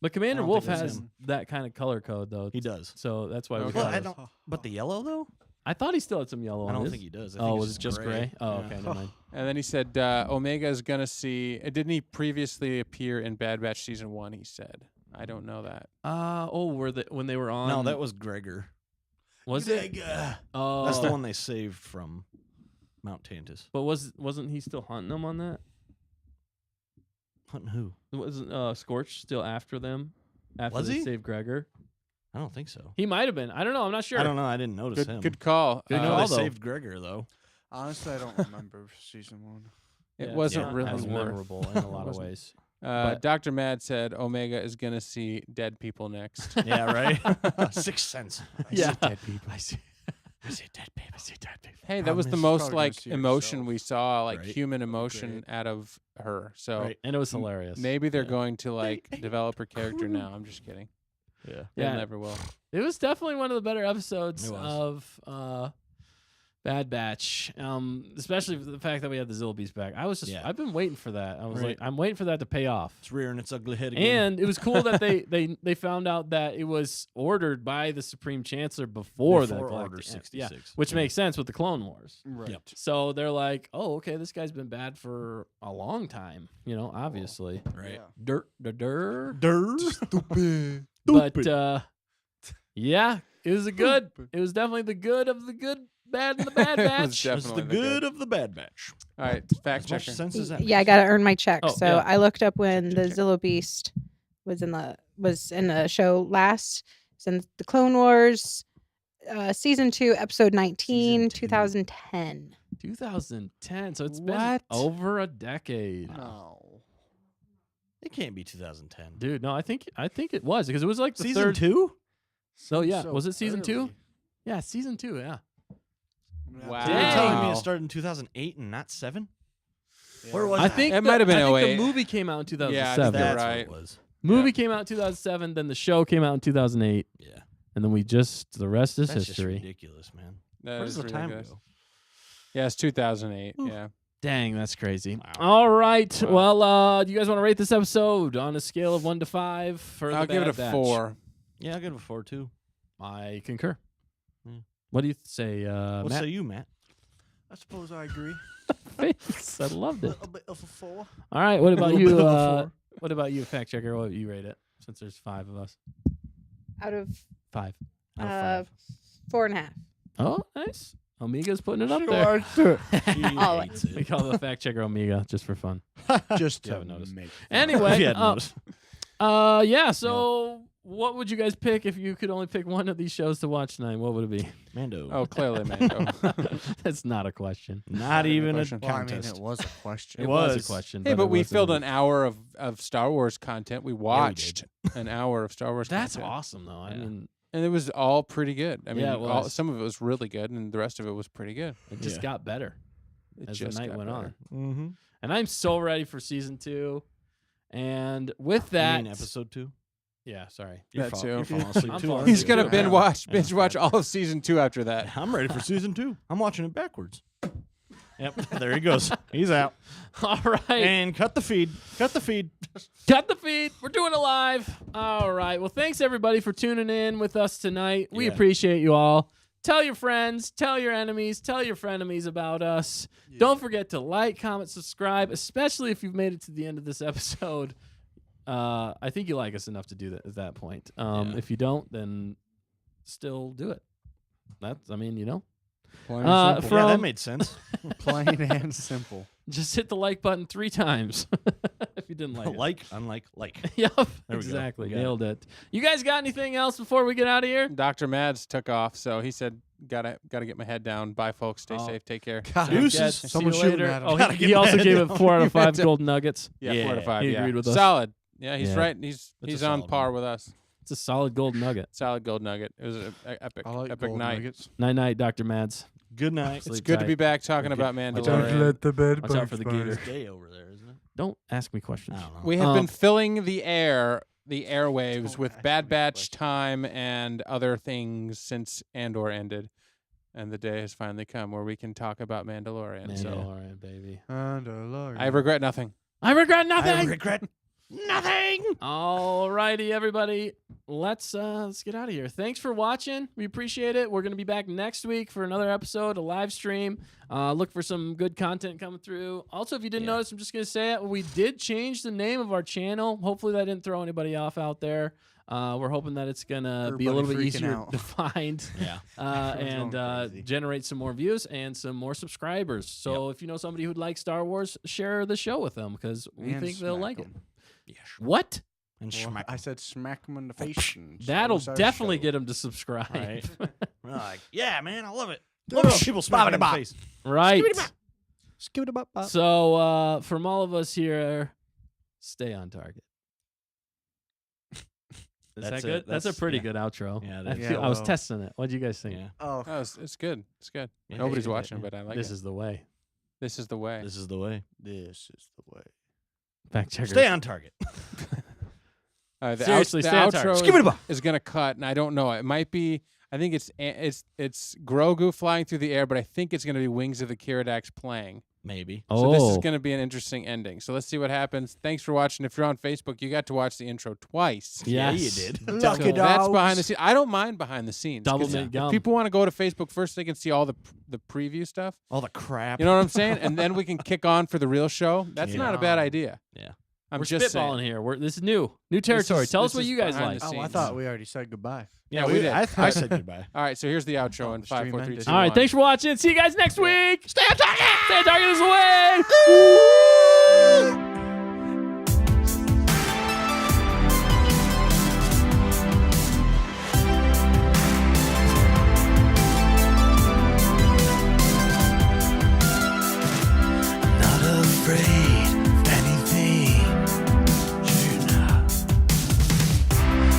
but Commander don't Wolf think it was has him. that kind of color code though. he does. So that's why we Okay. got Well, I it. don't. But the yellow though, I thought he still had some yellow on I don't his. think he does. I Oh, think was it's it just gray? Oh, Yeah. okay, never mind. And then he said Omega is gonna see. Didn't he previously appear in Bad Batch season 1? He said. I don't know that. When they were on? No, that was Gregor. was it? Oh, That's the one they saved from Mount Tantus. But wasn't he still hunting them on that? Hunting who? Wasn't Scorch still after them? After Was they he? saved Gregor? I don't think so. He might have been. I don't know. I'm not sure. I don't know. I didn't notice Good, him. good call. Good I know call, they though. saved Gregor though. Honestly, I don't remember season 1. It Yeah, wasn't it's not really as worth. memorable in a lot of Wasn't. ways. But Dr. Mad said Omega is gonna see dead people next. Yeah, right. Sixth Sense. Yeah. dead people. I see dead people. I see dead people. Hey, that was the Promise. most Probably gonna like see emotion herself. we saw, like Right. human emotion out of her. So Right. And it was hilarious. maybe they're Yeah. going to like develop her character now. I'm just kidding. Yeah. They Yeah. never will. It was definitely one of the better episodes It was. of Bad Batch. Especially for the fact that we had the Zillibees back. I've been waiting for that. I was Right. like, I'm waiting for that to pay off. It's rearing its ugly head again. And it was cool that they found out that it was ordered by the Supreme Chancellor before the Before Galactic Order Empire. 66. Yeah, which makes sense with the Clone Wars. Right. Yep. So they're like, oh, okay, this guy's been bad for a long time. Obviously. Right. Yeah. Dirt. Stupid. But yeah, it was it was definitely the good of the good, bad, and the bad It was batch. It's definitely the good of the bad batch. All right, fact As much checker. sense as that Yeah, I makes. got to earn my check. Oh, so yeah. I looked up when Check, the check, check. Zillo Beast was in the was in a show last. It's in the Clone Wars, season 2, episode 19, Season 2. 2010. 2010. So it's been What? over a decade. No. It can't be 2010. Dude, no, I think it was because it was like the Season third. 2? So yeah, So was it season 2? early. Yeah, season 2. Yeah. Wow. So you're telling me Wow. it started in 2008 and not 7? Yeah. Where was I that? think It might have been I think 08. the movie came out in 2007. Yeah, I think That's you're what right. it was. Movie came out in 2007. Then the show came out in 2008, Yeah. and then the rest is That's just history. ridiculous, man. That Where is does the time ridiculous. go? Yeah, it's 2008. Yeah. Dang, that's crazy. Wow. All right. Wow. Well, do you guys want to rate this episode on a scale of 1 to 5? For I'll the give it a Bad Batch? 4. Yeah, I'll give it a 4 too. I concur. Hmm. What do you say, What Matt? say you, Matt? I suppose I agree. Face. I loved A it. little bit of a 4. All right. What about little you? bit of a 4. What about you, fact checker? What would you rate it? Since there's 5 of us. Out of 5. Out of 4.5. Oh, nice. Omega's putting it up there. 5. She Oh, hates We it. call the fact checker Omega just for fun. Just You to haven't noticed. make Anyway, If you hadn't noticed. yeah. So, what would you guys pick if you could only pick one of these shows to watch tonight? What would it be? Mando. Oh, clearly, Mando. That's not a question. Not even a question. Well, I mean, contest. it was a question. It was a was. question. Hey, but but it we wasn't filled a- an hour of Star Wars content. We watched an hour of Star Wars That's content. awesome, though. I Yeah. mean, And it was all pretty good. I mean, Yeah, it was. some of it was really good, and the rest of it was pretty good. it just Yeah. got better It as the just night got went better. on. Mm-hmm. And I'm so ready for season 2. And with You that, mean episode 2? yeah, sorry. That too. You're falling asleep I'm too. falling aren't He's asleep you? gonna too. binge Yeah. watch Yeah. binge watch all of season 2 after that. I'm ready for season 2. I'm watching it backwards. Yep, there he goes. He's out. All right. And cut the feed. Cut the feed. Cut the feed. We're doing it live. All right. Well, thanks everybody for tuning in with us tonight. We Yeah. appreciate you all. Tell your friends, tell your enemies, tell your frenemies about us. Don't forget to like, comment, subscribe, especially if you've made it to the end of this episode. I think you like us enough to do that at that point. Yeah. If you don't, then still do it. That's, I mean, Plain and simple. Yeah, that From- made sense. Plain and simple. just hit the like button 3 times if you didn't like it. Like, unlike, like. Yep, There we go. exactly. We got it. Nailed it. You guys got anything else before we get out of here? Dr. Mads took off, so he said, "Gotta get my head down. Bye, folks. Stay Oh. safe. Take care." God, Deuces. Yeah, Someone see you shooting later. at him. Oh, Gotta he get my also head gave it down. 4 out You of 5 had to- golden nuggets. Yeah, Yeah, 4 to 5. he Yeah, agreed with us. solid. Yeah, he's Yeah. right. He's That's a on solid par one. with us. It's a solid golden nugget. Solid gold nugget. It was an epic, I like epic gold night. nuggets. Night night, Dr. Mads. Good night. It's Sleep good to tight. be back talking Okay. about Don't Mandalorian. the bed Watch out for the gator. It's day over there, isn't it? Don't ask me questions. I don't know. We have Um, been filling the airwaves Don't with ask Bad me Batch questions. time and other things since Andor ended. And the day has finally come where we can talk about Mandalorian. So Mandalorian, baby. Mandalorian. I regret nothing. I regret nothing. I regret nothing. All righty, everybody. Let's get out of here. Thanks for watching. We appreciate it. We're gonna be back next week for another episode, a live stream. Look for some good content coming through. Also, if you didn't Yeah. notice, I'm just gonna say it. We did change the name of our channel. Hopefully, that didn't throw anybody off out there. We're hoping that it's gonna be a Everybody little bit freaking easier out. to find. Yeah. And going crazy. generate some more views and some more subscribers. So if you know somebody who'd like Star Wars, share the show with them because we And think they'll smack like it. 'em. Yeah, sure. What? And Well, schmack. I said smack him in the face. and That'll so is our definitely show. get them to subscribe. Right. We're like, yeah, man, I love it. Yeah. Love it. People smacking in the face. Right. Skip it up. So from all of us here, stay on target. Is That's that good? it. That's a That's- pretty yeah. good outro. Yeah, I, that is. feel- I was Yeah, well- testing it. What do you guys think? Yeah. Oh, Oh, it's good. It's good. Yeah, Nobody's yeah, watching, yeah. but I like This it. is the way. This is the way. This is the way. this is the way. Fact checkers. Stay on target. The Seriously, the stay on target. outro Skip it up. is going to cut, and I don't know. It might be. I think it's Grogu flying through the air, but I think it's going to be Wings of the Kiridax playing. Maybe. So this is Oh. going to be an interesting ending. So let's see what happens. Thanks for watching. If you're on Facebook, you got to watch the intro twice. Yeah, you Yes. did. Lucky So that's behind the dogs. scenes. I don't mind behind the scenes. Double 'cause mint if gum. people want to go to Facebook first, they can see all the preview stuff. All the crap. You know what I'm saying? And then we can kick on for the real show. That's not a bad Yeah. idea. Yeah. I'm We're just spitballing saying. here. This is new territory. is- Tell us this what is you guys behind like. the Oh, I scenes. thought we already said goodbye. Yeah, we did. I said goodbye. All right, so here's the outro in the 5, stream 4, 3, ended. 2, All right. 1. Thanks for watching. See you guys next week. Stay on target. Stay on target is the way. afraid of anything.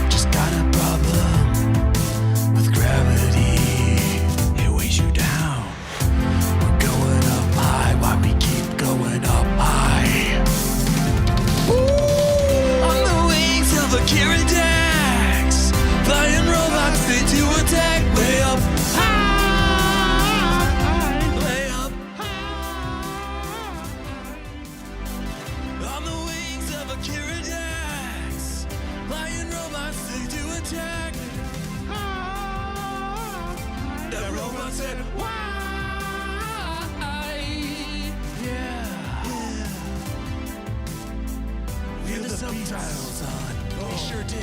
Just got a problem with gravity. It weighs you down. We're going up high. Why we keep going up high? On the wings of a Kiradax, flying robots fit to attack. Way up high, way up high. On the wings of a Kiradax, flying robots fit to attack. The robot said, why? Yeah. Feel the subtitles on. He sure did.